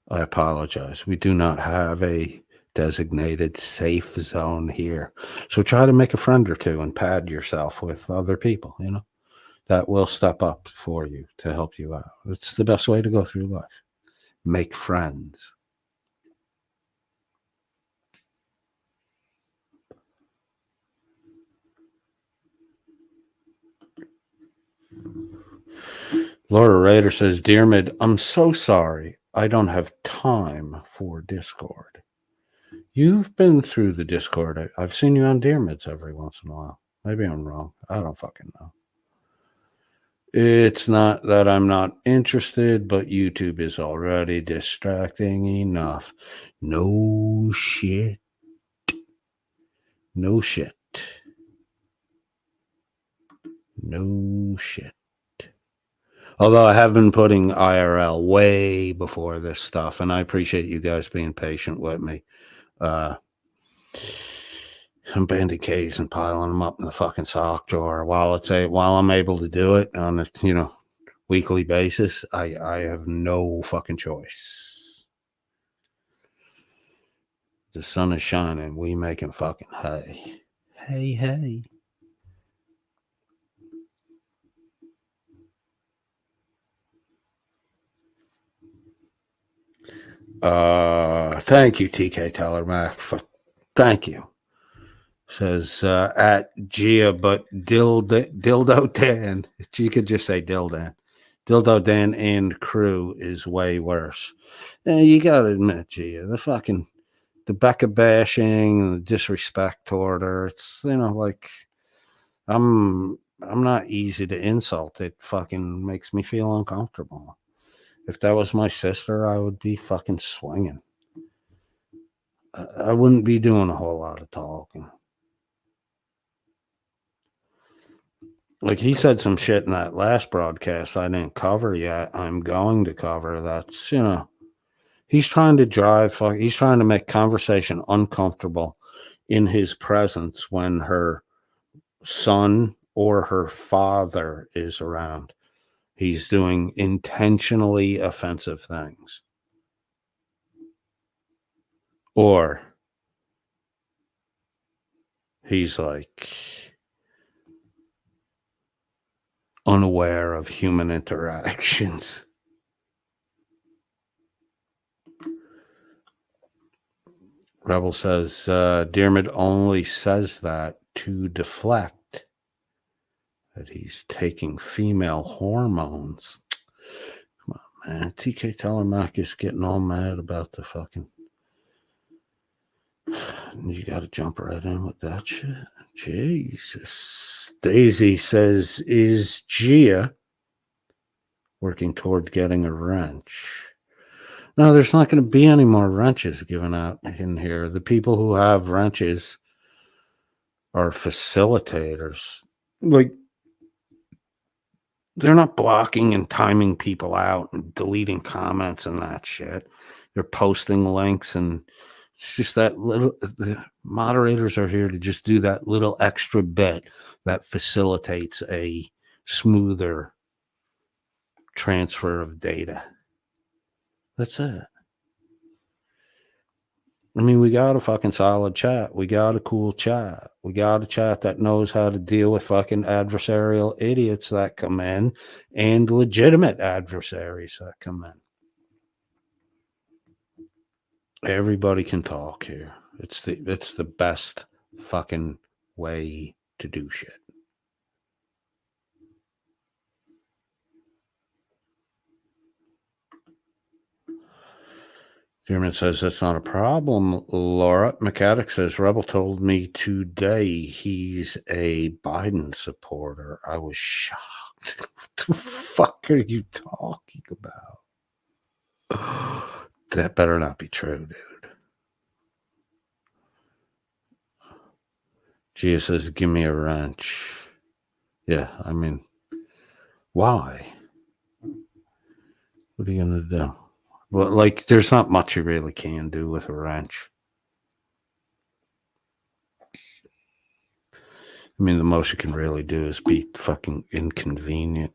A: I apologize. We do not have a designated safe zone here. So try to make a friend or two and pad yourself with other people, you know, that will step up for you to help you out. It's the best way to go through life. Make friends. Laura Rader says, Dear Mid, I'm so sorry. I don't have time for Discord. You've been through the Discord. I've seen you on Dear Mids every once in a while. Maybe I'm wrong. I don't fucking know. It's not that I'm not interested, but YouTube is already distracting enough. No shit. No shit. No shit. Although I have been putting IRL way before this stuff, and I appreciate you guys being patient with me. I'm banding K's and piling them up in the fucking sock drawer while I'm able to do it on a weekly basis. I have no fucking choice. The sun is shining. We making fucking hay. Hey. Thank you, TK Tellermack. Thank you. Says at Gia, but Dildo Dan. You could just say Dil-Dan. Dildo Dan and crew is way worse. And you gotta admit, Gia, the Becca bashing and the disrespect toward her. It's like I'm not easy to insult. It fucking makes me feel uncomfortable. If that was my sister, I would be fucking swinging. I wouldn't be doing a whole lot of talking. Like he said some shit in that last broadcast I didn't cover yet. I'm going to cover. That's, he's trying to make conversation uncomfortable in his presence when her son or her father is around. He's doing intentionally offensive things. Or he's like unaware of human interactions. Rebel says, Dearmid only says that to deflect that he's taking female hormones. Come on, man. TK Tellermack is getting all mad about the fucking You got to jump right in with that shit. Jesus. Daisy says, is Gia working toward getting a wrench? No, there's not going to be any more wrenches given out in here. The people who have wrenches are facilitators. Like, they're not blocking and timing people out and deleting comments and that shit. They're posting links, and it's just that little. The moderators are here to just do that little extra bit that facilitates a smoother transfer of data. That's it. I mean, we got a fucking solid chat. We got a cool chat. We got a chat that knows how to deal with fucking adversarial idiots that come in and legitimate adversaries that come in. Everybody can talk here. It's the best fucking way to do shit. German says that's not a problem, Laura. McCaddock says Rebel told me today he's a Biden supporter. I was shocked. What the fuck are you talking about? That better not be true, dude. Gia says, give me a wrench. Yeah, I mean, why? What are you going to do? Well, like, there's not much you really can do with a wrench. I mean, the most you can really do is be fucking inconvenient.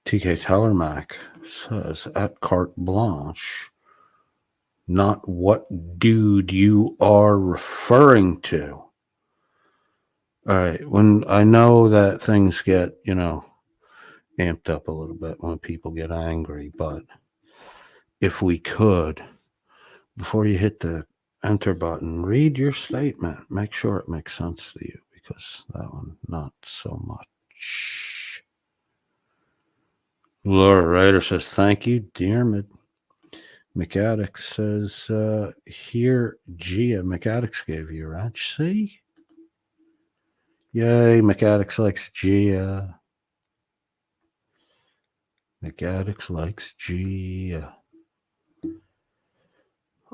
A: TK Tellermack says, at carte blanche, not what dude you are referring to. All right, when I know that things get, amped up a little bit when people get angry, but if we could, before you hit the enter button, read your statement. Make sure it makes sense to you, because that one, not so much. Laura Ryder says, thank you, Dearmid. McAddox says, here, Gia, McAddox gave you a wrench. See? Yay, McAddox likes Gia. McAddox likes Gia.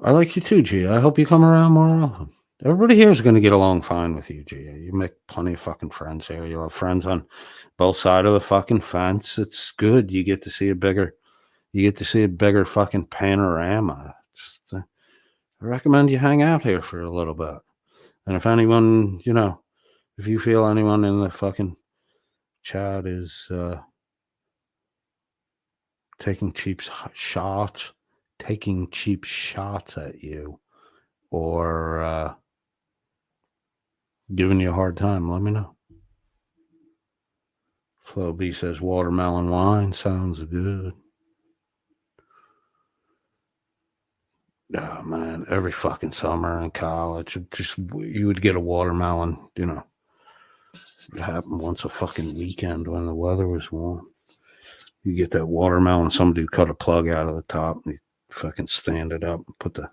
A: I like you too, Gia. I hope you come around more often. Everybody here is going to get along fine with you, Gia. You make plenty of fucking friends here. You'll have friends on both sides of the fucking fence. It's good. You get to see a bigger fucking panorama. I recommend you hang out here for a little bit. And if anyone, if you feel anyone in the fucking chat is taking cheap shots at you, or giving you a hard time, let me know. Flo B says watermelon wine sounds good. Oh man, every fucking summer in college, you would get a watermelon, it happened once a fucking weekend when the weather was warm. You get that watermelon, somebody would cut a plug out of the top and you fucking stand it up and put the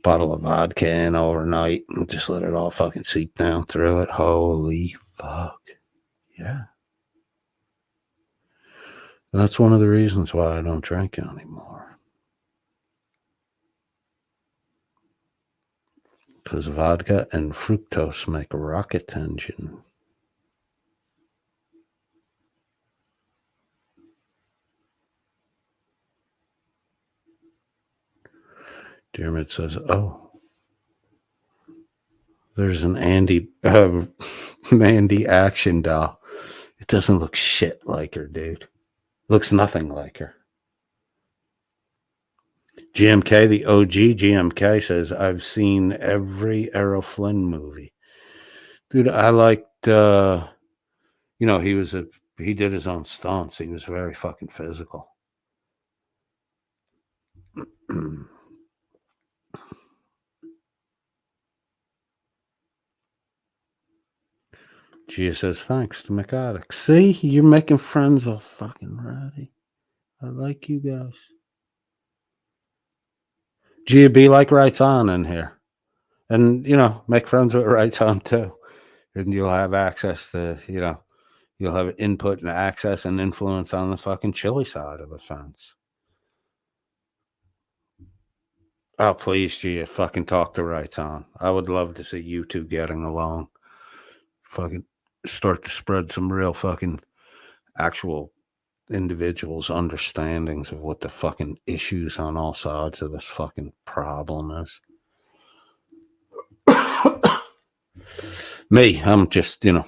A: bottle of vodka in overnight and just let it all fucking seep down through it. Holy fuck. Yeah. And that's one of the reasons why I don't drink anymore. Because vodka and fructose make a rocket engine. Dermot says, oh, there's an Mandy action doll. It doesn't look shit like her, dude. Looks nothing like her. GMK, the OG GMK says, I've seen every Errol Flynn movie. Dude, I liked, he did his own stunts. He was very fucking physical. Gia says, thanks to McAddock. See, you're making friends all fucking ready. I like you guys. Gee, be like Rights On in here. And, make friends with Rights On too. And you'll have access to, you'll have input and access and influence on the fucking chili side of the fence. Oh, please, Gia, fucking talk to Rights On. I would love to see you two getting along. Fucking start to spread some real fucking actual individuals' understandings of what the fucking issues on all sides of this fucking problem is. Me, I'm just, I'm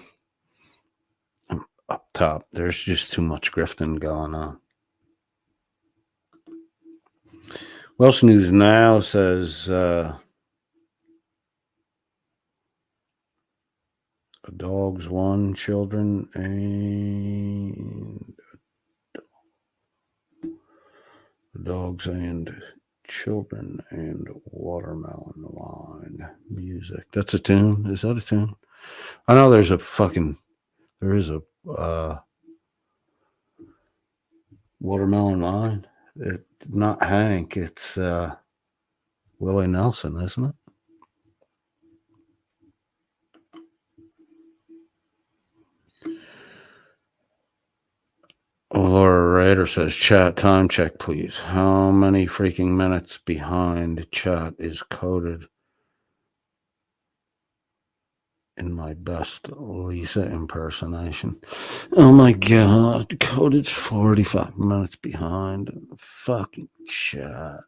A: up top. There's just too much grifting going on. Welsh News Now says dogs, one, children, and dogs and children and watermelon wine music. That's a tune. Is that a tune? I know there is a watermelon wine. It's not Hank. It's Willie Nelson, isn't it? Laura Rader says, chat time check, please. How many freaking minutes behind chat is coded in my best Lisa impersonation? Oh my God. Coded's 45 minutes behind in the fucking chat.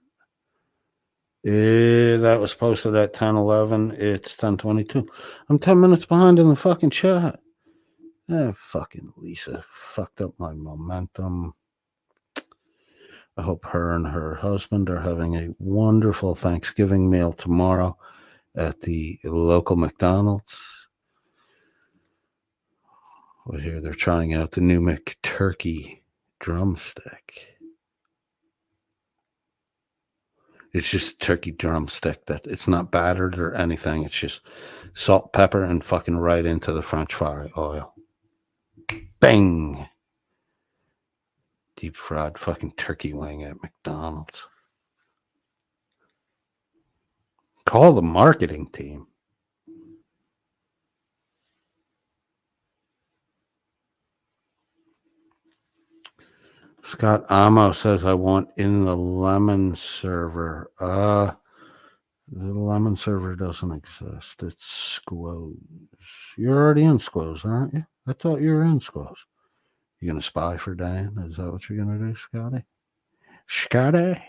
A: That was posted at 10:11. It's 10:22. I'm 10 minutes behind in the fucking chat. Fucking Lisa fucked up my momentum. I hope her and her husband are having a wonderful Thanksgiving meal tomorrow at the local McDonald's. Well, here they're trying out the new McTurkey drumstick. It's just a turkey drumstick that it's not battered or anything. It's just salt, pepper, and fucking right into the French fry oil. Bang! Deep fried fucking turkey wing at McDonald's. Call the marketing team. Scott Amo says, I want in the lemon server. The lemon server doesn't exist. It's Squoze. You're already in Squoze, aren't you? I thought you were in Squoze. You gonna spy for Dan? Is that what you're gonna do, Scotty? Scotty?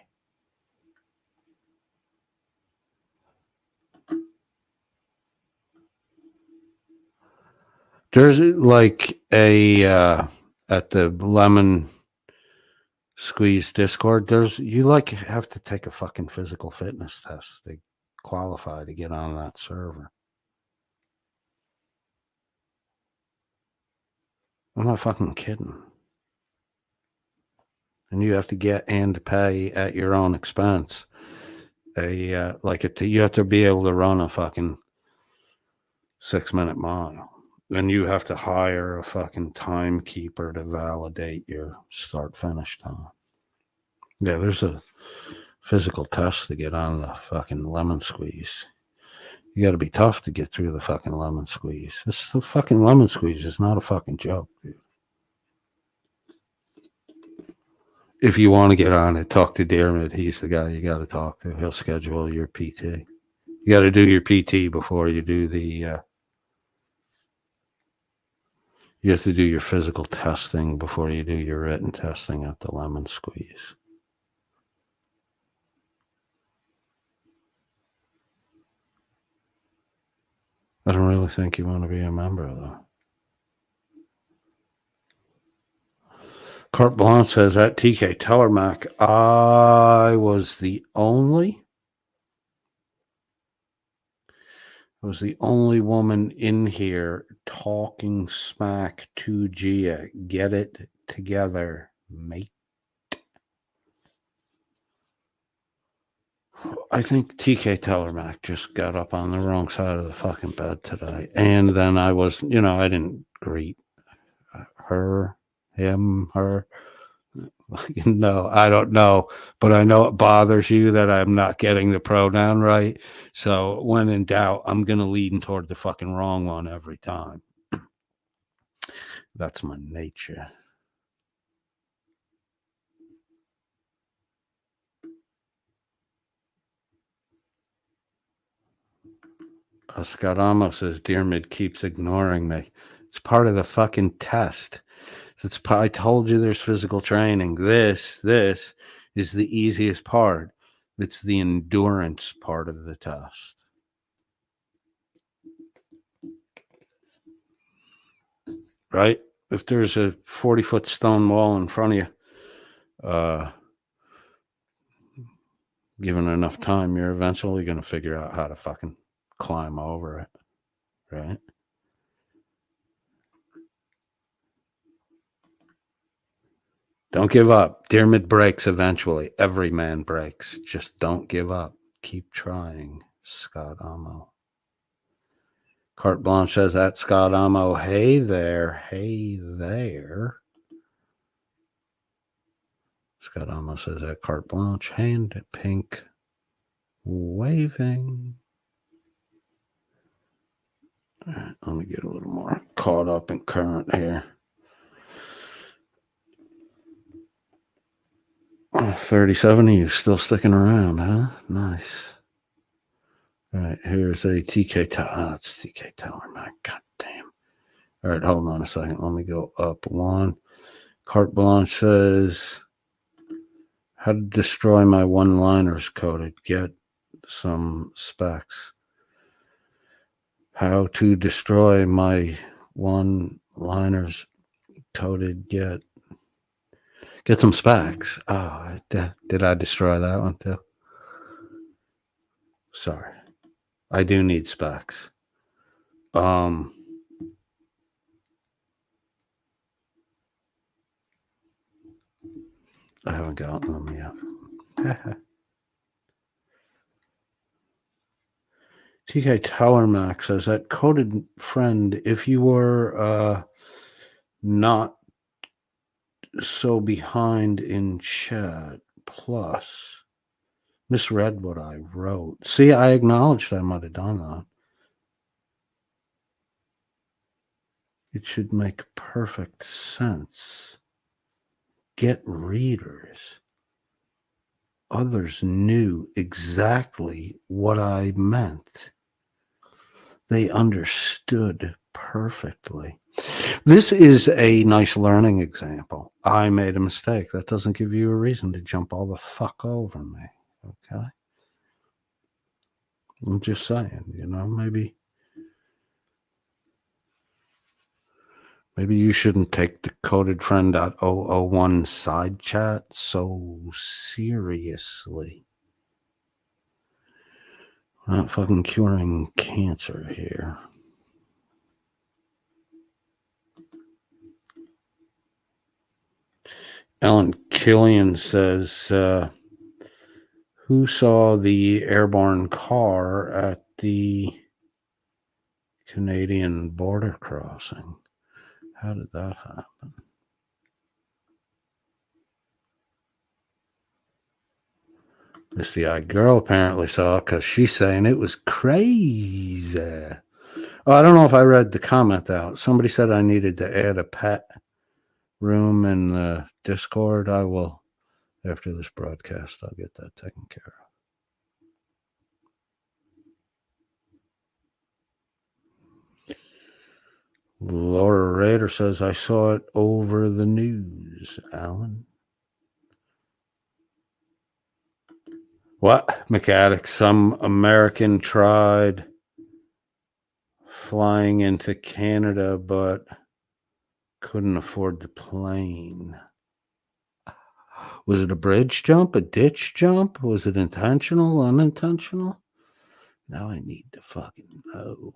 A: There's like a at the lemon squeeze Discord, you have to take a fucking physical fitness test to qualify to get on that server. I'm not fucking kidding. And you have to get and pay at your own expense. You have to be able to run a fucking 6-minute mile. Then you have to hire a fucking timekeeper to validate your start-finish time. Yeah, there's a physical test to get on the fucking lemon squeeze. You got to be tough to get through the fucking lemon squeeze. This is the fucking lemon squeeze. It's not a fucking joke, dude. If you want to get on it, talk to Dermot. He's the guy you got to talk to. He'll schedule your PT. You got to do your PT before you do the... you have to do your physical testing before you do your written testing at the lemon squeeze. I don't really think you want to be a member, though. Carte Blanche says, at TK Tellermac, I was the only woman in here talking smack to Gia. Get it together, mate. I think TK Tellermac just got up on the wrong side of the fucking bed today. And then I didn't greet her. No, I don't know, but I know it bothers you that I'm not getting the pronoun right. So when in doubt, I'm going to lean toward the fucking wrong one every time. That's my nature. Scott Amos says, Dearmid keeps ignoring me. It's part of the fucking test. I told you there's physical training. This is the easiest part. It's the endurance part of the test. Right? If there's a 40-foot stone wall in front of you, given enough time, you're eventually going to figure out how to fucking climb over it. Right? Don't give up. Dearmid breaks eventually. Every man breaks. Just don't give up. Keep trying. Scott Amo. Carte Blanche says at Scott Amo, hey there. Hey there. Scott Amo says at Carte Blanche, hand pink waving. All right, let me get a little more caught up in current here. 37 of you still sticking around, huh? Nice. All right, here's a TK Tower. Oh, it's TK Tower, man. God damn. All right, hold on a second. Let me go up one. Carte Blanche says, how to destroy my one-liners coded. Get some specs. How to destroy my one-liners coded. Get some specs. Oh, did I destroy that one too? Sorry. I do need specs. I haven't gotten them yet. TK Tower Max says that coded friend, if you were not so behind in chat, plus misread what I wrote. See, I acknowledged I might have done that. It should make perfect sense. Get readers. Others knew exactly what I meant. They understood perfectly. This is a nice learning example. I made a mistake. That doesn't give you a reason to jump all the fuck over me. Okay? I'm just saying, maybe you shouldn't take the codedfriend.001 side chat so seriously. We're not fucking curing cancer here. Ellen Killian says, who saw the airborne car at the Canadian border crossing? How did that happen? Misty-eyed girl apparently saw it because she's saying it was crazy. Oh, I don't know if I read the comment out. Somebody said I needed to add a pet room in the Discord. I will, after this broadcast, I'll get that taken care of. Laura Rader says, I saw it over the news, Alan. What? McAddick, some American tried flying into Canada, but couldn't afford the plane. Was it a bridge jump, a ditch jump? Was it intentional, unintentional? Now I need to fucking know.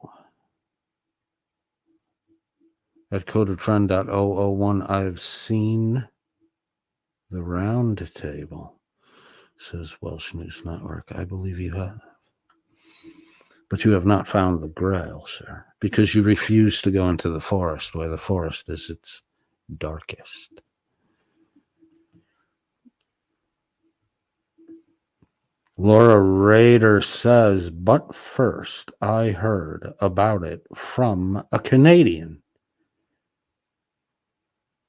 A: At codedfriend.001, I've seen the round table, says Welsh News Network. I believe you have. But you have not found the Grail, sir, because you refuse to go into the forest where the forest is its darkest. Laura Rader says, but first I heard about it from a Canadian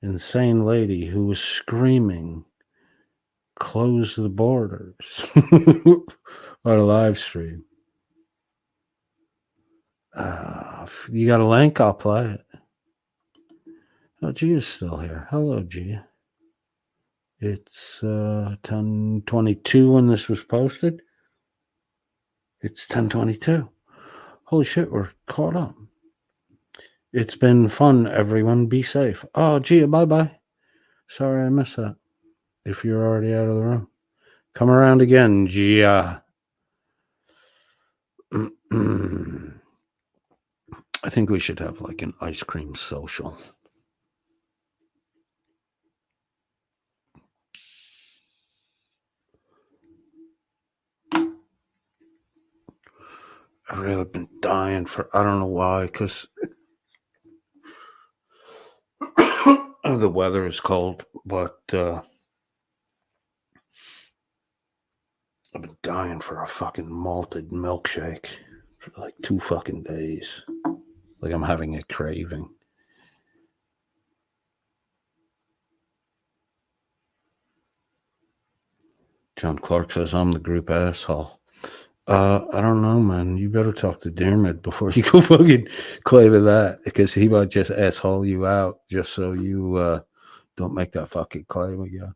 A: insane lady who was screaming, close the borders on a live stream. If you got a link, I'll play it. Oh, Gia's still here. Hello, Gia. It's 10:22 when this was posted. It's 10:22. Holy shit, we're caught up. It's been fun, everyone. Be safe. Oh, Gia, bye-bye. Sorry I missed that. If you're already out of the room. Come around again, Gia. I think we should have like an ice cream social. I've really been dying for, I don't know why, because the weather is cold, but I've been dying for a fucking malted milkshake for like 2 fucking days. Like I'm having a craving. John Clark says, I'm the group asshole. I don't know, man. You better talk to Dermot before you go fucking claiming that, because he might just asshole you out just so you don't make that fucking claim again.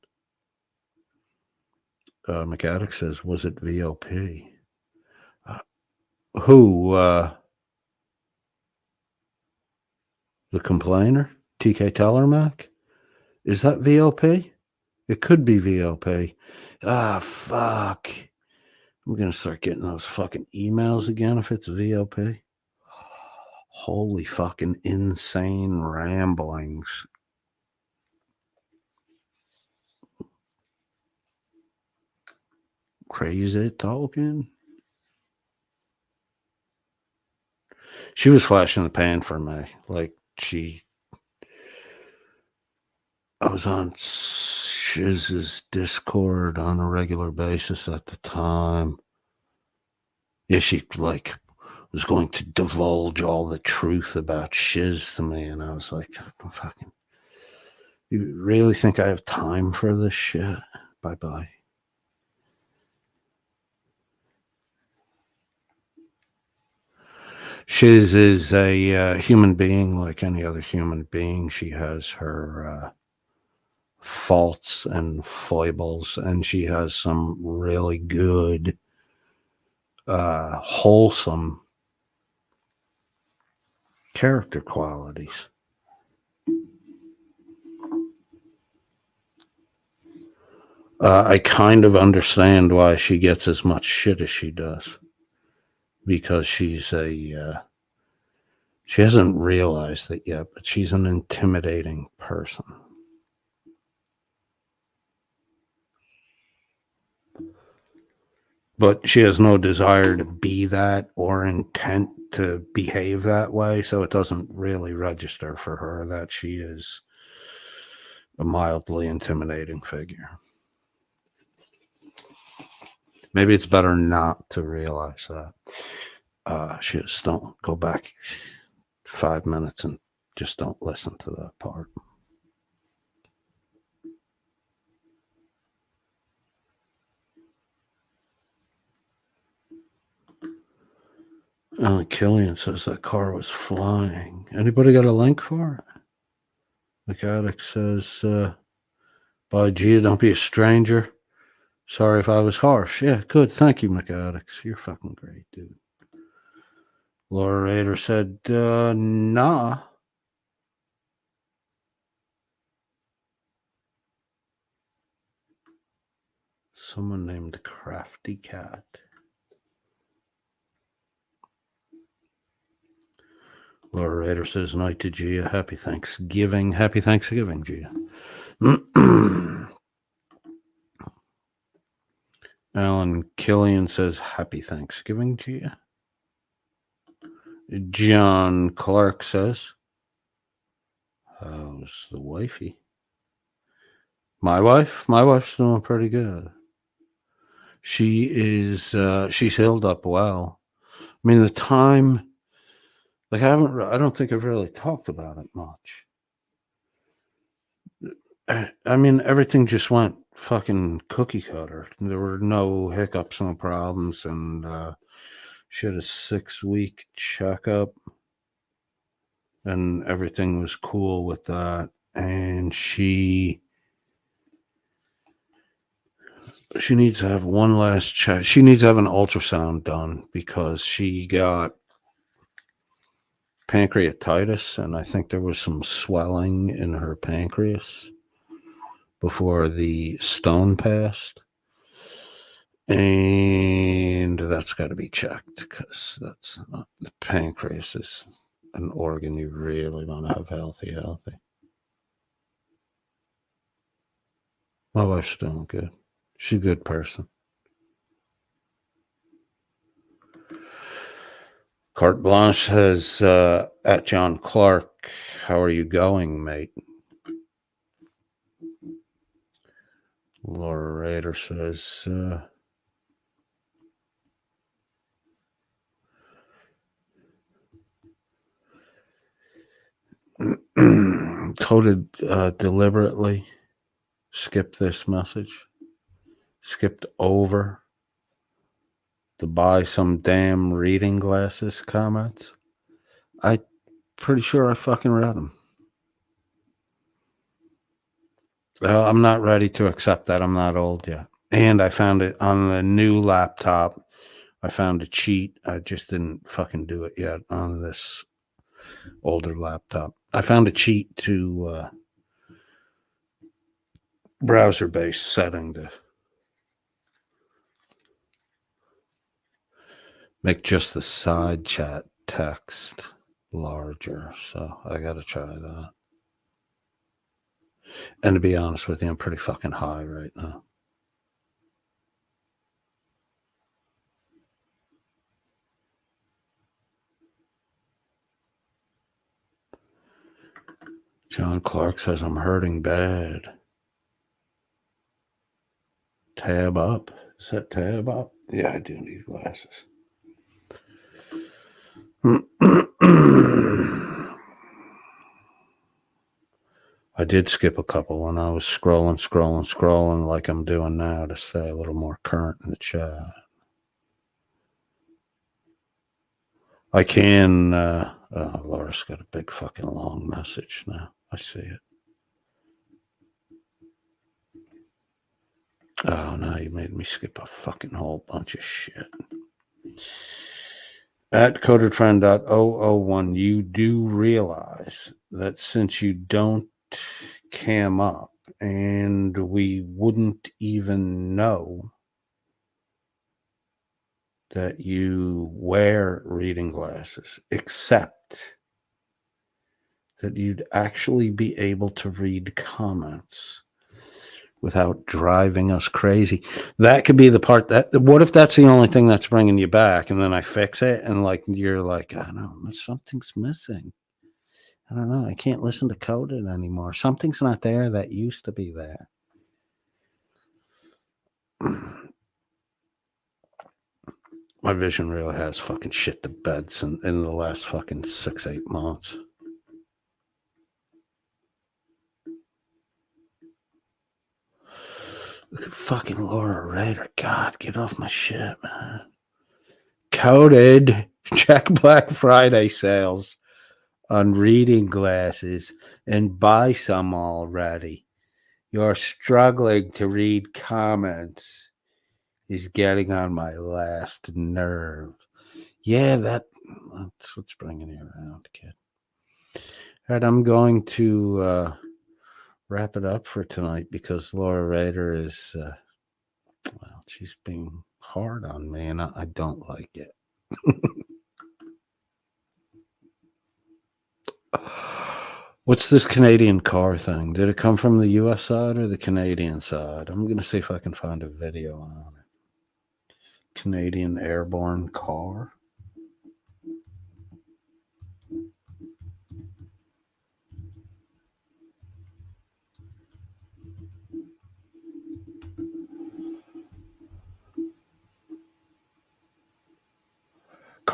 A: McAddick says, was it VOP? Who? The complainer? TK Tellermack? Is that VOP? It could be VOP. Ah, fuck. I'm going to start getting those fucking emails again if it's VOP. Holy fucking insane ramblings. Crazy talking. She was flashing the pan for me. Like I was on Shiz's Discord on a regular basis at the time. Yeah, she like was going to divulge all the truth about Shiz to me, and I was like, fucking, you really think I have time for this shit? Bye-bye. Shiz is a human being like any other human being. She has her faults and foibles, and she has some really good, wholesome character qualities. I kind of understand why she gets as much shit as she does, because she's she hasn't realized it yet, but she's an intimidating person. But she has no desire to be that or intent to behave that way, so it doesn't really register for her that she is a mildly intimidating figure. Maybe it's better not to realize that. Just don't go back 5 minutes and just don't listen to that part. Killian says that car was flying. Anybody got a link for it? McAddick says, bye, Gia, don't be a stranger. Sorry if I was harsh. Yeah, good. Thank you, McAddick. You're fucking great, dude. Laura Rader said, nah. Someone named Crafty Cat. Laura Rader says, night to Gia. Happy Thanksgiving. Happy Thanksgiving, Gia. Alan Killian says, happy Thanksgiving, Gia. John Clark says, how's the wifey? My wife? My wife's doing pretty good. she's healed up well. I mean, the time, like I don't think I've really talked about it much. I mean, everything just went fucking cookie cutter. There were no hiccups, no problems, and she had a 6-week checkup, and everything was cool with that. And she needs to have one last check. She needs to have an ultrasound done because she got pancreatitis, and I think there was some swelling in her pancreas before the stone passed. And that's got to be checked because that's not, the pancreas is an organ you really want to have healthy. My wife's doing good. She's a good person. Carte Blanche says, at John Clark, how are you going, mate? Laura Rader says, coded deliberately, skipped this message, skipped over to buy some damn reading glasses comments. I pretty sure I fucking read them. I'm not ready to accept that. I'm not old yet. And I found it on the new laptop. I found a cheat. I just didn't fucking do it yet on this older laptop. I found a cheat to browser-based setting to make just the side chat text larger. So I got to try that. And to be honest with you, I'm pretty fucking high right now. John Clark says I'm hurting bad. Tab up. Is that tab up? Yeah, I do need glasses. I did skip a couple when I was scrolling like I'm doing now to stay a little more current in the chat. I can, Laura's got a big fucking long message now. I see it. Oh, no, you made me skip a fucking whole bunch of shit. At codedfriend.001, you do realize that since you don't cam up and we wouldn't even know that you wear reading glasses, except that you'd actually be able to read comments without driving us crazy. That could be the part that, what if that's the only thing that's bringing you back and then I fix it and like, you're like, I don't know, something's missing. I don't know. I can't listen to Coded anymore. Something's not there that used to be there. My vision really has fucking shit the beds in the last fucking 6-8 months. Look at fucking Laura Rader. God, get off my shit, man. Coded. Check Black Friday sales on reading glasses and buy some already. You're struggling to read comments. Is getting on my last nerve. Yeah, that's what's bringing you around, kid. All right, I'm going to wrap it up for tonight because Laura Rader is, well, she's being hard on me, and I don't like it. What's this Canadian car thing? Did it come from the U.S. side or the Canadian side? I'm going to see if I can find a video on it. Canadian airborne car.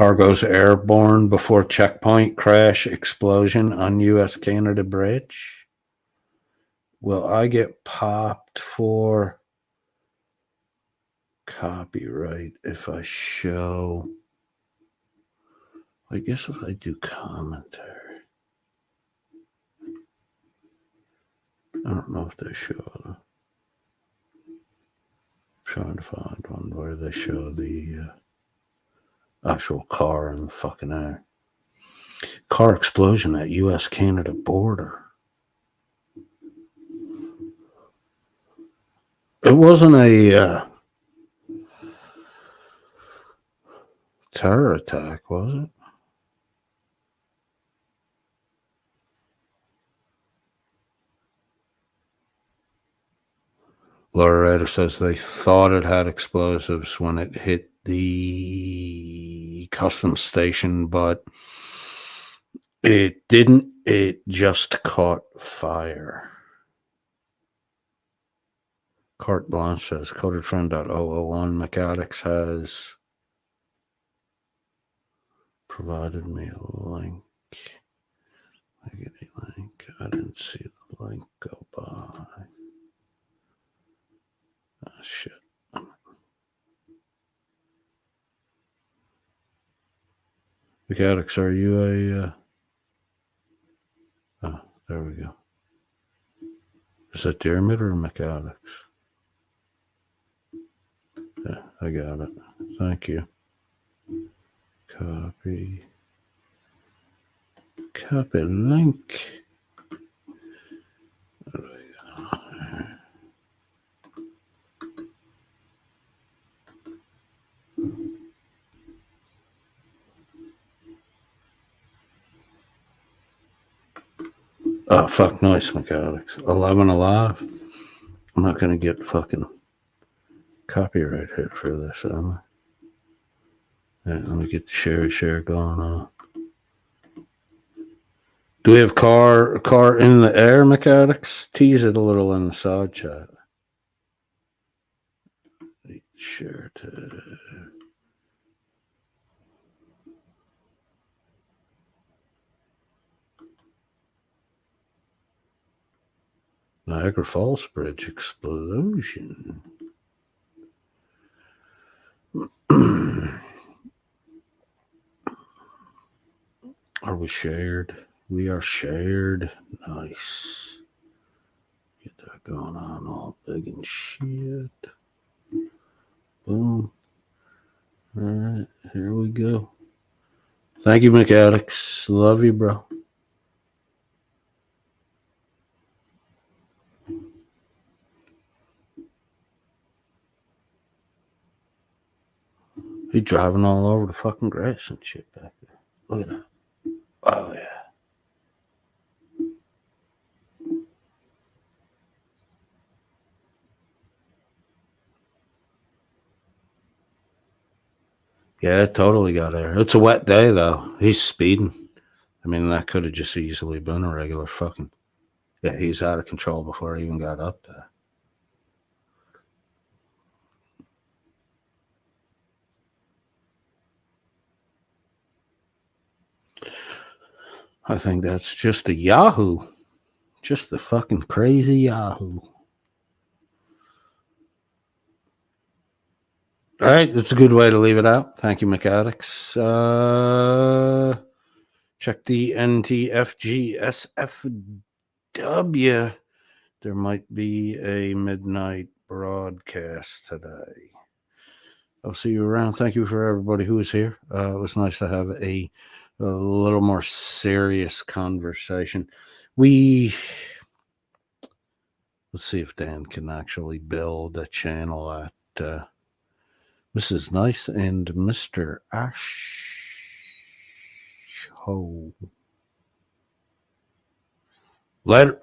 A: Car goes airborne before checkpoint crash explosion on U.S.-Canada bridge. Will I get popped for copyright if I show? I guess if I do commentary. I don't know if they show. Trying to find one where they show the actual car in the fucking air. Car explosion at U.S.-Canada border. It wasn't a terror attack, was it? Laura Rader says they thought it had explosives when it hit the customs station, but it didn't. It just caught fire. Carte Blanche says codedfriend.001 McAddix has provided me a link. I get a link. I didn't see the link go by. Oh, shit. McAddix, are you a... Oh, there we go. Is that Dermot or McAddix? Yeah, I got it. Thank you. Copy. Copy link. There we go. Oh, fuck, nice, mechanics. 11 alive. I'm not going to get fucking copyright hit for this, am I? Yeah, let me get the share going on. Do we have car in the air, mechanics? Tease it a little in the side chat. Share to... Niagara Falls Bridge explosion. Are we shared? We are shared. Nice. Get that going on all big and shit. Boom. All right, here we go. Thank you, McAddix. Love you, bro. He driving all over the fucking grass and shit back there. Look at that. Oh, yeah. Yeah, it totally got there. It's a wet day, though. He's speeding. I mean, that could have just easily been a regular fucking... Yeah, he's out of control before he even got up there. I think that's just a Yahoo. Just the fucking crazy Yahoo. All right, that's a good way to leave it out. Thank you, McAddix. Check the NTFGSFW. There might be a midnight broadcast today. I'll see you around. Thank you for everybody who was here. It was nice to have a little more serious conversation. Let's see if Dan can actually build a channel at Mrs. Nice and Mr. Ash Ho. Later.